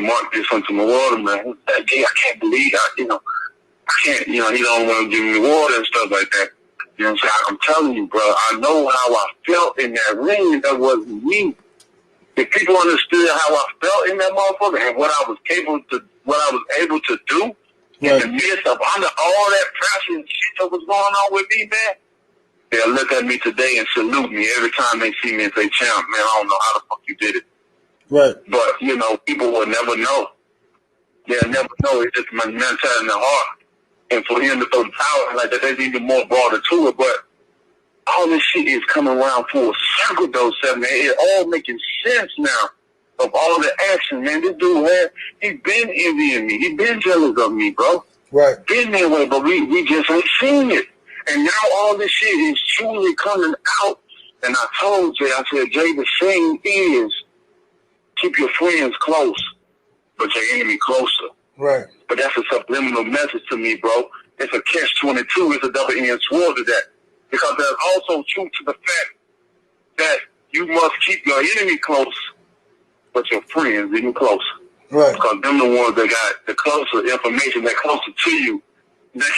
S10: Mark did something to my water, man. I can't believe he don't want to give me water and stuff like that. You know what I'm saying? I'm telling you, bro, I know how I felt in that ring. That wasn't me. If people understood how I felt in that motherfucker and what I was able to do in the midst of under all that pressure and shit that was going on with me, man, they'll look at me today and salute me every time they see me and say, champ, man, I don't know how the fuck you did it.
S9: Right.
S10: But, you know, people will never know. They'll never know. It's just my mentality in the heart. And for him to throw the power like that, there's even more broader to it. But all this shit is coming around full circle, though, 7. It all making sense now of all the action, man. This dude, he been envying me. He been jealous of me, bro.
S9: Right.
S10: Been that way, but we just ain't seen it. And now all this shit is truly coming out. And I told Jay, I said, Jay, the thing is, keep your friends close, but your enemy closer.
S9: Right.
S10: But that's a subliminal message to me, bro. It's a catch-22. It's a double-edged sword to that. Because there's also truth to the fact that you must keep your enemy close, but your friends even closer.
S9: Right.
S10: Because them the ones that got the closer information, that closer to you, that,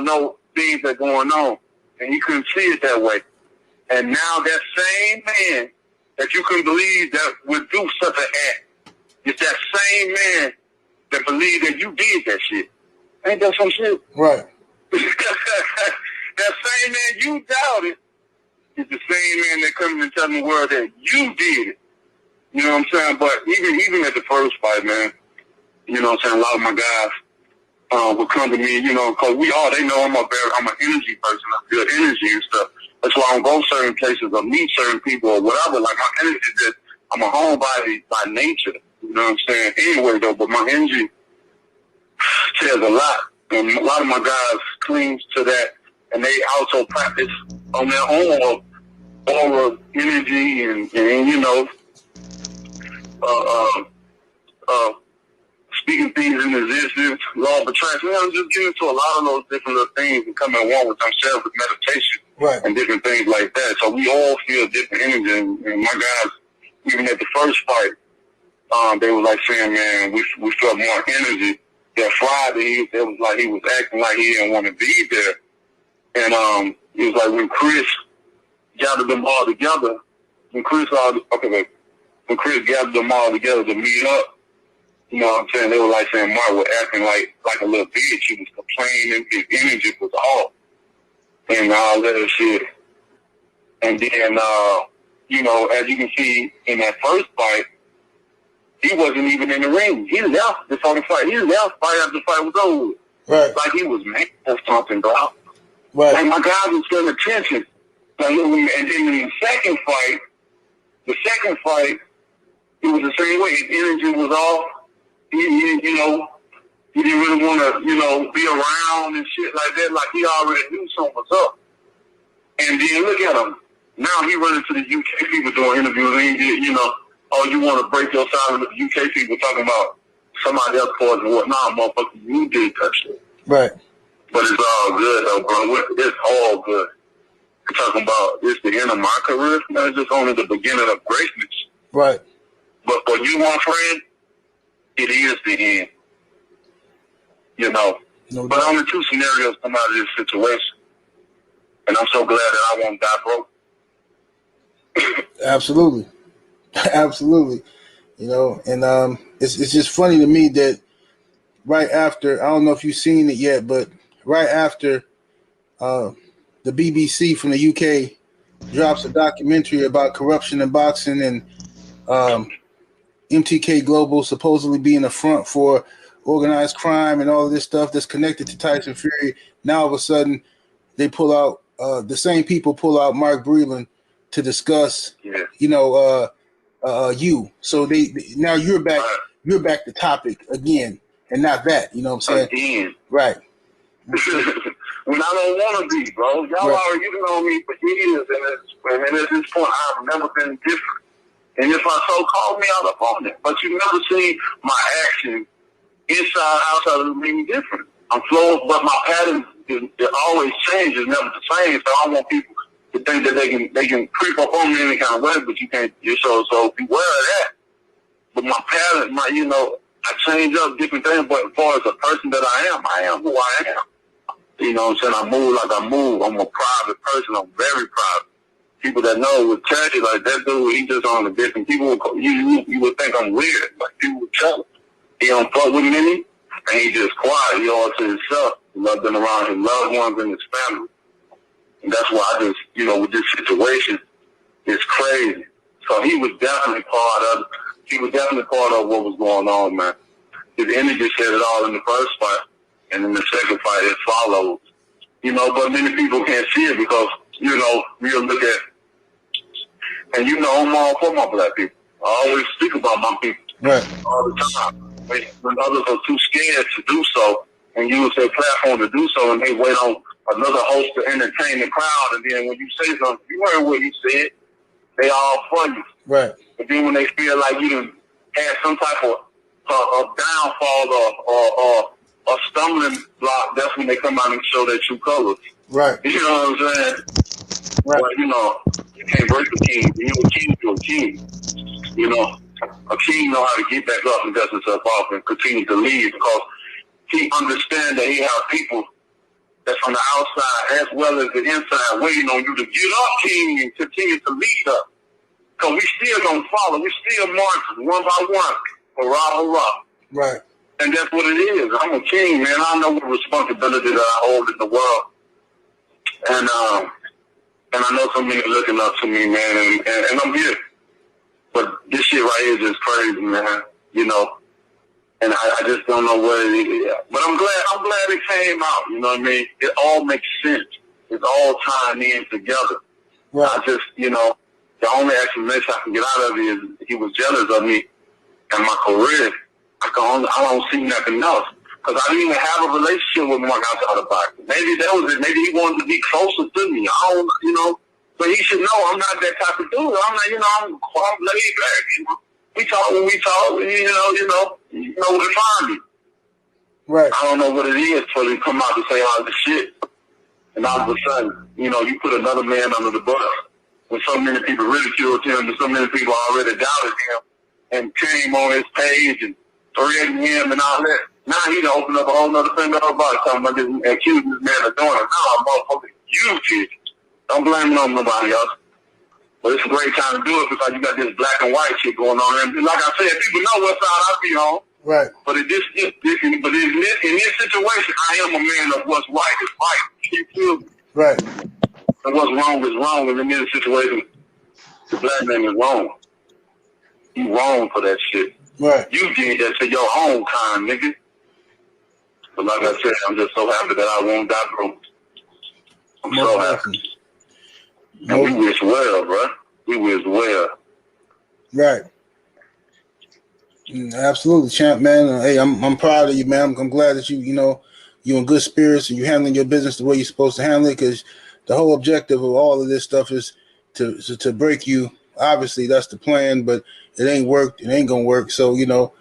S10: know things that are going on. And you couldn't see it that way. And now that same man that you couldn't believe that would do such an act, it's that same man that believed that you did that shit. Ain't that some shit?
S9: Right.
S10: That same man you doubted is the same man that comes and tells the world that you did it. You know what I'm saying? But even at the first fight, man, you know what I'm saying, a lot of my guys would come to me, because they know I'm an energy person. I feel energy and stuff. That's why I don't go certain places or meet certain people or whatever. Like, my energy is just, I'm a homebody by nature. You know what I'm saying? Anyway, though, but my energy says a lot. And a lot of my guys cling to that. And they also practice on their own aura, energy, and speaking things in existence, law of attraction. I'm just getting into a lot of those different little things and coming at one with themselves with meditation and different things like that. So we all feel different energy. And my guys, even at the first fight, they were like saying, man, we felt more energy. That Friday, it was like he was acting like he didn't want to be there. And it was like when Chris gathered them all together, when Chris gathered them all together to meet up, you know what I'm saying? They were like saying Mark was acting like a little bitch. He was complaining. His energy was off and all that shit. And then, you know, as you can see in that first fight, he wasn't even in the ring. He left before the fight. He left right after the fight was over.
S9: Right.
S10: Like he was mad or something, bro.
S9: Right.
S10: Like my guys was paying attention. Like, and then in the second fight, it was the same way. His energy was off. You know, he didn't really want to, you know, be around and shit like that. Like he already knew something was up. And then look at him. Now he running to the UK people doing interviews. And he, you know, oh, you want to break your silence with the UK people talking about somebody else causing what? Nah, motherfucker, you did that shit.
S9: Right.
S10: But it's all good, though, bro. It's all good. You're talking about it's the end of my career. No, it's just only the beginning of greatness.
S9: Right.
S10: But for you, my friend, it is the end. You know. No, but only two scenarios come out of this situation. And I'm so glad that I won't die broke.
S9: Absolutely. Absolutely. You know, and it's just funny to me that right after, I don't know if you've seen it yet, but right after the BBC from the UK drops a documentary about corruption in boxing and MTK Global supposedly being a front for organized crime and all of this stuff that's connected to Tyson Fury, now all of a sudden they pull out, the same people pull out Mark Breland to discuss, you know, you. So they now you're back to topic again and not that, you know what I'm saying?
S10: Again.
S9: Right.
S10: When I don't want to be, bro. Y'all already, you know me for years, and at this point, I've never been different. And if I so call me out upon it, but you never see my action inside, outside of the ring different. I'm flowing, but my pattern it always changes, never the same. So I don't want people to think that they can creep up on me any kind of way, but you can't. So beware of that. But my pattern, you know, I change up different things. But as far as the person that I am who I am. You know what I'm saying? I move like I move. I'm a private person. I'm very private. People that know would tell you, like, that dude, he just on a different, people would, you would think I'm weird. Like, people would tell him. He don't fuck with many, and he just quiet. He all to himself. He loved them around his loved ones and his family. And that's why I just, you know, with this situation, it's crazy. So he was definitely part of what was going on, man. His energy said it all in the first fight, and in the second fight, it followed. You know, but many people can't see it because, you know, we'll look at, and you know, I'm all for my black people. I always speak about my people all the time. When others are too scared to do so and use their platform to do so, and they wait on another host to entertain the crowd, and then when you say something, you heard what he said, they all for you.
S9: Right.
S10: But then when they feel like you done had some type of downfall or stumbling block, that's when they come out and show their true colors.
S9: Right.
S10: You know what I'm saying? Right. But, you know, you can't break a king. You're a king, you're a king. You know, a king know how to get back up and dust himself off and continue to lead because he understands that he has people that's on the outside as well as the inside waiting on you to get up, king, and continue to lead up. Because we still going to follow. We still marching one by one. Hurrah, hurrah.
S9: Right.
S10: And that's what it is. I'm a king, man. I know what responsibility that I hold in the world. And I know so many looking up to me, man, and I'm here. But this shit right here is just crazy, man. You know, and I just don't know what it is. But I'm glad it came out. You know what I mean? It all makes sense. It's all tying in together. Right. I just, you know, the only explanation I can get out of it is he was jealous of me and my career. I don't see nothing else. Because I didn't even have a relationship with Mark outside of boxing. Maybe that was it. Maybe he wanted to be closer to me. I don't, you know. But he should know I'm not that type of dude. I'm not, you know, I'm laid back, you know. we talk when we talk. You know where to find me.
S9: Right.
S10: I don't know what it is for you to come out to say all this shit, and all of a sudden, you know, you put another man under the bus when so many people ridiculed him and so many people already doubted him and came on his page and threatened him and all that. Now he done opened up a whole nother thing about talking about this, accusing this man of doing it. No, motherfucker, you did. Don't blame it on nobody else. But it's a great time to do it because you got this black and white shit going on. And like I said, people know what side I be on.
S9: Right.
S10: But in this situation, I am a man of what's right is right. You feel me?
S9: Right.
S10: And what's wrong is wrong. And in this situation, the black man is wrong. You wrong for that shit.
S9: Right.
S10: You did that to your own kind, nigga. But like I said, I'm just so happy that I won't die broke. I'm
S9: Most
S10: so happy.
S9: definitely.
S10: And we wish well, bro. We wish well.
S9: Right. Absolutely, champ, man. Hey, I'm proud of you, man. I'm glad that you're in good spirits and you're handling your business the way you're supposed to handle it. Because the whole objective of all of this stuff is to break you. Obviously, that's the plan, but it ain't worked. It ain't gonna work. So we got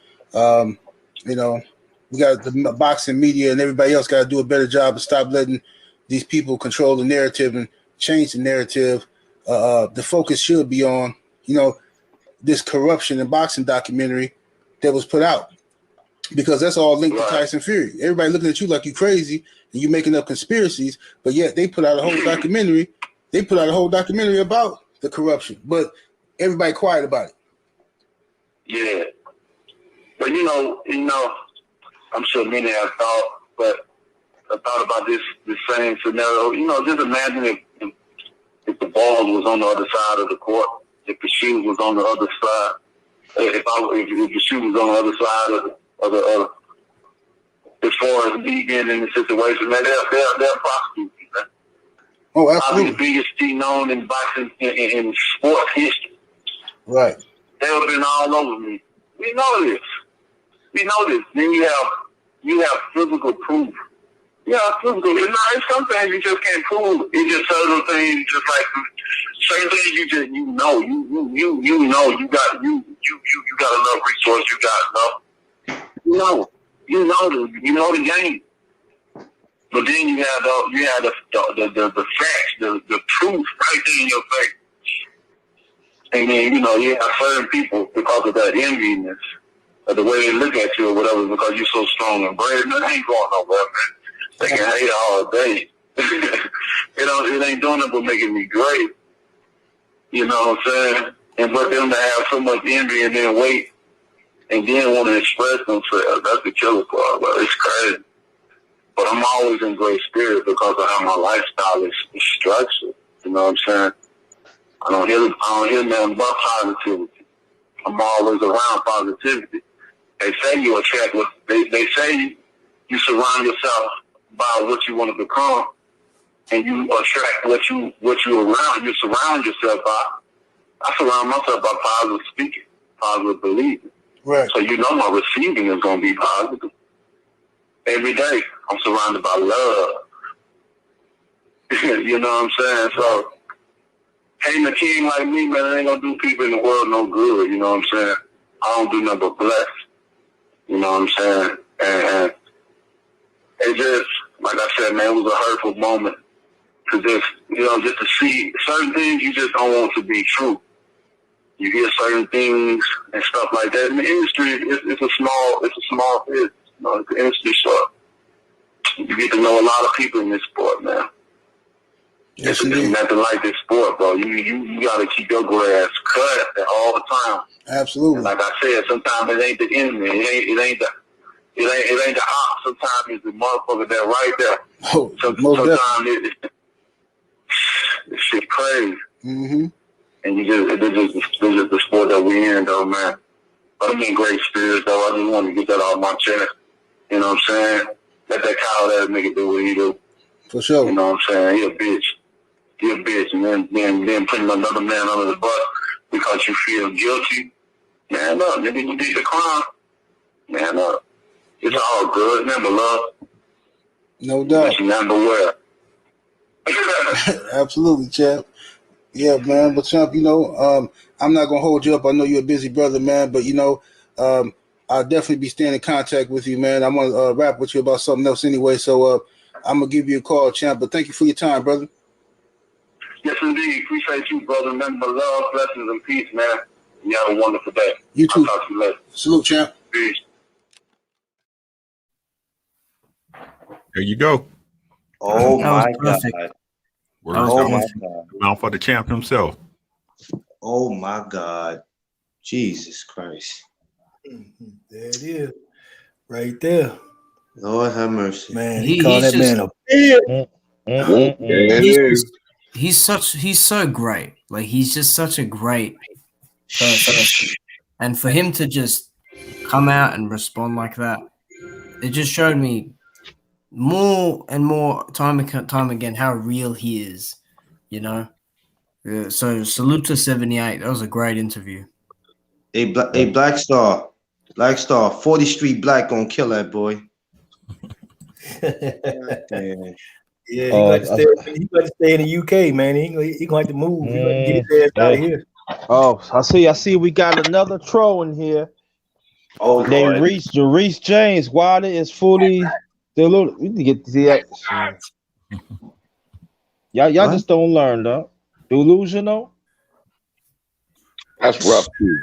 S9: the boxing media and everybody else got to do a better job of stop letting these people control the narrative and change the narrative. The focus should be on this corruption and boxing documentary that was put out, because that's all linked to Tyson Fury. Everybody looking at you like you crazy and you making up conspiracies, but yet they put out a whole documentary. They put out a whole documentary about the corruption, but everybody quiet about it.
S10: Yeah, but I'm sure many have thought, but I thought about this same scenario. Just imagine if the ball was on the other side of the court, if the shoe was on the other side. If the shoe was on the other side of the as far as me being in the situation, man, they'll prosecute me, man.
S9: Oh, absolutely.
S10: Probably the biggest thing known in boxing in sports history.
S9: Right.
S10: They've been all over me. We know this. Then you have physical proof. Yeah, physical. It's some things you just can't prove. It's just certain things, just like certain things you just you know you got enough resource. You got enough. You know the game. But then you have the facts, the truth right there in your face. And then you have certain people because of that enviness, or the way they look at you or whatever, because you're so strong and brave. Man, I ain't going nowhere, man. They can hate all day. It ain't doing it but making me great. You know what I'm saying? And for them to have so much envy and then wait and then want to express themselves, that's the killer part. But it's crazy. But I'm always in great spirit because of how my lifestyle is structured. You know what I'm saying? I don't hear nothing but positivity. I'm always around positivity. They say you attract what they say you surround yourself by what you want to become, and you attract what you around. You surround yourself by. I surround myself by positive speaking, positive believing.
S9: Right.
S10: So my receiving is going to be positive. Every day, I'm surrounded by love. You know what I'm saying? So, hating a king like me, man, it ain't going to do people in the world no good. You know what I'm saying? I don't do nothing but bless. You know what I'm saying? And it just, like I said, man, it was a hurtful moment to just to see certain things you just don't want to be true. You hear certain things and stuff like that. In the industry, it's a small business. It's an industry, so you get to know a lot of people in this sport, man.
S9: Yes,
S10: it's nothing like this sport, bro. You got to keep your grass cut all the time.
S9: Absolutely.
S10: And like I said, sometimes it ain't the enemy. It ain't the op. Sometimes it's the motherfucker that right there.
S9: Oh,
S10: sometimes it's shit crazy.
S9: Mm-hmm.
S10: And it's just the sport that we in, though, man. But I'm in great spirits, though. I just want to get that off my chest. You know what I'm saying? Let that cow ass nigga do what he do.
S9: For sure.
S10: You know what I'm saying? He a bitch. And then putting another man under the bus because you feel guilty. Man up, nigga, you did the crime. Man up. It's all good. Remember, love.
S9: No doubt.
S10: But you never wear.
S9: Absolutely, champ. Yeah, man. But champ, I'm not gonna hold you up. I know you're a busy brother, man. But I'll definitely be staying in contact with you, man. I'm gonna rap with you about something else anyway. So I'm gonna give you a call, champ. But thank you for your time, brother.
S10: Yes, indeed. Appreciate you, brother. Nothing but love, blessings, and peace, man. You have a wonderful day.
S9: You too.
S10: I'll talk to you later.
S9: Salute, champ.
S10: Peace.
S2: There you go.
S5: Oh
S8: That was
S5: my
S8: perfect.
S5: God.
S2: Words
S5: Oh
S2: come
S5: my
S2: from
S5: God.
S2: the mouth of the champ himself.
S5: Oh my God. Jesus Christ.
S3: There it is. Right there.
S5: Lord have mercy.
S3: Man, he called that man a
S8: bitch. He's so great. Like, he's just such a great person. And for him to just come out and respond like that, it just showed me more and more time again how real he is, so salute to 78. That was a great interview.
S5: Hey, Black Star. 40th Street Black gonna kill that boy.
S3: Yeah, he got to stay in the UK, man. He gonna have to move. He got to get his ass out of here.
S1: Oh, I see. We got another troll in here.
S5: Oh,
S1: named Reese James. Wilder is fully deluded. We need to get to see that. Y'all
S5: What?
S1: just don't learn, though. Delusional.
S6: That's rough too.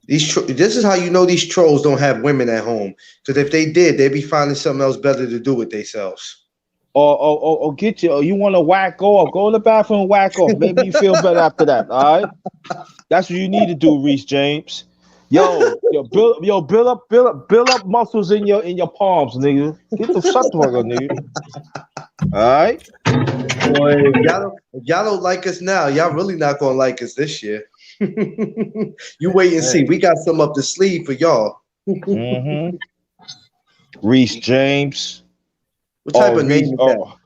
S5: This is how you know these trolls don't have women at home. Because if they did, they'd be finding something else better to do with themselves.
S1: Or get you. Or you want to whack off? Go in the bathroom and whack off. Maybe you feel better after that. All right. That's what you need to do, Reese James. Build up muscles in your palms, nigga. Get the shut the fuck up, nigga. All right.
S5: Boy, if y'all don't like us now, y'all really not gonna like us this year. You wait and see. We got some up the sleeve for y'all.
S1: Reese James.
S5: What type of name is that?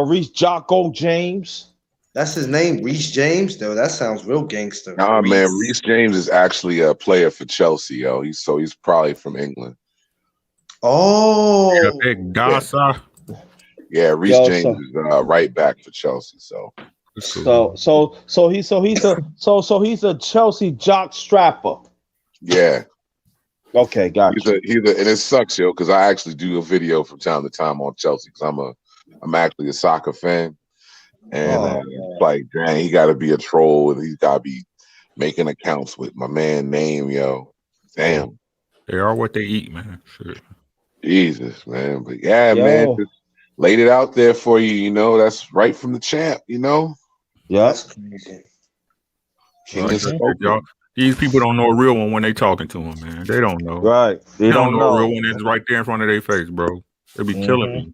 S1: Reese Jocko James.
S5: That's his name, Reese James. Though that sounds real gangster.
S6: Nah, man, Reese James is actually a player for Chelsea, yo. He's probably from England.
S5: Oh,
S6: yeah, Reese James is right back for Chelsea. So
S1: he's a Chelsea jock strapper.
S6: Yeah.
S1: Okay, gotcha.
S6: He's and it sucks, yo, because I actually do a video from time to time on Chelsea because I'm actually a soccer fan. And it's like, dang, he got to be a troll and he's got to be making accounts with my man name, yo. Damn.
S2: They are what they eat, man. Shit.
S6: Jesus, man. But yeah, man, just laid it out there for you, that's right from the champ,
S1: Yeah.
S5: That's crazy.
S2: Y'all, these people don't know a real one when they talking to them, man. They don't know.
S1: Right.
S2: They don't know a real one is right there in front of their face, bro. They be killing me.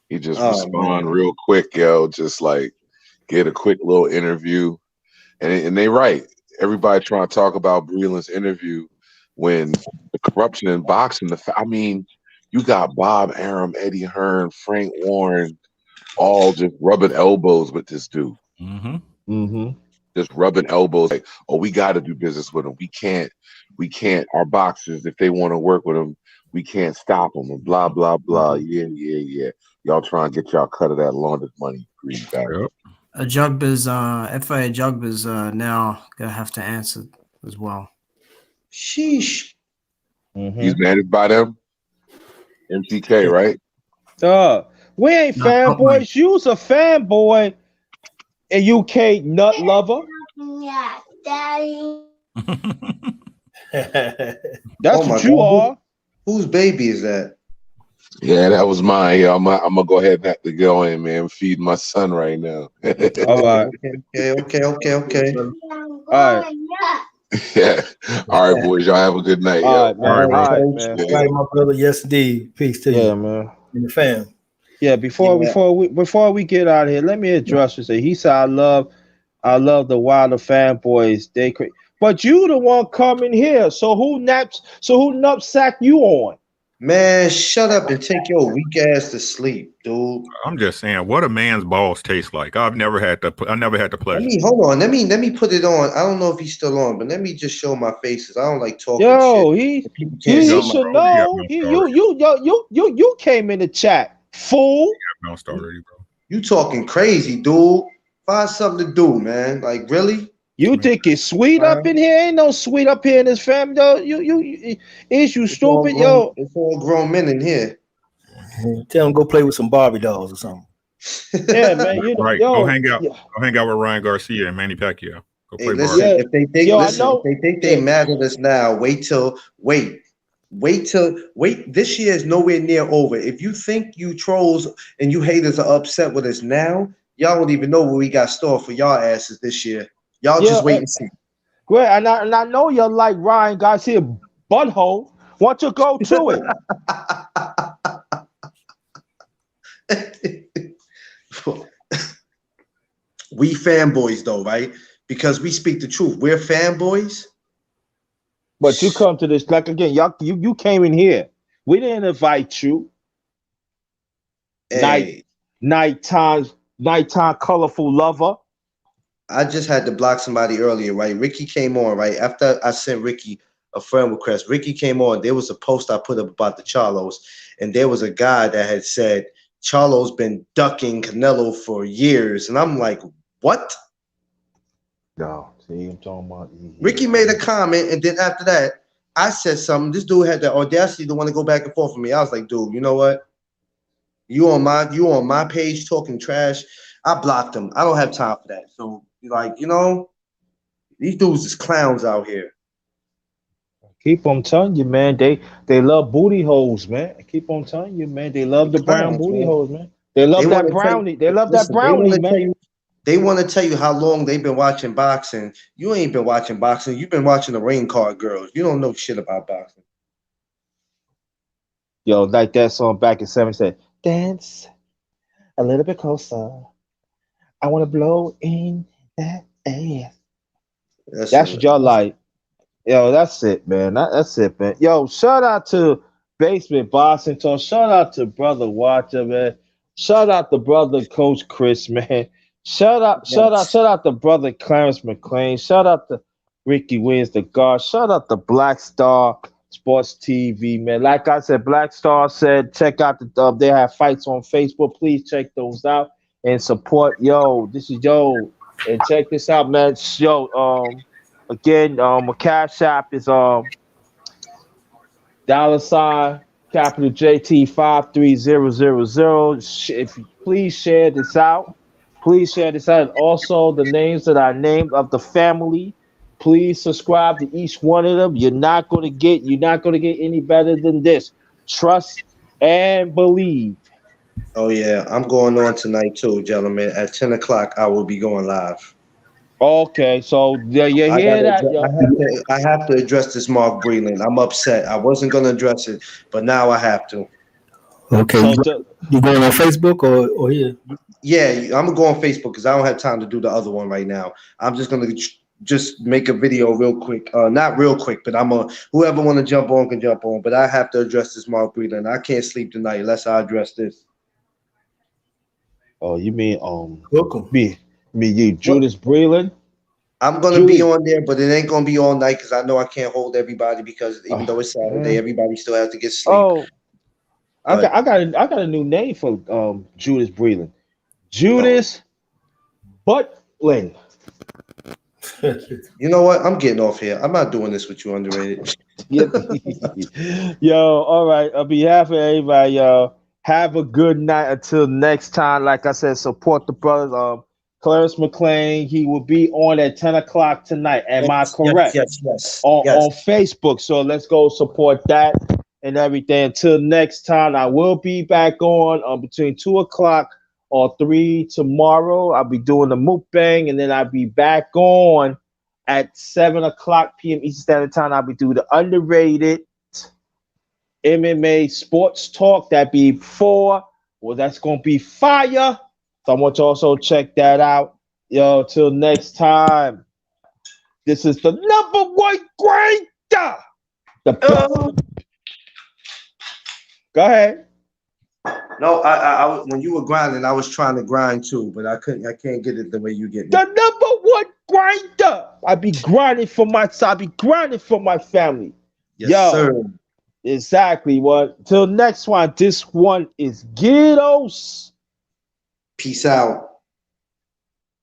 S6: He just respond real quick, yo. Just like get a quick little interview, and they right. Everybody trying to talk about Breland's interview when the corruption in boxing. You got Bob Arum, Eddie Hearn, Frank Warren, all just rubbing elbows with this dude. Just rubbing elbows, like, oh, we got to do business with him. We can't. Our boxers, if they want to work with him, we can't stop them. And blah blah blah. Yeah. Y'all trying to get y'all cut of that laundered money, green bag.
S8: FA Jugba's now gonna have to answer as well.
S5: Sheesh.
S6: He's managed by them. MTK, right?
S1: We ain't fanboys. You's a fanboy. A UK nut lover.
S11: Yeah, Daddy.
S1: That's what you are. Whose
S5: baby is that?
S6: Yeah, that was mine. Yeah, I'm gonna go ahead and have to go in, man. I'm feeding my son right now.
S1: All right.
S5: Okay.
S1: All right.
S6: Yeah. All right, boys. Y'all have a good night.
S3: All right, man.
S6: All right,
S3: All right, my brother. Yes, indeed. Peace to you.
S1: Yeah, man.
S3: And the fam.
S1: Yeah, before we get out of here, let me address you. Say he said I love the Wilder fanboys. But you the one coming here. So who nupsack you on?
S5: Man, shut up and take your weak ass to sleep, dude.
S2: I'm just saying, what a man's balls taste like. I never had the pleasure.
S5: Hold on. Let me put it on. I don't know if he's still on, but let me just show my faces. I don't like talking shit.
S1: He should know. You came in the chat, fool.
S2: already, bro.
S5: You talking crazy, dude. Find something to do, man. Like, really?
S1: You think it's sweet up in here? Ain't no sweet up here in this family, though. Is you stupid, yo?
S5: It's all grown men in here.
S3: Tell them go play with some Barbie dolls or something.
S1: Yeah, man. You know,
S2: Right.
S1: yo,
S2: Go hang out.
S1: yeah.
S2: Go hang out with Ryan Garcia and Manny Pacquiao. Go
S5: Hey,
S2: play
S5: listen.
S2: Barbie.
S1: Yeah.
S5: If they think,
S1: Yo, I
S5: listen.
S1: know.
S5: If they think they mad at us now, wait. This year is nowhere near over. If you think you trolls and you haters are upset with us now, y'all don't even know what we got stored for y'all asses this year. Y'all
S1: Yeah,
S5: just wait and see.
S1: great. And I know you're like Ryan Garcia butthole. Why don't you go to it?
S5: We fanboys though, right? Because we speak the truth. We're fanboys.
S1: But you come to this like again, y'all. You came in here. We didn't invite you.
S5: Hey,
S1: Nighttime, colorful lover.
S5: I just had to block somebody earlier, right? Ricky came on, right? After I sent Ricky a friend request, Ricky came on. There was a post I put up about the Charlos, and there was a guy that had said Charlo's been ducking Canelo for years. And I'm like, what?
S1: No, see, I'm talking about.
S5: Ricky made a comment, and then after that, I said something. This dude had the audacity to want to go back and forth with me. I was like, dude, you know what? You on my page talking trash. I blocked him. I don't have time for that. So like, these dudes is clowns out here.
S1: Keep on telling you, man. They love booty holes, man. I keep on telling you, man. They love the brown
S5: Clowns,
S1: booty
S5: man.
S1: holes, man. They love
S5: They
S1: that
S5: want to tell you,
S1: brownie. They love that
S5: listen, they want
S1: brownie,
S5: to tell
S1: man.
S5: you, they want to tell you how long they've been watching boxing. You ain't been watching boxing. You've been watching the Rain Card Girls. You don't know shit about boxing.
S1: Yo, like that song back in '70 said, "Dance a little bit closer. I want to blow in that ass." That's what y'all like. Yo, that's it, man. That's it, man. Yo, shout out to Basement Boxing Talk. Shout out to Brother Watcher, man. Shout out to Brother Coach Chris, man. Shout out to Brother Clarence McLean. Shout out to Ricky Williams, the guard. Shout out to Black Star Sports TV, man. Like I said, Black Star said, check out they have fights on Facebook. Please check those out and support. Yo, this is and check this out, man. Yo, again, my cash app is $ capital JT 53000. If you please share this out, And also the names that I named of the family. Please subscribe to each one of them. You're not gonna get any better than this. Trust and believe.
S5: Oh yeah, I'm going on tonight too, gentlemen. At 10 o'clock, I will be going live.
S1: Okay, so yeah, you hear that, yo?
S5: I have to address this Mark Breland. I'm upset. I wasn't gonna address it, but now I have to.
S3: Okay,
S1: So
S3: you going on Facebook or here?
S5: Yeah, I'm gonna go on Facebook because I don't have time to do the other one right now. I'm just gonna just make a video real quick. Not real quick, but whoever want to jump on can jump on. But I have to address this Mark Breland. I can't sleep tonight unless I address this.
S1: Oh, you mean
S3: Welcome.
S1: you, Judas Breland?
S5: I'm gonna be on there, but it ain't gonna be all night because I know I can't hold everybody because even though it's Saturday, everybody still has to get sleep.
S1: Oh, I got a new name for Judas Breland. Judas Buttling.
S5: You know what? I'm getting off here. I'm not doing this with you, Underrated.
S1: Yo, all right. On behalf of everybody, y'all, have a good night until next time. Like I said, support the brothers. Clarence McLean, he will be on at 10 o'clock tonight. Am I correct?
S5: Yes.
S1: On Facebook. So let's go support that and everything. Until next time, I will be back on between 2 o'clock or 3 tomorrow. I'll be doing the mukbang, and then I'll be back on at 7 o'clock p.m. Eastern Standard Time. I'll be doing the Underrated MMA Sports Talk. That be 4. Well, that's going to be fire. So I want you to also check that out. Yo, till next time. This is the #1 grader. The best. Go ahead.
S5: No, I when you were grinding, I was trying to grind too, but I can't get it the way you get it.
S1: The #1 grinder. I be grinding for I be grinding for my family.
S5: Yes, sir.
S1: Exactly. Well, till next one. This one is Ghettos.
S5: Peace out.